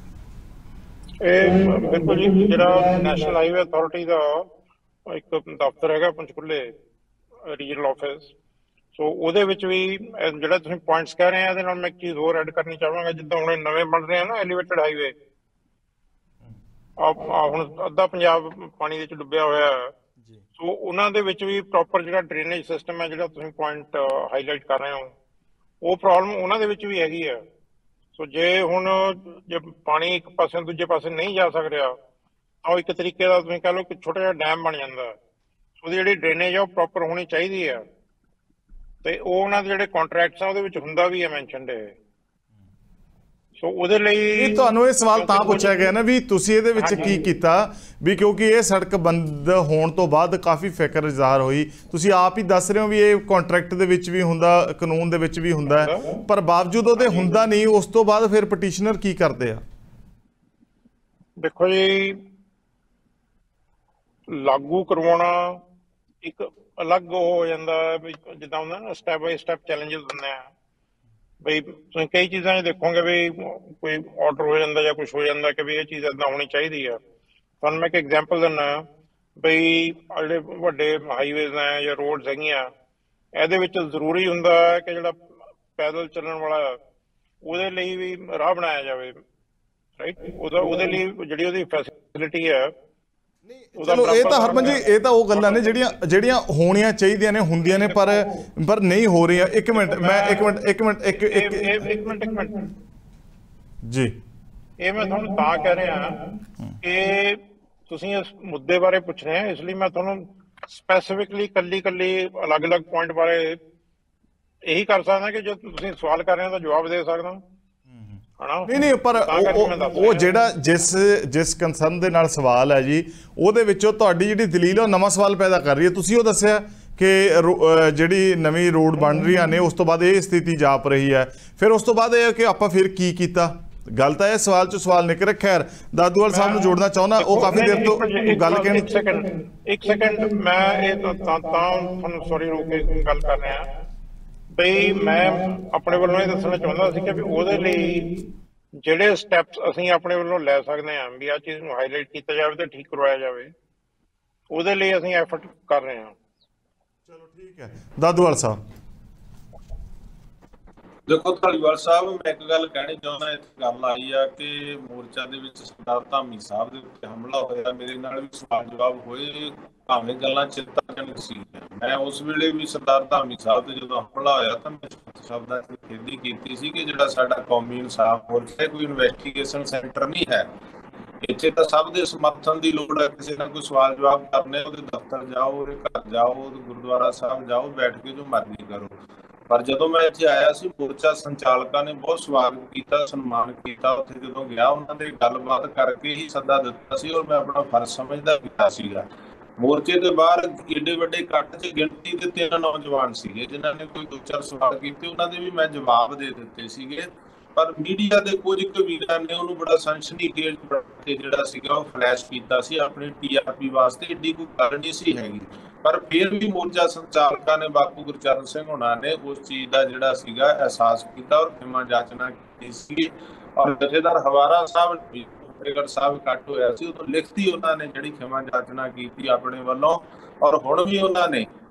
ਇਹ ਬਿਲਕੁਲ ਜੀ, ਜਿਹੜਾ ਨੈਸ਼ਨਲ ਹਾਈਵੇ ਅਥਾਰਟੀ ਦਾ ਇੱਕ ਦਫ਼ਤਰ ਹੈਗਾ ਪੰਚਕੂਲੇ ਰੀਜਨਲ ਆਫਿਸ, ਸੋ ਉਹਦੇ ਵਿੱਚ ਵੀ ਜਿਹੜਾ ਤੁਸੀਂ ਪੁਆਇੰਟਸ ਕਹਿ ਰਹੇ ਆ, ਇਹਦੇ ਨਾਲ ਮੈਂ ਇੱਕ ਚੀਜ਼ ਹੋਰ ਐਡ ਕਰਨੀ ਚਾਹਾਂਗਾ। ਜਿੱਦਾਂ ਹੁਣ ਨਵੇਂ ਬਣ ਰਹੇ ਆ ਨਾ ਐਲੀਵੇਟਡ ਹਾਈਵੇ, ਹੁਣ ਅੱਧਾ ਪੰਜਾਬ ਪਾਣੀ ਦੇ ਵਿੱਚ ਡੁੱਬਿਆ ਹੋਇਆ ਹੈ, ਸੋ ਉਹਨਾਂ ਦੇ ਵਿੱਚ ਵੀ ਪ੍ਰੋਪਰ ਜਿਹੜਾ ਡਰੇਨੇਜ ਸਿਸਟਮ ਹੈ, ਜਿਹੜਾ ਤੁਸੀਂ ਪੁਆਇੰਟ ਹਾਈਲਾਈਟ ਕਰ ਰਹੇ ਹੋ, ਉਹ ਪ੍ਰੋਬਲਮ ਉਹਨਾਂ ਦੇ ਵਿੱਚ ਵੀ ਹੈਗੀ ਹੈ। ਸੋ ਜੇ ਪਾਣੀ ਇੱਕ ਪਾਸੇ ਦੂਜੇ ਪਾਸੇ ਨਹੀਂ ਜਾ ਸਕ ਰਿਹਾ, ਤਾਂ ਉਹ ਇੱਕ ਤਰੀਕੇ ਦਾ ਤੁਸੀਂ ਕਹਿ ਲਓ ਕਿ ਛੋਟਾ ਜਿਹਾ ਡੈਮ ਬਣ ਜਾਂਦਾ। ਉਹਦੀ ਜਿਹੜੀ ਡਰੇਨੇਜ ਆ ਉਹ ਪ੍ਰੋਪਰ ਹੋਣੀ ਚਾਹੀਦੀ ਹੈ, ਤੇ ਉਹ ਉਹਨਾਂ ਦੇ ਜਿਹੜੇ ਕੰਟਰੈਕਟਸ ਆ ਉਹਦੇ ਵਿੱਚ ਹੁੰਦਾ ਵੀ ਹੈ ਮੈਂਸ਼ਨਡ ਇਹ। ਸੋ ਉਹਦੇ ਲਈ ਤੁਹਾਨੂੰ ਇਹ ਸਵਾਲ ਤਾਂ ਪੁੱਛਿਆ ਗਿਆ ਨਾ ਵੀ ਤੁਸੀਂ ਇਹਦੇ ਵਿੱਚ ਕੀ ਕੀਤਾ, ਵੀ ਕਿਉਂਕਿ ਇਹ ਸੜਕ ਬੰਦ ਹੋਣ ਤੋਂ ਬਾਅਦ ਕਾਫੀ ਫਿਕਰ ਜ਼ਾਹਰ ਹੋਈ। ਤੁਸੀਂ ਆਪ ਹੀ ਦੱਸ ਰਹੇ ਹੋ ਵੀ ਇਹ ਕੰਟਰੈਕਟ ਦੇ ਵਿੱਚ ਵੀ ਹੁੰਦਾ, ਕਾਨੂੰਨ ਦੇ ਵਿੱਚ ਵੀ ਹੁੰਦਾ, ਪਰ ਬਾਵਜੂਦ ਉਹਦੇ ਹੁੰਦਾ ਨਹੀਂ। ਉਸ ਤੋਂ ਬਾਅਦ ਫਿਰ ਪਟੀਸ਼ਨਰ ਕੀ ਕਰਦੇ ਆ? ਦੇਖੋ ਜੀ, ਲਾਗੂ ਕਰਵਾਉਣਾ ਇੱਕ ਅਲੱਗ ਹੋ ਜਾਂਦਾ ਵੀ, ਜਿੱਦਾਂ ਹੁੰਦਾ ਨਾ ਸਟੈਪ ਬਾਈ ਸਟੈਪ ਚੈਲੰਜਸ ਹੁੰਦੇ ਆ ਬਈ। ਤੁਸੀਂ ਕਈ ਚੀਜ਼ਾਂ 'ਚ ਦੇਖੋਗੇ ਵੀ ਕੋਈ ਆਰਡਰ ਹੋ ਜਾਂਦਾ ਜਾਂ ਕੁਝ ਹੋ ਜਾਂਦਾ ਕਿ ਵੀ ਇਹ ਚੀਜ਼ ਏਦਾਂ ਹੋਣੀ ਚਾਹੀਦੀ ਆ। ਤੁਹਾਨੂੰ ਮੈਂ ਇੱਕ ਐਗਜ਼ਾਮਪਲ ਦਿੰਦਾ ਬਈ, ਜਿਹੜੇ ਵੱਡੇ ਹਾਈਵੇਜ਼ ਹੈ ਜਾਂ ਰੋਡਸ ਹੈਗੀਆਂ, ਇਹਦੇ ਵਿੱਚ ਜ਼ਰੂਰੀ ਹੁੰਦਾ ਹੈ ਕਿ ਜਿਹੜਾ ਪੈਦਲ ਚੱਲਣ ਵਾਲਾ ਉਹਦੇ ਲਈ ਵੀ ਰਾਹ ਬਣਾਇਆ ਜਾਵੇ, ਰਾਈਟ। ਉਹਦੇ ਲਈ ਜਿਹੜੀ ਉਹਦੀ ਫੈਸਿਲਿਟੀ ਹੈ। ਚਲੋ ਇਹ ਤਾਂ ਹਰਮਨ ਜੀ, ਇਹ ਤਾਂ ਉਹ ਗੱਲਾਂ ਨੇ ਜਿਹੜੀਆਂ ਹੋਣੀਆਂ ਚਾਹੀਦੀਆਂ ਨੇ, ਹੁੰਦੀਆਂ ਨੇ, ਪਰ ਨਹੀਂ ਹੋ ਰਹੀਆਂ। ਇੱਕ ਮਿੰਟ ਜੀ, ਇਹ ਮੈਂ ਤੁਹਾਨੂੰ ਤਾਂ ਕਹਿ ਰਿਹਾ ਕਿ ਤੁਸੀਂ ਇਸ ਮੁੱਦੇ ਬਾਰੇ ਪੁੱਛ ਰਹੇ ਹੋ, ਇਸ ਲਈ ਮੈਂ ਤੁਹਾਨੂੰ ਸਪੈਸੀਫਿਕਲੀ ਕੱਲੀ ਅਲੱਗ-ਅਲੱਗ ਪੁਆਇੰਟ ਬਾਰੇ ਇਹੀ ਕਰ ਸਕਦਾ ਕਿ ਜੋ ਤੁਸੀਂ ਸਵਾਲ ਕਰ ਰਹੇ ਹੋ ਤਾਂ ਜਵਾਬ ਦੇ ਸਕਦਾ। ਨਹੀਂ, ਪਰ ਉਹ ਜਿਹੜਾ ਜਿਸ ਕੰਸਰਨ ਦੇ ਨਾਲ ਸਵਾਲ ਹੈ ਜੀ, ਉਹਦੇ ਵਿੱਚੋਂ ਤੁਹਾਡੀ ਜਿਹੜੀ ਦਲੀਲ ਉਹ ਨਵਾਂ ਸਵਾਲ ਪੈਦਾ ਕਰ ਰਹੀ ਹੈ। ਤੁਸੀਂ ਉਹ ਦੱਸਿਆ ਕਿ ਜਿਹੜੀ ਨਵੀਂ ਰੋਡ ਬਣ ਰਹੀਆਂ ਨੇ ਉਸ ਤੋਂ ਬਾਅਦ ਇਹ ਸਥਿਤੀ ਜਾਪ ਰਹੀ ਹੈ, ਫਿਰ ਉਸ ਤੋਂ ਬਾਅਦ ਇਹ ਕਿ ਆਪਾਂ ਫਿਰ ਕੀ ਕੀਤਾ। ਗੱਲ ਤਾਂ ਇਹ ਸਵਾਲ 'ਚ ਸਵਾਲ ਨਿਕਲ। ਖੈਰ, ਦਾਦੂਵਾਲ ਸਾਹਿਬ ਨੂੰ ਜੋੜਨਾ ਚਾਹੁੰਦਾ, ਉਹ ਕਾਫੀ ਦੇਰ ਤੋਂ ਗੱਲ ਕਹਿਣੀ। ਇੱਕ ਸੈਕਿੰਡ, ਮੈਂ ਇਹ ਤਾਂ ਤੁਹਾਨੂੰ ਸੌਰੀ ਰੋਕ ਕੇ ਗੱਲ ਕਰ ਰਿਹਾ ਬਈ। ਮੈਂ ਆਪਣੇ ਵੱਲੋਂ ਇਹ ਦੱਸਣਾ ਚਾਹੁੰਦਾ ਸੀ ਕਿ ਵੀ ਉਹਦੇ ਲਈ ਜਿਹੜੇ ਸਟੈਪਸ ਅਸੀਂ ਆਪਣੇ ਵੱਲੋਂ ਲੈ ਸਕਦੇ ਹਾਂ ਵੀ ਆਹ ਚੀਜ਼ ਨੂੰ ਹਾਈਲਾਈਟ ਕੀਤਾ ਜਾਵੇ ਤੇ ਠੀਕ ਕਰਵਾਇਆ ਜਾਵੇ, ਉਹਦੇ ਲਈ ਅਸੀਂ ਐਫਰਟ ਕਰ ਰਹੇ ਹਾਂ। ਚਲੋ ਠੀਕ ਹੈ। ਦਾਦੂਵਾਲ ਸਾਹਿਬ, ਦੇਖੋ ਧਾਲੀਵਾਲ ਸਾਹਿਬ, ਮੈਂ ਇੱਕ ਗੱਲ ਕਹਿਣੀ ਚਾਹੁੰਦਾ। ਇੱਥੇ ਗੱਲ ਆਈ ਆ ਕਿ ਮੋਰਚਾ ਦੇ ਵਿੱਚ ਸਰਦਾਰ ਧਾਮੀ ਸਾਹਿਬ ਦੇ ਉੱਤੇ ਹਮਲਾ ਹੋਇਆ। ਮੇਰੇ ਨਾਲ ਵੀ ਸਵਾਲ ਜਵਾਬ ਹੋਏ, ਭਾਵੇਂ ਗੱਲਾਂ ਚਿੰਤਾਜਨਕ ਸੀ। ਮੈਂ ਉਸ ਵੇਲੇ ਵੀ ਸਰਦਾਰ ਧਾਮੀ ਸਾਹਿਬ ਤੇ ਜਦੋਂ ਹਮਲਾ ਹੋਇਆ ਤਾਂ ਮੈਂ ਸ਼ਬਦਾਂ 'ਚ ਨਿਖੇਧੀ ਕੀਤੀ ਸੀ ਕਿ ਜਿਹੜਾ ਸਾਡਾ ਕੌਮੀ ਇਨਸਾਫ ਮੋਰਚਾ ਕੋਈ ਇਨਵੈਸਟੀਗੇਸ਼ਨ ਸੈਂਟਰ ਨਹੀਂ ਹੈ। ਇੱਥੇ ਤਾਂ ਸਭ ਦੇ ਸਮਰਥਨ ਦੀ ਲੋੜ ਹੈ। ਕਿਸੇ ਨਾਲ ਕੋਈ ਸਵਾਲ ਜਵਾਬ ਕਰਨੇ, ਉਹਦੇ ਦਫ਼ਤਰ ਜਾਓ, ਉਹਦੇ ਘਰ ਜਾਓ, ਉਹਦੇ ਗੁਰਦੁਆਰਾ ਸਾਹਿਬ ਜਾਓ, ਬੈਠ ਕੇ ਜੋ ਮਰਜ਼ੀ ਕਰੋ। ਪਰ ਜਦੋਂ ਮੈਂ ਇੱਥੇ ਆਇਆ ਸੀ, ਮੋਰਚਾ ਸੰਚਾਲਕਾਂ ਨੇ ਬਹੁਤ ਸਵਾਗਤ ਕੀਤਾ, ਸਨਮਾਨ ਕੀਤਾ। ਉੱਥੇ ਜਦੋਂ ਗਿਆ, ਉਹਨਾਂ ਦੇ ਗੱਲਬਾਤ ਕਰਕੇ ਹੀ ਸੱਦਾ ਦਿੱਤਾ ਸੀ ਔਰ ਮੈਂ ਆਪਣਾ ਫਰਜ਼ ਸਮਝਦਾ ਕੀਤਾ ਸੀਗਾ। ਮੋਰਚੇ ਦੇ ਬਾਹਰ ਏਡੇ ਵੱਡੇ ਇਕੱਠ 'ਚ ਗਿਣਤੀ ਦੇ 3 ਨੌਜਵਾਨ ਸੀਗੇ ਜਿਨ੍ਹਾਂ ਨੇ ਕੋਈ 2-4 ਸਵਾਲ ਕੀਤੇ, ਉਹਨਾਂ ਦੇ ਵੀ ਮੈਂ ਜਵਾਬ ਦੇ ਦਿੱਤੇ ਸੀਗੇ। ਪਰ ਮੀਡੀਆ ਦੇ ਕੁਝ ਕੁ ਵੀਰਾਂ ਨੇ ਉਹਨੂੰ ਬੜਾ ਸਨਸਨੀਖੇਜ਼ ਬਣਾ ਕੇ ਜਿਹੜਾ ਸੀਗਾ ਉਹ ਫਲੈਸ਼ ਕੀਤਾ ਸੀ ਆਪਣੀ TRP ਵਾਸਤੇ। ਏਡੀ ਕੋਈ ਗੱਲ ਨਹੀਂ ਸੀ ਹੈਗੀ। ਪਰ ਫਿਰ ਵੀ ਮੋਰਚਾ ਸੰਚਾਲਕਾਂ ਨੇ, ਬਾਪੂ ਗੁਰਚਰਨ ਸਿੰਘ ਹੋਣਾ ਨੇ ਉਸ ਚੀਜ਼ ਦਾ ਜਿਹੜਾ ਸੀਗਾ ਅਹਿਸਾਸ ਕੀਤਾ ਔਰ ਖਿਮਾ ਜਾਚਨਾ ਕੀਤੀ ਸੀ। ਔਰ ਜਥੇਦਾਰ ਹਵਾਰਾ ਸਾਹਿਬ ਵੀ ਫਤਿਹਗੜ੍ਹ ਸਾਹਿਬ ਇਕੱਠ ਹੋਇਆ ਸੀ, ਉਦੋਂ ਲਿਖਤੀ ਉਹਨਾਂ ਨੇ ਜਿਹੜੀ ਖਿਮਾ ਜਾਚਨਾ ਕੀਤੀ ਆਪਣੇ ਵੱਲੋਂ। ਔਰ ਹੁਣ ਵੀ ਉਹਨਾਂ ਨੇ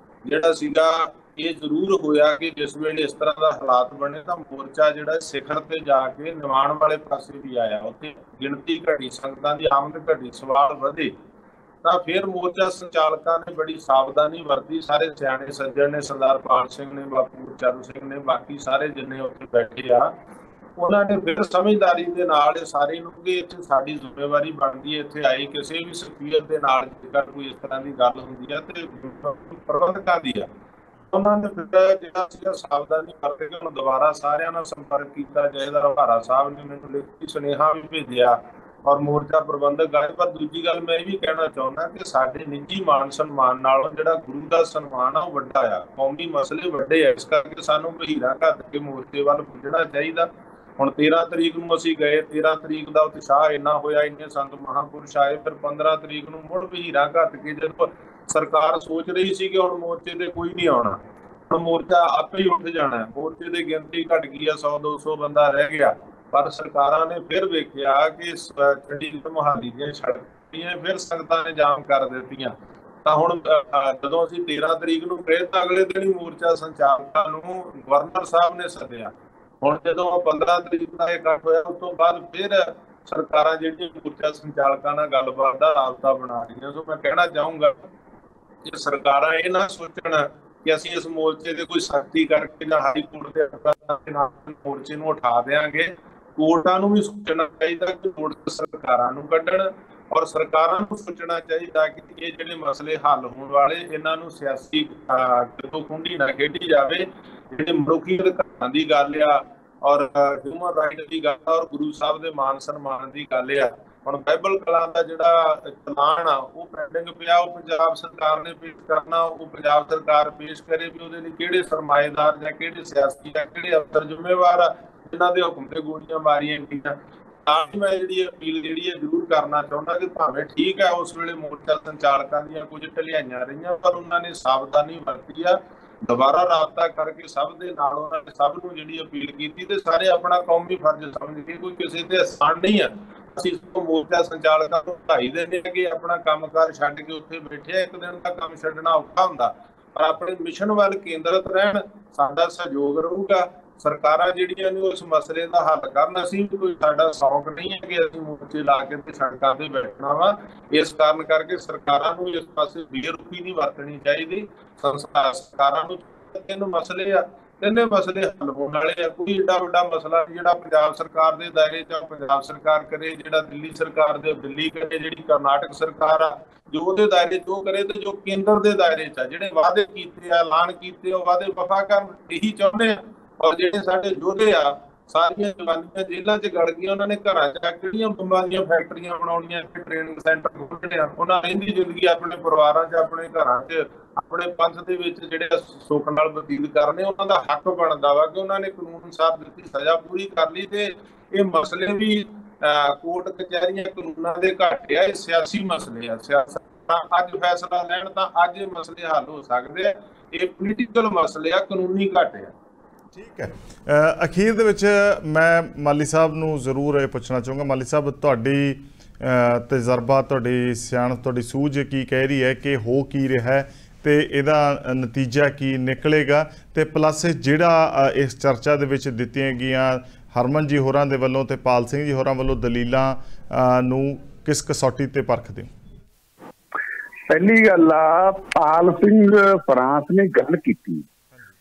ਜਿਹੜਾ ਸੀਗਾ, ਇਹ ਜ਼ਰੂਰ ਹੋਇਆ ਕਿ ਜਿਸ ਵੇਲੇ ਇਸ ਤਰ੍ਹਾਂ ਦਾ ਹਾਲਾਤ ਬਣੇ ਤਾਂ ਮੋਰਚਾ ਜਿਹੜਾ ਸਿਖਰ ਤੇ ਜਾ ਕੇ ਨਿਵਾਣ ਵਾਲੇ ਪਾਸੇ ਵੀ ਆਇਆ। ਉੱਥੇ ਗਿਣਤੀ ਘਟੀ, ਸੰਗਤਾਂ ਦੀ ਆਮਦ ਘਟੀ, ਸਵਾਲ ਵਧੇ, ਤਾਂ ਫਿਰ ਮੋਰਚਾ ਸੰਚਾਲਕਾਂ ਨੇ ਬੜੀ ਸਾਵਧਾਨੀ ਵਰਤੀ। ਸਾਰੇ ਸਿਆਣੇ ਸੱਜਣ ਨੇ, ਸਰਦਾਰ ਪਾਲ ਸਿੰਘ ਨੇ, ਬਾਪੂ ਗੁਰਚਰਨ ਸਿੰਘ ਨੇ, ਬਾਕੀ ਸਾਰੇ ਜਿੰਨੇ ਉੱਥੇ ਬੈਠੇ ਆ, ਉਹਨਾਂ ਨੇ ਫਿਰ ਸਮਝਦਾਰੀ ਦੇ ਨਾਲ ਇਹ ਸਾਰੇ ਨੂੰ ਕਿ ਇੱਥੇ ਸਾਡੀ ਜ਼ਿੰਮੇਵਾਰੀ ਬਣਦੀ ਹੈ। ਇੱਥੇ ਆਈ ਕਿਸੇ ਵੀ ਸਪੀਕਰ ਦੇ ਨਾਲ ਜੇਕਰ ਕੋਈ ਇਸ ਤਰ੍ਹਾਂ ਦੀ ਗੱਲ ਹੁੰਦੀ ਹੈ ਤੇ ਪ੍ਰਬੰਧਕਾਂ ਦੀ ਆ, ਉਹਨਾਂ ਨੇ ਜਿਹੜਾ ਸੀਗਾ ਸਾਵਧਾਨੀ ਕਰਕੇ ਉਹਨੂੰ ਦੁਬਾਰਾ ਸਾਰਿਆਂ ਨਾਲ ਸੰਪਰਕ ਕੀਤਾ। ਜਥੇਦਾਰ ਹਵਾਰਾ ਸਾਹਿਬ ਨੇ ਮੈਨੂੰ ਲਿਖਤੀ ਸੁਨੇਹਾ ਵੀ ਭੇਜਿਆ ਔਰ ਮੋਰਚਾ ਪ੍ਰਬੰਧਕ ਆਏ। ਪਰ ਦੂਜੀ ਗੱਲ ਮੈਂ ਇਹ ਵੀ ਕਹਿਣਾ ਚਾਹੁੰਦਾ ਕਿ ਸਾਡੇ ਨਿੱਜੀ ਮਾਨ ਸਨਮਾਨ ਨਾਲੋਂ ਜਿਹੜਾ ਗੁਰੂ ਦਾ ਸਨਮਾਨ ਆ ਉਹ ਵੱਡਾ ਆ। ਕੌਮੀ ਮਸਲੇ ਵੱਡੇ ਆ, ਇਸ ਕਰਕੇ ਸਾਨੂੰ ਵਹੀਰਾਂ ਘੱਟ ਕੇ ਮੋਰਚੇ ਵੱਲ ਪੁੱਜਣਾ ਚਾਹੀਦਾ। ਹੁਣ 13 ਤਰੀਕ ਨੂੰ ਅਸੀਂ ਗਏ, 13 ਤਰੀਕ ਦਾ ਉਤਸ਼ਾਹ ਇੰਨਾ ਹੋਇਆ, ਇੰਨੇ ਸੰਤ ਮਹਾਂਪੁਰਸ਼ ਆਏ। ਫਿਰ 15 ਤਰੀਕ ਨੂੰ ਮੁੜ ਵਹੀਰਾਂ ਘੱਟ ਕੇ ਜਦੋਂ ਸਰਕਾਰ ਸੋਚ ਰਹੀ ਸੀ ਕਿ ਹੁਣ ਮੋਰਚੇ ਤੇ ਕੋਈ ਨਹੀਂ ਆਉਣਾ, ਹੁਣ ਮੋਰਚਾ ਆਪੇ ਹੀ ਉੱਠ ਜਾਣਾ, ਮੋਰਚੇ ਦੀ ਗਿਣਤੀ ਘਟ ਗਈ ਆ, 100-200 ਬੰਦਾ ਰਹਿ ਗਿਆ। ਪਰ ਸਰਕਾਰਾਂ ਨੇ ਫਿਰ ਵੇਖਿਆ ਕਿ ਚੰਡੀਗੜ੍ਹ ਮੁਹਾਲੀ ਦੀਆਂ ਸੜਕਾਂ ਫਿਰ ਸੰਗਤਾਂ ਨੇ ਜਾਮ ਕਰ ਦਿੱਤੀਆਂ। ਤਾਂ ਹੁਣ ਜਦੋਂ ਅਸੀਂ 13 ਤਰੀਕ ਨੂੰ ਗਏ ਤਾਂ ਅਗਲੇ ਦਿਨ ਹੀ ਮੋਰਚਾ ਸੰਚਾਲਕਾਂ ਨੂੰ ਗਵਰਨਰ ਸਾਹਿਬ ਨੇ ਸੱਦਿਆ। ਹੁਣ ਜਦੋਂ 15 ਤਰੀਕ ਦਾ ਇਕੱਠ ਹੋਇਆ, ਉਸ ਤੋਂ ਬਾਅਦ ਫਿਰ ਸਰਕਾਰਾਂ ਜਿਹੜੀਆਂ ਮੋਰਚਾ ਸੰਚਾਲਕਾਂ ਨਾਲ ਗੱਲਬਾਤ ਦਾ ਰਾਬਤਾ ਬਣਾ ਰਹੀਆਂ। ਸੋ ਮੈਂ ਕਹਿਣਾ ਚਾਹੂੰਗਾ ਕਿ ਸਰਕਾਰਾਂ ਇਹ ਨਾ ਸੋਚਣ ਕਿ ਅਸੀਂ ਇਸ ਮੋਰਚੇ ਤੇ ਕੋਈ ਸਖਤੀ ਕਰਕੇ ਜਾਂ ਹਾਈ ਕੋਰਟ ਦੇ ਨਾਲ ਮੋਰਚੇ ਨੂੰ ਉਠਾ ਦੇਵਾਂਗੇ। ਕੋਰਟਾਂ ਨੂੰ ਵੀ ਸੋਚਣਾ ਚਾਹੀਦਾ ਕਿ ਕੋਰਟ ਸਰਕਾਰਾਂ ਨੂੰ ਕੱਢਣ ਔਰ ਸਰਕਾਰਾਂ ਨੂੰ ਸੋਚਣਾ ਚਾਹੀਦਾ ਕਿ ਇਹ ਜਿਹੜੇ ਮਸਲੇ ਹੱਲ ਹੋਣ ਵਾਲੇ, ਇਹਨਾਂ ਨੂੰ ਸਿਆਸੀ ਖੁੰਡੀ ਨਾ ਖੇਡੀ ਜਾਵੇ। ਜਿਹੜੇ ਮਨੁੱਖੀ ਅਧਿਕਾਰਾਂ ਦੀ ਗੱਲ ਆ, ਔਰ ਹਿਊਮਨ ਰਾਈਟ ਦੀ ਗੱਲ ਔਰ ਗੁਰੂ ਸਾਹਿਬ ਦੇ ਮਾਨ ਸਨਮਾਨ ਦੀ ਗੱਲ ਆ। ਹੁਣ ਬਾਈਬਲ ਕਲਾਂ ਦਾ ਜਿਹੜਾ ਚਲਾਨ ਆ ਉਹ ਪੈਂਡਿੰਗ ਪਿਆ, ਉਹ ਪੰਜਾਬ ਸਰਕਾਰ ਨੇ ਪੇਸ਼ ਕਰਨਾ। ਉਹ ਪੰਜਾਬ ਸਰਕਾਰ ਪੇਸ਼ ਕਰੇ ਵੀ ਉਹਦੇ ਲਈ ਕਿਹੜੇ ਸਰਮਾਏਦਾਰ ਜਾਂ ਕਿਹੜੇ ਸਿਆਸੀ ਜਾਂ ਕਿਹੜੇ ਅਫਸਰ ਜ਼ਿੰਮੇਵਾਰ ਆ ਜਿਨ੍ਹਾਂ ਦੇ ਹੁਕਮ ਤੇ ਗੋਲੀਆਂ ਮਾਰੀਆਂ ਗਈਆਂ। ਤਾਂ ਮੈਂ ਜਿਹੜੀ ਅਪੀਲ ਜਿਹੜੀ ਹੈ ਜ਼ਰੂਰ ਕਰਨਾ ਚਾਹੁੰਦਾ ਕਿ ਭਾਵੇਂ ਠੀਕ ਹੈ ਉਸ ਵੇਲੇ ਮੋਰਚਾ ਸੰਚਾਲਕਾਂ ਦੀਆਂ ਕੁਝ ਢਿਲਾਈਆਂ ਰਹੀਆਂ, ਪਰ ਉਹਨਾਂ ਨੇ ਸਾਵਧਾਨੀ ਵਰਤੀ ਆ। ਦੁਬਾਰਾ ਰਾਬਤਾ ਕਰਕੇ ਸਭ ਦੇ ਨਾਲ ਉਹਨਾਂ ਨੇ ਸਭ ਨੂੰ ਜਿਹੜੀ ਅਪੀਲ ਕੀਤੀ ਤੇ ਸਾਰੇ ਆਪਣਾ ਕੌਮੀ ਫਰਜ਼ ਸਮਝ ਕੇ, ਕੋਈ ਕਿਸੇ ਤੇ ਆਸਾਨ ਨਹੀਂ ਆ। ਅਸੀਂ ਇਸ ਤੋਂ ਮੋਰਚਾ ਸੰਚਾਲਕਾਂ ਨੂੰ ਵਧਾਈ ਦਿੰਦੇ ਹਾਂ ਕਿ ਆਪਣਾ ਕੰਮਕਾਰ ਛੱਡ ਕੇ ਉੱਥੇ ਬੈਠੇ। ਇੱਕ ਦਿਨ ਦਾ ਕੰਮ ਛੱਡਣਾ ਔਖਾ ਹੁੰਦਾ, ਪਰ ਆਪਣੇ ਮਿਸ਼ਨ ਵੱਲ ਕੇਂਦਰਿਤ ਰਹਿਣ, ਸਾਡਾ ਸਹਿਯੋਗ ਰਹੂਗਾ। ਸਰਕਾਰਾਂ ਜਿਹੜੀਆਂ ਨੇ ਉਸ ਮਸਲੇ ਦਾ ਹੱਲ ਕਰਨ। ਅਸੀਂ ਵੀ ਕੋਈ ਸਾਡਾ ਸ਼ੌਕ ਨਹੀਂ ਹੈ ਕਿ ਅਸੀਂ ਮੋਰਚੇ ਲਾ ਕੇ ਤੇ ਸੜਕਾਂ ਤੇ ਬੈਠਣਾ ਵਾ। ਇਸ ਕਾਰਨ ਕਰਕੇ ਸਰਕਾਰਾਂ ਨੂੰ ਇਸ ਪਾਸੇ ਬੇਰੁਖੀ ਨਹੀਂ ਵਰਤਣੀ ਚਾਹੀਦੀ। ਸਰਕਾਰਾਂ ਨੂੰ ਤਿੰਨ ਮਸਲੇ ਆ, ਤਿੰਨੇ ਮਸਲੇ ਹੱਲ ਹੋਣ ਵਾਲੇ ਆ। ਕੋਈ ਏਡਾ ਵੱਡਾ ਮਸਲਾ ਜਿਹੜਾ ਪੰਜਾਬ ਸਰਕਾਰ ਦੇ ਦਾਇਰੇ 'ਚ ਪੰਜਾਬ ਸਰਕਾਰ ਕਰੇ, ਜਿਹੜਾ ਦਿੱਲੀ ਸਰਕਾਰ ਦੇ ਦਿੱਲੀ ਕਰੇ, ਜਿਹੜੀ ਕਰਨਾਟਕ ਸਰਕਾਰ ਆ ਜੋ ਉਹਦੇ ਦਾਇਰੇ 'ਚ ਉਹ ਕਰੇ, ਤੇ ਜੋ ਕੇਂਦਰ ਦੇ ਦਾਇਰੇ 'ਚ ਆ ਜਿਹੜੇ ਵਾਅਦੇ ਕੀਤੇ ਆ, ਐਲਾਨ ਕੀਤੇ, ਉਹ ਵਾਅਦੇ ਵਫਾ ਕਰਨ ਇਹੀ ਚਾਹੁੰਦੇ ਆ। ਔਰ ਜਿਹੜੇ ਸਾਡੇ ਯੋਧੇ ਆ ਸਾਰੀਆਂ ਜਵਾਨੀਆਂ ਜੇਲ੍ਹਾਂ 'ਚ ਗੜ ਗਈਆਂ, ਉਹਨਾਂ ਨੇ ਘਰਾਂ 'ਚ ਕਿਹੜੀਆਂ ਬੰਬਾਂ ਦੀਆਂ ਫੈਕਟਰੀਆਂ ਬਣਾਉਣੀਆਂ, ਟ੍ਰੇਨਿੰਗ ਸੈਂਟਰ ਖੋਲ੍ਹਣੇ ਆ। ਉਹਨਾਂ ਰਹਿੰਦੀ ਜ਼ਿੰਦਗੀ ਆਪਣੇ ਪਰਿਵਾਰਾਂ 'ਚ, ਆਪਣੇ ਘਰਾਂ 'ਚ, ਆਪਣੇ ਪੰਥ ਦੇ ਵਿੱਚ ਜਿਹੜੇ ਸੁੱਖ ਨਾਲ ਬਤੀਤ ਕਰਨੇ, ਉਹਨਾਂ ਦਾ ਹੱਕ ਬਣਦਾ ਵਾ ਕਿ ਉਹਨਾਂ ਨੇ ਕਾਨੂੰਨ ਅਨੁਸਾਰ ਦਿੱਤੀ ਸਜ਼ਾ ਪੂਰੀ ਕਰ ਲਈ। ਤੇ ਇਹ ਮਸਲੇ ਵੀ ਕੋਰਟ ਕਚਹਿਰੀਆਂ ਕਾਨੂੰਨਾਂ ਦੇ ਘੱਟ ਆ, ਇਹ ਸਿਆਸੀ ਮਸਲੇ ਆ। ਸਿਆਸਤ ਅੱਜ ਫੈਸਲਾ ਲੈਣ ਤਾਂ ਅੱਜ ਇਹ ਮਸਲੇ ਹੱਲ ਹੋ ਸਕਦੇ ਆ। ਇਹ ਪੋਲੀਟੀਕਲ ਮਸਲੇ ਆ, ਕਾਨੂੰਨੀ ਘੱਟ ਆ। ਠੀਕ ਹੈ, ਅਖੀਰ ਦੇ ਵਿੱਚ ਮੈਂ ਮਾਲੀ ਸਾਹਿਬ ਨੂੰ ਜ਼ਰੂਰ ਇਹ ਪੁੱਛਣਾ ਚਾਹੂੰਗਾ। ਮਾਲੀ ਸਾਹਿਬ, ਤੁਹਾਡੀ ਤਜਰਬਾ, ਤੁਹਾਡੀ ਸਿਆਣਪ, ਤੁਹਾਡੀ ਸੂਝ ਕੀ ਕਹਿ ਰਹੀ ਹੈ ਕਿ ਹੋ ਕੀ ਰਿਹਾ ਹੈ ਤੇ ਇਹਦਾ ਨਤੀਜਾ ਕੀ ਨਿਕਲੇਗਾ? ਤੇ ਪਲੱਸ ਜਿਹੜਾ ਇਸ ਚਰਚਾ ਦੇ ਵਿੱਚ ਦਿੱਤੀਆਂ ਗਈਆਂ ਹਰਮਨ ਜੀ ਹੋਰਾਂ ਦੇ ਵੱਲੋਂ ਤੇ ਪਾਲ ਸਿੰਘ ਜੀ ਹੋਰਾਂ ਵੱਲੋਂ ਦਲੀਲਾਂ ਨੂੰ ਕਿਸ ਕਸੌਟੀ ਤੇ ਪਰਖਦੇ ਹੋ? ਪਹਿਲੀ ਗੱਲ ਆ, ਪਾਲ ਸਿੰਘ ਫਰਾਂਸ ਨੇ ਗੱਲ ਕੀਤੀ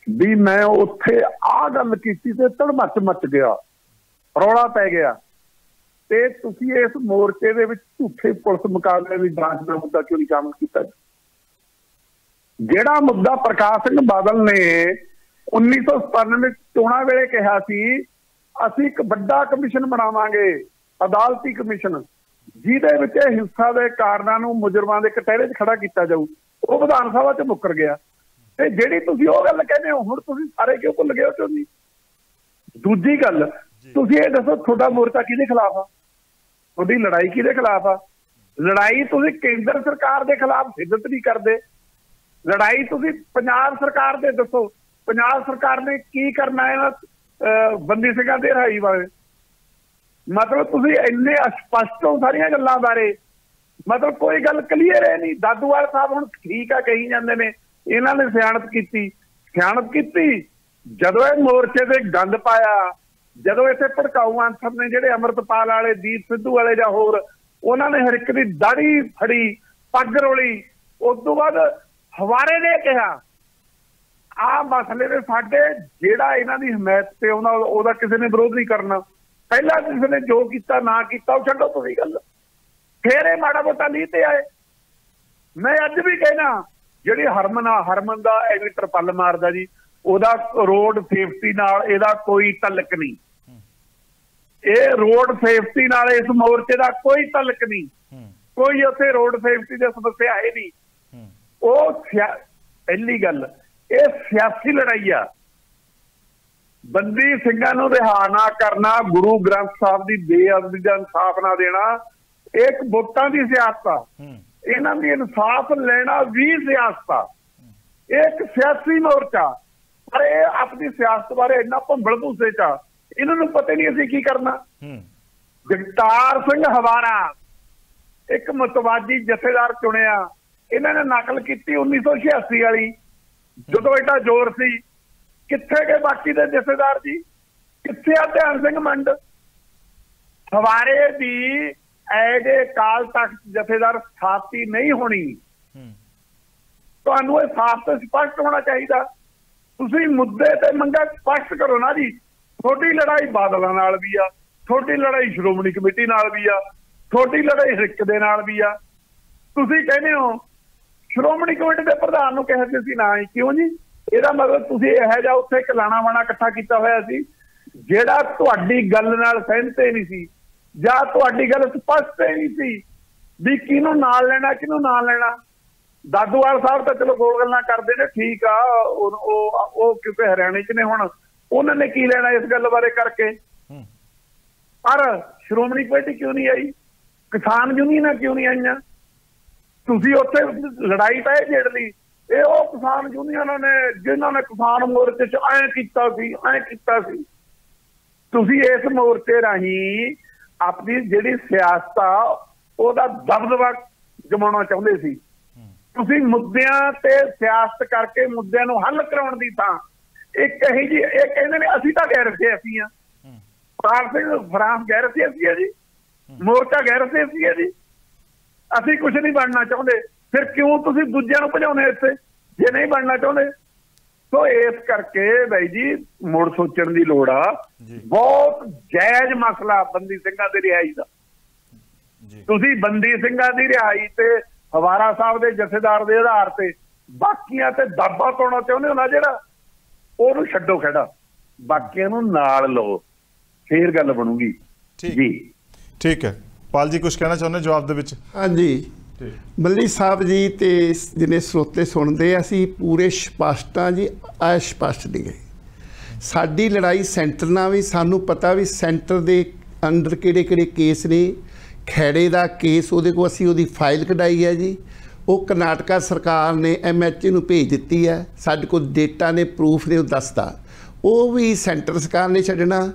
ਵੀ ਮੈਂ ਉੱਥੇ ਆਹ ਗੱਲ ਕੀਤੀ ਤੇ ਧੜਮੱਚ ਮੱਚ ਗਿਆ, ਰੌਲਾ ਪੈ ਗਿਆ। ਤੇ ਤੁਸੀਂ ਇਸ ਮੋਰਚੇ ਦੇ ਵਿੱਚ ਝੂਠੇ ਪੁਲਿਸ ਮੁਕਾਬਲੇ ਦੀ ਜਾਂਚ ਦਾ ਮੁੱਦਾ ਕਿਉਂ ਨਹੀਂ ਸ਼ਾਮਲ ਕੀਤਾ? ਜਿਹੜਾ ਮੁੱਦਾ ਪ੍ਰਕਾਸ਼ ਸਿੰਘ ਬਾਦਲ ਨੇ 1997 ਚੋਣਾਂ ਵੇਲੇ ਕਿਹਾ ਸੀ ਅਸੀਂ ਇੱਕ ਵੱਡਾ ਕਮਿਸ਼ਨ ਬਣਾਵਾਂਗੇ, ਅਦਾਲਤੀ ਕਮਿਸ਼ਨ, ਜਿਹਦੇ ਵਿੱਚ ਹਿੰਸਾ ਦੇ ਕਾਰਨਾਂ ਨੂੰ ਮੁਜਰਮਾਂ ਦੇ ਕਟਹਿਰੇ 'ਚ ਖੜਾ ਕੀਤਾ ਜਾਊ, ਉਹ ਵਿਧਾਨ ਸਭਾ 'ਚ ਮੁੱਕਰ ਗਿਆ। ਤੇ ਜਿਹੜੀ ਤੁਸੀਂ ਉਹ ਗੱਲ ਕਹਿੰਦੇ ਹੋ, ਹੁਣ ਤੁਸੀਂ ਸਾਰੇ ਕਿਉਂ ਭੁੱਲ ਗਏ ਹੋ ਚੋਂ ਜੀ? ਦੂਜੀ ਗੱਲ, ਤੁਸੀਂ ਇਹ ਦੱਸੋ ਤੁਹਾਡਾ ਮੋਰਚਾ ਕਿਹਦੇ ਖਿਲਾਫ ਆ? ਤੁਹਾਡੀ ਲੜਾਈ ਕਿਹਦੇ ਖਿਲਾਫ ਆ? ਲੜਾਈ ਤੁਸੀਂ ਕੇਂਦਰ ਸਰਕਾਰ ਦੇ ਖਿਲਾਫ ਸਿੱਧਤ ਨਹੀਂ ਕਰਦੇ। ਲੜਾਈ ਤੁਸੀਂ ਪੰਜਾਬ ਸਰਕਾਰ ਦੇ ਦੱਸੋ, ਪੰਜਾਬ ਸਰਕਾਰ ਨੇ ਕੀ ਕਰਨਾ ਹੈ ਬੰਦੀ ਸਿੰਘਾਂ ਦੇ ਰਿਹਾਈ ਬਾਰੇ? ਮਤਲਬ ਤੁਸੀਂ ਇੰਨੇ ਅਸਪਸ਼ਟ ਹੋ ਸਾਰੀਆਂ ਗੱਲਾਂ ਬਾਰੇ, ਮਤਲਬ ਕੋਈ ਗੱਲ ਕਲੀਅਰ ਹੈ ਨਹੀਂ। ਦਾਦੂਵਾਲ ਸਾਹਿਬ ਹੁਣ ਠੀਕ ਆ ਕਹੀ ਜਾਂਦੇ ਨੇ ਇਹਨਾਂ ਨੇ ਸਿਆਣਪ ਕੀਤੀ। ਸਿਆਣਪ ਕੀਤੀ ਜਦੋਂ ਇਹ ਮੋਰਚੇ ਤੇ ਗੰਦ ਪਾਇਆ, ਜਦੋਂ ਇੱਥੇ ਭੜਕਾਊ ਅੰਸਰ ਨੇ ਜਿਹੜੇ ਅੰਮ੍ਰਿਤਪਾਲ ਵਾਲੇ, ਦੀਪ ਸਿੱਧੂ ਵਾਲੇ ਜਾਂ ਹੋਰ, ਉਹਨਾਂ ਨੇ ਹਰ ਇੱਕ ਦੀ ਦਾੜੀ ਫੜੀ, ਪੱਗ ਰੋਲੀ। ਉਸ ਤੋਂ ਬਾਅਦ ਹਵਾਰੇ ਨੇ ਕਿਹਾ ਆਹ ਮਸਲੇ ਦੇ ਸਾਡੇ ਜਿਹੜਾ ਇਹਨਾਂ ਦੀ ਹਮਾਇਤ ਤੇ ਆਉਂਦਾ ਉਹਦਾ ਕਿਸੇ ਨੇ ਵਿਰੋਧ ਨਹੀਂ ਕਰਨਾ। ਪਹਿਲਾਂ ਕਿਸੇ ਨੇ ਜੋ ਕੀਤਾ ਨਾ ਕੀਤਾ ਉਹ ਛੱਡੋ ਤੁਸੀਂ ਗੱਲ, ਫੇਰ ਇਹ ਮਾੜਾ ਮੋਟਾ ਲੀਹ ਤੇ ਆਏ। ਮੈਂ ਅੱਜ ਵੀ ਕਹਿਣਾ ਜਿਹੜੀ ਹਰਮਨ ਦਾ ਐਵੇਂ ਤਰਪੱਲ ਮਾਰਦਾ ਜੀ, ਉਹਦਾ ਰੋਡ ਸੇਫਟੀ ਨਾਲ ਇਹਦਾ ਕੋਈ ਤਲਕ ਨਹੀਂ। ਇਹ ਰੋਡ ਸੇਫਟੀ ਨਾਲ ਇਸ ਮੋਰਚੇ ਦਾ ਕੋਈ ਤਲਕ ਨਹੀਂ। ਕੋਈ ਉੱਥੇ ਰੋਡ ਸੇਫਟੀ ਦੀ ਸਮੱਸਿਆ ਹੈ ਨਹੀਂ। ਉਹ ਪਹਿਲੀ ਗੱਲ, ਇਹ ਸਿਆਸੀ ਲੜਾਈ ਆ। ਬੰਦੀ ਸਿੰਘਾਂ ਨੂੰ ਰਿਹਾ ਨਾ ਕਰਨਾ, ਗੁਰੂ ਗ੍ਰੰਥ ਸਾਹਿਬ ਦੀ ਬੇਅਦਬੀ ਦਾ ਇਨਸਾਫ ਨਾ ਦੇਣਾ, ਇੱਕ ਵੋਟਾਂ ਦੀ ਸਿਆਸਤ ਆ। ਇਹਨਾਂ ਦੀ ਇਨਸਾਫ ਲੈਣਾ ਵੀ ਸਿਆਸਤ ਆ। ਇੱਕ ਸਿਆਸੀ ਮੋਰਚਾ, ਪਰ ਇਹ ਆਪਣੀ ਸਿਆਸਤ ਬਾਰੇ ਇੰਨਾ ਭੰਬਲ ਭੂਸੇ ਚ ਆ, ਇਹਨਾਂ ਨੂੰ ਪਤਾ ਨਹੀਂ ਅਸੀਂ ਕੀ ਕਰਨਾ। ਜਗਤਾਰ ਸਿੰਘ ਹਵਾਰਾ ਇੱਕ ਮਤਵਾਦੀ ਜਥੇਦਾਰ ਚੁਣਿਆ, ਇਹਨਾਂ ਨੇ ਨਕਲ ਕੀਤੀ 1986 ਵਾਲੀ, ਜਦੋਂ ਏਡਾ ਜ਼ੋਰ ਸੀ। ਕਿੱਥੇ ਗਏ ਬਾਕੀ ਦੇ ਜਥੇਦਾਰ ਜੀ? ਕਿੱਥੇ ਆ ਧਿਆਨ ਸਿੰਘ ਮੰਡ? ਹਵਾਰੇ ਦੀ ਐਡੇ ਕਾਲ ਤੱਕ ਜਥੇਦਾਰ ਸਥਾਪਤੀ ਨਹੀਂ ਹੋਣੀ। ਤੁਹਾਨੂੰ ਇਹ ਸਾਫ਼ ਤੇ ਸਪਸ਼ਟ ਹੋਣਾ ਚਾਹੀਦਾ। ਤੁਸੀਂ ਮੁੱਦੇ ਤੇ ਮੰਗਾਂ ਸਪਸ਼ਟ ਕਰੋ ਨਾ ਜੀ। ਤੁਹਾਡੀ ਲੜਾਈ ਬਾਦਲਾਂ ਨਾਲ ਵੀ ਆ, ਤੁਹਾਡੀ ਲੜਾਈ ਸ਼੍ਰੋਮਣੀ ਕਮੇਟੀ ਨਾਲ ਵੀ ਆ, ਤੁਹਾਡੀ ਲੜਾਈ ਹਿੱਕ ਦੇ ਨਾਲ ਵੀ ਆ। ਤੁਸੀਂ ਕਹਿੰਦੇ ਹੋ ਸ਼੍ਰੋਮਣੀ ਕਮੇਟੀ ਦੇ ਪ੍ਰਧਾਨ ਨੂੰ ਕਹਿੰਦੇ ਸੀ ਨਾ ਹੀ, ਕਿਉਂ ਜੀ? ਇਹਦਾ ਮਤਲਬ ਤੁਸੀਂ ਇਹੋ ਜਿਹਾ ਉੱਥੇ ਇੱਕ ਲਾਣਾ ਵਾਣਾ ਇਕੱਠਾ ਕੀਤਾ ਹੋਇਆ ਸੀ ਜਿਹੜਾ ਤੁਹਾਡੀ ਗੱਲ ਨਾਲ ਸਹਿਮਤ ਹੀ ਨਹੀਂ ਸੀ ਜਾਂ ਤੁਹਾਡੀ ਗੱਲ ਸਪਸ਼ਟ ਹੀ ਨਹੀਂ ਸੀ ਵੀ ਕਿਹਨੂੰ ਨਾਲ ਲੈਣਾ ਕਿਹਨੂੰ ਨਾ ਲੈਣਾ। ਦਾਦੂਵਾਲ ਸਾਹਿਬ ਤਾਂ ਚਲੋ ਗੋਲ ਗੱਲਾਂ ਕਰਦੇ ਨੇ, ਠੀਕ ਆ, ਉਹ ਕਿਉਂਕਿ ਹਰਿਆਣੇ 'ਚ ਨੇ, ਹੁਣ ਉਹਨਾਂ ਨੇ ਕੀ ਲੈਣਾ ਇਸ ਗੱਲ ਬਾਰੇ ਕਰਕੇ। ਪਰ ਸ਼੍ਰੋਮਣੀ ਕਮੇਟੀ ਕਿਉਂ ਨਹੀਂ ਆਈ? ਕਿਸਾਨ ਯੂਨੀਅਨਾਂ ਕਿਉਂ ਨਹੀਂ ਆਈਆਂ? ਤੁਸੀਂ ਉੱਥੇ ਲੜਾਈ ਤਾਂ ਇਹ ਛੇੜ ਲਈ, ਇਹ ਉਹ ਕਿਸਾਨ ਯੂਨੀਅਨਾਂ ਨੇ ਜਿਨ੍ਹਾਂ ਨੇ ਕਿਸਾਨ ਮੋਰਚੇ 'ਚ ਐਂ ਕੀਤਾ ਸੀ। ਤੁਸੀਂ ਇਸ ਮੋਰਚੇ ਰਾਹੀਂ ਆਪਣੀ ਜਿਹੜੀ ਸਿਆਸਤ ਆ ਉਹਦਾ ਦਬਦਬਾ ਜਮਾਉਣਾ ਚਾਹੁੰਦੇ ਸੀ। ਤੁਸੀਂ ਮੁੱਦਿਆਂ ਤੇ ਸਿਆਸਤ ਕਰਕੇ ਮੁੱਦਿਆਂ ਨੂੰ ਹੱਲ ਕਰਾਉਣ ਦੀ ਥਾਂ ਇਹ ਕਹਿੰਦੇ ਨੇ ਅਸੀਂ ਤਾਂ ਗੈਰ ਸਿਆਸੀ ਆ। ਫਰਾਂਸ ਗੈਰ ਸਿਆਸੀ ਹੈ ਜੀ, ਮੋਰਚਾ ਗੈਰ ਸਿਆਸੀ ਹੈ ਜੀ, ਅਸੀਂ ਕੁਛ ਨਹੀਂ ਬਣਨਾ ਚਾਹੁੰਦੇ। ਫਿਰ ਕਿਉਂ ਤੁਸੀਂ ਦੂਜਿਆਂ ਨੂੰ ਭਜਾਉਣੇ ਇੱਥੇ ਜੇ ਨਹੀਂ ਬਣਨਾ ਚਾਹੁੰਦੇ? ਸੋ ਇਸ ਕਰਕੇ ਬਾਈ ਜੀ ਮੁੜ ਸੋਚਣ ਦੀ ਲੋੜ ਆ। ਬਹੁਤ ਜਾਇਜ਼ ਮਸਲਾ ਬੰਦੀ ਸਿੰਘਾਂ ਦੀ ਰਿਹਾਈ ਦਾ। ਤੁਸੀਂ ਬੰਦੀ ਸਿੰਘਾਂ ਦੀ ਰਿਹਾਈ ਤੇ ਹਵਾਰਾ ਸਾਹਿਬ ਦੇ ਜਥੇਦਾਰ ਦੇ ਆਧਾਰ ਤੇ ਬਾਕੀਆਂ ਤੇ ਦਾਬਾ ਪਾਉਣਾ ਚਾਹੁੰਦੇ ਹੋ ਨਾ, ਜਿਹੜਾ ਉਹਨੂੰ ਛੱਡੋ ਖੜਾ, ਬਾਕੀਆਂ ਨੂੰ ਨਾਲ ਲਓ, ਫੇਰ ਗੱਲ ਬਣੂਗੀ ਜੀ। ਠੀਕ ਹੈ ਪਾਲ ਜੀ, ਕੁਝ ਕਹਿਣਾ ਚਾਹੁੰਦੇ ਜਵਾਬ ਦੇ ਵਿੱਚ? ਹਾਂਜੀ ਮੱਲੀ ਸਾਹਿਬ ਜੀ ਤੇ ਜਿਹਨੇ ਸਰੋਤੇ ਸੁਣਦੇ, ਅਸੀਂ ਪੂਰੇ ਸਪਸ਼ਟ ਹਾਂ ਜੀ, ਅਸਪਸ਼ਟ ਨਹੀਂ ਗਏ। ਸਾਡੀ ਲੜਾਈ ਸੈਂਟਰ ਨਾਲ ਵੀ, ਸਾਨੂੰ ਪਤਾ ਵੀ ਸੈਂਟਰ ਦੇ ਅੰਡਰ ਕਿਹੜੇ ਕੇਸ ਨੇ। ਖੈੜੇ ਦਾ ਕੇਸ ਉਹਦੇ ਕੋਲ ਅਸੀਂ ਉਹਦੀ ਫਾਈਲ ਕਢਾਈ ਹੈ ਜੀ, ਉਹ ਕਰਨਾਟਕਾ ਸਰਕਾਰ ਨੇ MHA ਨੂੰ ਭੇਜ ਦਿੱਤੀ ਹੈ। ਸਾਡੇ ਕੋਲ ਡੇਟਾ ਨੇ, ਪ੍ਰੂਫ ਨੇ, ਉਹ ਦੱਸਦਾ। ਉਹ ਵੀ ਸੈਂਟਰ ਸਰਕਾਰ ਨੇ ਛੱਡਣਾ।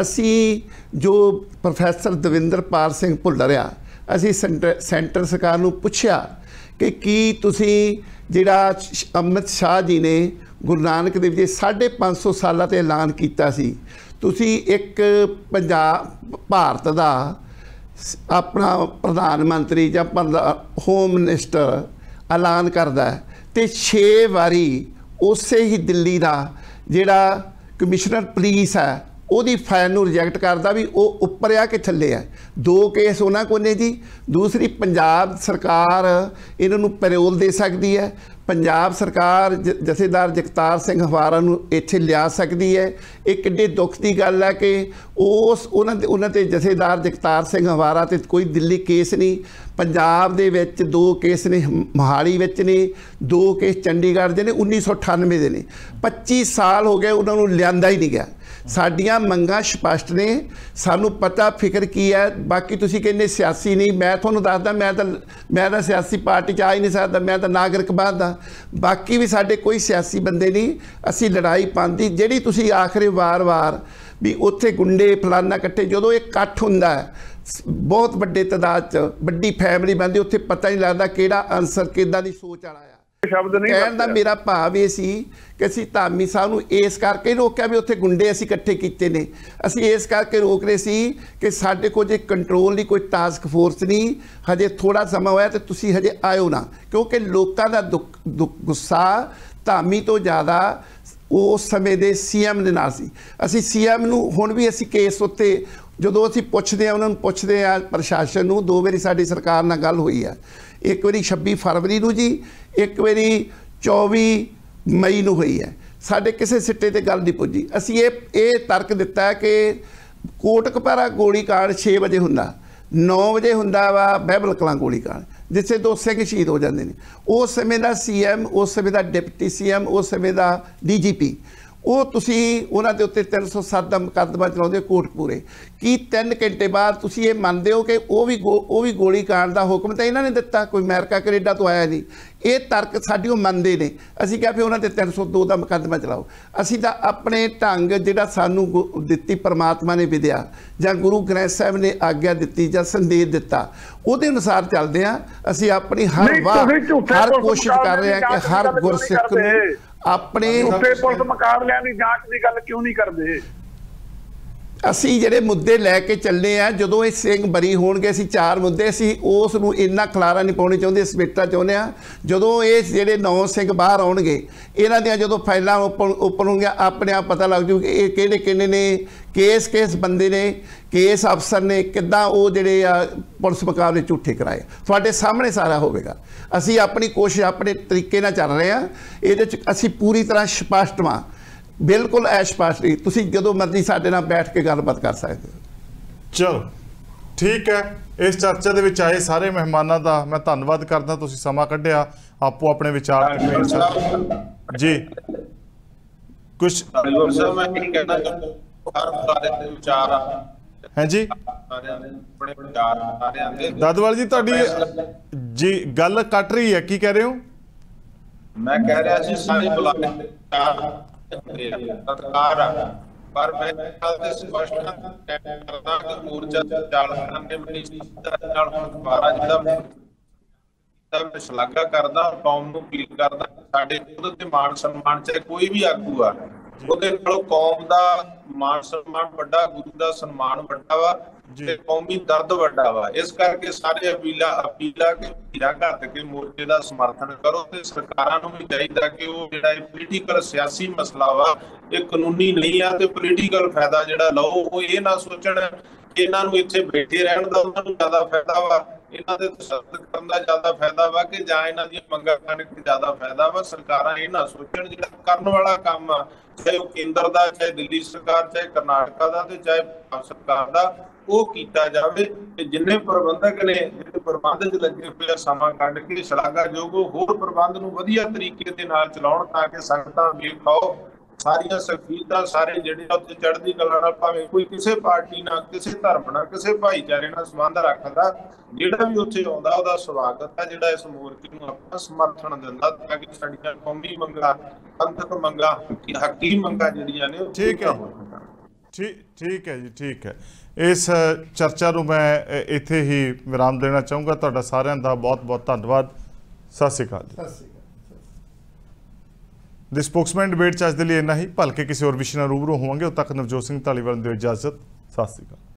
ਅਸੀਂ ਜੋ ਪ੍ਰੋਫੈਸਰ ਦਵਿੰਦਰਪਾਲ ਸਿੰਘ ਭੁੱਲਰ ਆ, ਅਸੀਂ ਸੈਂਟਰ ਸਰਕਾਰ ਨੂੰ ਪੁੱਛਿਆ ਕਿ ਕੀ ਤੁਸੀਂ ਜਿਹੜਾ ਅਮਿਤ ਸ਼ਾਹ ਜੀ ਨੇ ਗੁਰੂ ਨਾਨਕ ਦੇਵ ਜੀ 550 ਸਾਲਾਂ ਤੇ ਐਲਾਨ ਕੀਤਾ ਸੀ, ਤੁਸੀਂ ਇੱਕ ਭਾਰਤ ਦਾ ਆਪਣਾ ਪ੍ਰਧਾਨ ਮੰਤਰੀ ਜਾਂ ਹੋਮ ਮਿਨਿਸਟਰ ਐਲਾਨ ਕਰਦਾ ਤੇ 6 ਵਾਰੀ ਉਸੇ ਹੀ ਦਿੱਲੀ ਦਾ ਜਿਹੜਾ ਕਮਿਸ਼ਨਰ ਪੁਲਿਸ ਹੈ ਉਹਦੀ ਫਾਈਲ ਨੂੰ ਰਿਜੈਕਟ ਕਰਦਾ ਵੀ ਉਹ ਉੱਪਰ ਆ ਕਿ ਥੱਲੇ ਆ। 2 ਕੇਸ ਉਹਨਾਂ ਕੋਲ ਨੇ ਜੀ। ਦੂਸਰੀ, ਪੰਜਾਬ ਸਰਕਾਰ ਇਹਨਾਂ ਨੂੰ ਪੈਰੋਲ ਦੇ ਸਕਦੀ ਹੈ। ਪੰਜਾਬ ਸਰਕਾਰ ਜਥੇਦਾਰ ਜਗਤਾਰ ਸਿੰਘ ਹਵਾਰਾ ਨੂੰ ਇੱਥੇ ਲਿਆ ਸਕਦੀ ਹੈ। ਇਹ ਕਿੱਡੇ ਦੁੱਖ ਦੀ ਗੱਲ ਹੈ ਕਿ ਉਹਨਾਂ ਤੇ ਜਥੇਦਾਰ ਜਗਤਾਰ ਸਿੰਘ ਹਵਾਰਾ ਤੇ ਕੋਈ ਦਿੱਲੀ ਕੇਸ ਨਹੀਂ। ਪੰਜਾਬ ਦੇ ਵਿੱਚ 2 ਕੇਸ ਨੇ, ਮੋਹਾਲੀ ਵਿੱਚ ਨੇ, 2 ਕੇਸ ਚੰਡੀਗੜ੍ਹ ਦੇ ਨੇ, 1998 ਦੇ ਨੇ। 25 ਸਾਲ ਹੋ ਗਏ ਉਹਨਾਂ ਨੂੰ ਲਿਆਂਦਾ ਹੀ ਨਹੀਂ ਗਿਆ। ਸਾਡੀਆਂ ਮੰਗਾਂ ਸਪਸ਼ਟ ਨੇ, ਸਾਨੂੰ ਪਤਾ ਫਿਕਰ ਕੀ ਹੈ। ਬਾਕੀ ਤੁਸੀਂ ਕਹਿੰਦੇ ਸਿਆਸੀ ਨਹੀਂ, ਮੈਂ ਤੁਹਾਨੂੰ ਦੱਸਦਾ ਮੈਂ ਤਾਂ ਸਿਆਸੀ ਪਾਰਟੀ 'ਚ ਆ ਹੀ ਨਹੀਂ ਸਕਦਾ, ਮੈਂ ਤਾਂ ਨਾਗਰਿਕ ਬਾਦ ਦਾ। ਬਾਕੀ ਵੀ ਸਾਡੇ ਕੋਈ ਸਿਆਸੀ ਬੰਦੇ ਨਹੀਂ। ਅਸੀਂ ਲੜਾਈ ਪਾਉਂਦੀ ਜਿਹੜੀ ਤੁਸੀਂ ਆਖਰੇ ਵਾਰ ਵੀ ਉੱਥੇ ਗੁੰਡੇ ਫਲਾਨਾ ਇਕੱਠੇ, ਜਦੋਂ ਇਹ ਇਕੱਠ ਹੁੰਦਾ ਹੈ ਬਹੁਤ ਵੱਡੇ ਤਾਦਾਦ 'ਚ, ਵੱਡੀ ਫੈਮਿਲੀ ਬਣਦੀ, ਉੱਥੇ ਪਤਾ ਨਹੀਂ ਲੱਗਦਾ ਕਿਹੜਾ ਅਨਸਰ ਕਿੱਦਾਂ ਦੀ ਸੋਚ ਵਾਲਾ ਆ। ਸ਼ਬਦ ਨਹੀਂ ਕਹਿਣ ਦਾ ਮੇਰਾ ਭਾਵ ਇਹ ਸੀ ਕਿ ਅਸੀਂ ਧਾਮੀ ਸਾਹਿਬ ਨੂੰ ਇਸ ਕਰਕੇ ਰੋਕਿਆ ਵੀ ਉੱਥੇ ਗੁੰਡੇ ਅਸੀਂ ਇਕੱਠੇ ਕੀਤੇ ਨੇ। ਅਸੀਂ ਇਸ ਕਰਕੇ ਰੋਕ ਰਹੇ ਸੀ ਕਿ ਸਾਡੇ ਕੋਲ ਜੇ ਕੰਟਰੋਲ ਦੀ ਕੋਈ ਟਾਸਕ ਫੋਰਸ ਨਹੀਂ, ਹਜੇ ਥੋੜਾ ਸਮਾਂ ਹੋਇਆ ਤੇ ਤੁਸੀਂ ਹਜੇ ਆਇਓ ਨਾ, ਕਿਉਂਕਿ ਲੋਕਾਂ ਦਾ ਗੁੱਸਾ ਧਾਮੀ ਤੋਂ ਜ਼ਿਆਦਾ ਉਸ ਸਮੇਂ ਦੇ CM ਦੇ ਨਾਲ ਸੀ। ਅਸੀਂ CM ਨੂੰ ਹੁਣ ਵੀ ਅਸੀਂ ਕੇਸ ਉੱਤੇ ਜਦੋਂ ਅਸੀਂ ਪੁੱਛਦੇ ਹਾਂ, ਉਹਨਾਂ ਨੂੰ ਪੁੱਛਦੇ ਹਾਂ ਪ੍ਰਸ਼ਾਸਨ ਨੂੰ। 2 ਵਾਰੀ ਸਾਡੀ ਸਰਕਾਰ ਨਾਲ ਗੱਲ ਹੋਈ ਹੈ, ਇੱਕ ਵਾਰੀ 26 ਫਰਵਰੀ ਨੂੰ ਜੀ, ਇੱਕ ਵਾਰੀ 24 ਮਈ ਨੂੰ ਹੋਈ ਹੈ। ਸਾਡੇ ਕਿਸੇ ਸਿੱਟੇ ਤੇ ਗੱਲ ਨਹੀਂ ਪੁੱਜੀ। ਅਸੀਂ ਇਹ ਤਰਕ ਦਿੱਤਾ ਕਿ ਕੋਟਕਪਾਰਾ ਗੋਲੀकांड 6 ਵਜੇ ਹੁੰਦਾ, 9 ਵਜੇ ਹੁੰਦਾ ਵਾ ਬਹਿਬਲ ਕਲਾਂ ਗੋਲੀकांड, ਜਿੱਥੇ 2 ਸਿੰਘ ਸ਼ਹੀਦ ਹੋ ਜਾਂਦੇ ਨੇ। ਉਸ ਸਮੇਂ ਦਾ CM, ਉਸ ਸਮੇਂ ਦਾ ਡਿਪਟੀ CM, ਉਸ ਸਮੇਂ ਦਾ DGP, ਉਹ ਤੁਸੀਂ ਉਹਨਾਂ ਦੇ ਉੱਤੇ 307 ਦਾ ਮੁਕੱਦਮਾ ਚਲਾਉਂਦੇ ਕੋਟਪੂਰੇ। ਕੀ 3 ਘੰਟੇ ਬਾਅਦ ਤੁਸੀਂ ਇਹ ਮੰਨਦੇ ਹੋ ਕਿ ਉਹ ਵੀ ਗੋਲੀकांड ਦਾ ਹੁਕਮ ਤਾਂ ਇਹਨਾਂ ਨੇ ਦਿੱਤਾ, ਕੋਈ ਅਮਰੀਕਾ ਕੈਨੇਡਾ ਤੋਂ ਆਇਆ ਨਹੀਂ? ਇਹ ਤਰਕ ਸਾਡੀ ਉਹ ਮੰਨਦੇ ਨੇ। ਅਸੀਂ ਕਿਹਾ ਵੀ ਉਹਨਾਂ ਤੇ 302 ਦਾ ਮੁਕੱਦਮਾ ਚਲਾਓ। ਅਸੀਂ ਤਾਂ ਆਪਣੇ ਢੰਗ ਜਿਹੜਾ ਸਾਨੂੰ ਦਿੱਤੀ ਪਰਮਾਤਮਾ ਨੇ ਵਿਦਿਆ ਜਾਂ ਗੁਰੂ ਗ੍ਰੰਥ ਸਾਹਿਬ ਨੇ ਆਗਿਆ ਦਿੱਤੀ ਜਾਂ ਸੰਦੇਸ਼ ਦਿੱਤਾ, ਉਹਦੇ ਅਨੁਸਾਰ ਚੱਲਦੇ ਹਾਂ। ਅਸੀਂ ਆਪਣੀ ਹਰ ਕੋਸ਼ਿਸ਼ ਕਰ ਰਹੇ ਹਾਂ ਕਿ ਹਰ ਗੁਰਸਿੱਖ ਨੂੰ ਆਪਣੇ ਪੁਲਿਸ ਮੁਕਾਬਲਿਆਂ ਦੀ ਜਾਂਚ ਦੀ ਗੱਲ ਕਿਉਂ ਨਹੀਂ ਕਰਦੇ? ਅਸੀਂ ਜਿਹੜੇ ਮੁੱਦੇ ਲੈ ਕੇ ਚੱਲੇ ਆ, ਜਦੋਂ ਇਹ ਸਿੰਘ ਬਰੀ ਹੋਣਗੇ, ਅਸੀਂ 4 ਮੁੱਦੇ, ਅਸੀਂ ਉਸ ਨੂੰ ਇੰਨਾ ਖਲਾਰਾ ਨਹੀਂ ਪਾਉਣੀ ਚਾਹੁੰਦੇ, ਸਮੇਟਾ ਚਾਹੁੰਦੇ ਆ। ਜਦੋਂ ਇਹ ਜਿਹੜੇ 9 ਸਿੰਘ ਬਾਹਰ ਆਉਣਗੇ, ਇਹਨਾਂ ਦੀਆਂ ਜਦੋਂ ਫਾਈਲਾਂ ਓਪਨ ਹੋਣਗੀਆਂ, ਆਪਣੇ ਆਪ ਪਤਾ ਲੱਗ ਜੂ ਕਿ ਇਹ ਕਿਹੜੇ ਨੇ ਕੇਸ ਬੰਦੇ ਨੇ, ਕੇਸ ਅਫਸਰ ਨੇ, ਕਿੱਦਾਂ ਉਹ ਜਿਹੜੇ ਆ ਪੁਲਿਸ ਮੁਕਾਬਲੇ ਝੂਠੇ ਕਰਾਏ। ਤੁਹਾਡੇ ਸਾਹਮਣੇ ਸਾਰਾ ਹੋਵੇਗਾ। ਅਸੀਂ ਆਪਣੀ ਕੋਸ਼ਿਸ਼ ਆਪਣੇ ਤਰੀਕੇ ਨਾਲ ਚੱਲ ਰਹੇ ਹਾਂ। ਇਹਦੇ 'ਚ ਅਸੀਂ ਪੂਰੀ ਤਰ੍ਹਾਂ ਸਪਸ਼ਟ ਹਾਂ। ਬਿਲਕੁਲ ਐਸ਼ ਪਾਰਟੀ, ਤੁਸੀਂ ਜਦੋਂ ਮਰਜ਼ੀ ਸਾਡੇ ਨਾਲ ਬੈਠ ਕੇ ਗੱਲਬਾਤ ਕਰ ਸਕਦੇ ਹੋ। ਚਲੋ ਠੀਕ ਹੈ, ਇਸ ਚਰਚਾ ਦੇ ਵਿੱਚ ਆਏ ਸਾਰੇ ਮਹਿਮਾਨਾਂ ਦਾ ਮੈਂ ਧੰਨਵਾਦ ਕਰਦਾ, ਤੁਸੀਂ ਸਮਾਂ ਕੱਢਿਆ, ਆਪੋ ਆਪਣੇ ਵਿਚਾਰ ਜੀ ਕੁਛ ਮੈਂ ਇਹ ਕਹਿਣਾ ਚਾਹੁੰਦਾ ਹਰ ਵਿਚਾਰ ਹੈ ਜੀ ਬੜੇ ਵਿਚਾਰ ਸਾਰਿਆਂ ਦੇ। ਦਾਦਵਾਲ ਜੀ ਤੁਹਾਡੀ ਜੀ ਗੱਲ ਕੱਟ ਰਹੀ ਹੈ, ਕੀ ਕਹਿ ਰਹੇ ਹੋ? ਮੈਂ ਕਹਿ ਰਿਹਾ ਸੀ ਸਾਰੇ ਬੁਲਾਰੇ ਸਰਕਾਰ ਆ, ਪਰ ਮੈਂ ਕੱਲ ਤੇ ਸਪਸ਼ਟ ਕਰਦਾ ਕਿ ਮੋਰਚਾ ਚਾਲਕਾਂ ਨੇ ਮਨੀਸ਼ਾ ਨਾਲ ਹੁਣ ਦੁਬਾਰਾ ਜਿਹੜਾ ਮੈਂ ਸ਼ਲਾਘਾ ਕਰਦਾ, ਕੌਮ ਨੂੰ ਅਪੀਲ ਕਰਦਾ, ਸਾਡੇ ਉਹਦੇ ਤੇ ਮਾਣ ਸਨਮਾਨ ਚਾਹੇ ਕੋਈ ਵੀ ਆਗੂ ਆ, ਉਹਦੇ ਨਾਲੋਂ ਕੌਮ ਦਾ ਮਾਣ ਸਨਮਾਨ ਵੱਡਾ, ਗੁਰੂ ਦਾ ਸਨਮਾਨ ਵੱਡਾ ਵਾ ਤੇ ਕੌਮੀ ਦਰਦ ਵੱਡਾ ਵਾ। ਇਸ ਕਰਕੇ ਸਾਰੇ ਅਪੀਲਾ ਕਿ ਧੀਰਾ ਘੱਟ ਕੇ ਮੋਰਚੇ ਦਾ ਸਮਰਥਨ ਕਰੋ ਤੇ ਸਰਕਾਰਾਂ ਨੂੰ ਵੀ ਚਾਹੀਦਾ ਕਿ ਉਹ ਜਿਹੜਾ ਇਹ ਪੋਲੀਟੀਕਲ ਸਿਆਸੀ ਮਸਲਾ ਵਾ, ਇਹ ਕਾਨੂੰਨੀ ਨਹੀਂ ਆ ਤੇ ਪੋਲੀਟੀਕਲ ਫਾਇਦਾ ਜਿਹੜਾ ਲਓ, ਉਹ ਇਹ ਨਾ ਸੋਚਣ ਕਿ ਇਹਨਾਂ ਨੂੰ ਇੱਥੇ ਬੈਠੇ ਰਹਿਣ ਦਾ ਉਹਨਾਂ ਨੂੰ ਜ਼ਿਆਦਾ ਫਾਇਦਾ ਵਾ, ਇਹਨਾਂ ਦੇ ਤਸ਼ੱਦਦ ਕਰਨ ਦਾ ਜ਼ਿਆਦਾ ਫਾਇਦਾ ਵਾ ਕਿ ਜਾਂ ਇਹਨਾਂ ਦੀਆਂ ਮੰਗਾਂ ਕਰਨ ਦਾ ਜ਼ਿਆਦਾ ਫਾਇਦਾ ਵਾ। ਸਰਕਾਰਾਂ ਇਹ ਨਾ ਸੋਚਣ ਜਿਹੜਾ ਕਰਨ ਵਾਲਾ ਕੰਮ ਆ, ਚਾਹੇ ਉਹ ਕੇਂਦਰ ਦਾ, ਚਾਹੇ ਦਿੱਲੀ ਸਰਕਾਰ, ਚਾਹੇ ਕਰਨਾਟਕਾ ਦਾ ਤੇ ਚਾਹੇ ਪੰਜਾਬ ਸਰਕਾਰ ਦਾ, ਉਹ ਕੀਤਾ ਜਾਵੇ ਤੇ ਜਿੰਨੇ ਪ੍ਰਬੰਧਕ ਨੇ ਜਿਹੜੇ ਪ੍ਰਬੰਧ 'ਚ ਲੱਗੇ ਹੋਏ ਸਮਾਂ ਕੱਢ ਕੇ ਸ਼ਲਾਘਾਯੋਗ ਹੋਰ ਪ੍ਰਬੰਧ ਨੂੰ ਵਧੀਆ ਤਰੀਕੇ ਦੇ ਨਾਲ ਚਲਾਉਣ ਤਾਂ ਕਿ ਸੰਗਤਾਂ ਵੇਖਾਓ ਸਾਰੀਆਂ ਸਖੀਤਾਂ ਸਾਰੇ ਜਿਹੜੇ ਉੱਥੇ ਚੜ੍ਹਦੀ ਕਲਾ ਨਾਲ, ਭਾਵੇਂ ਕੋਈ ਕਿਸੇ ਪਾਰਟੀ ਨਾਲ, ਕਿਸੇ ਧਰਮ ਨਾਲ, ਕਿਸੇ ਭਾਈਚਾਰੇ ਨਾਲ ਸੰਬੰਧ ਰੱਖਦਾ, ਜਿਹੜਾ ਵੀ ਉੱਥੇ ਆਉਂਦਾ ਉਹਦਾ ਸਵਾਗਤ ਹੈ, ਜਿਹੜਾ ਇਸ ਮੋਰਚੇ ਨੂੰ ਆਪਣਾ ਸਮਰਥਨ ਦਿੰਦਾ ਤਾਂ ਕਿ ਸਾਡੀਆਂ ਕੌਮੀ ਮੰਗਾਂ, ਪੰਥਕ ਮੰਗਾਂ, ਹੱਕੀ ਮੰਗਾਂ ਜਿਹੜੀਆਂ ਨੇ ਠੀਕ ਹੈ ਠੀਕ ਹੈ ਜੀ, ਠੀਕ ਹੈ। ਇਸ ਚਰਚਾ ਨੂੰ ਮੈਂ ਇੱਥੇ ਹੀ ਵਿਰਾਮ ਦੇਣਾ ਚਾਹੂੰਗਾ। ਤੁਹਾਡਾ ਸਾਰਿਆਂ ਦਾ ਬਹੁਤ ਬਹੁਤ ਧੰਨਵਾਦ। ਸਤਿ ਸ਼੍ਰੀ ਅਕਾਲ ਜੀ। ਦੀ ਸਪੋਕਸਮੈਨ ਡਿਬੇਟ 'ਚ ਅੱਜ ਦੇ ਲਈ ਇੰਨਾ ਹੀ। ਭਲਕੇ ਕਿਸੇ ਹੋਰ ਵਿਸ਼ੇ ਨਾਲ ਰੂਬਰੂ ਹੋਵਾਂਗੇ। ਉਦੋਂ ਤੱਕ ਨਵਜੋਤ ਸਿੰਘ ਧਾਲੀਵਾਲ ਨੂੰ ਦਿਓ ਇਜਾਜ਼ਤ। ਸਤਿ ਸ਼੍ਰੀ ਅਕਾਲ।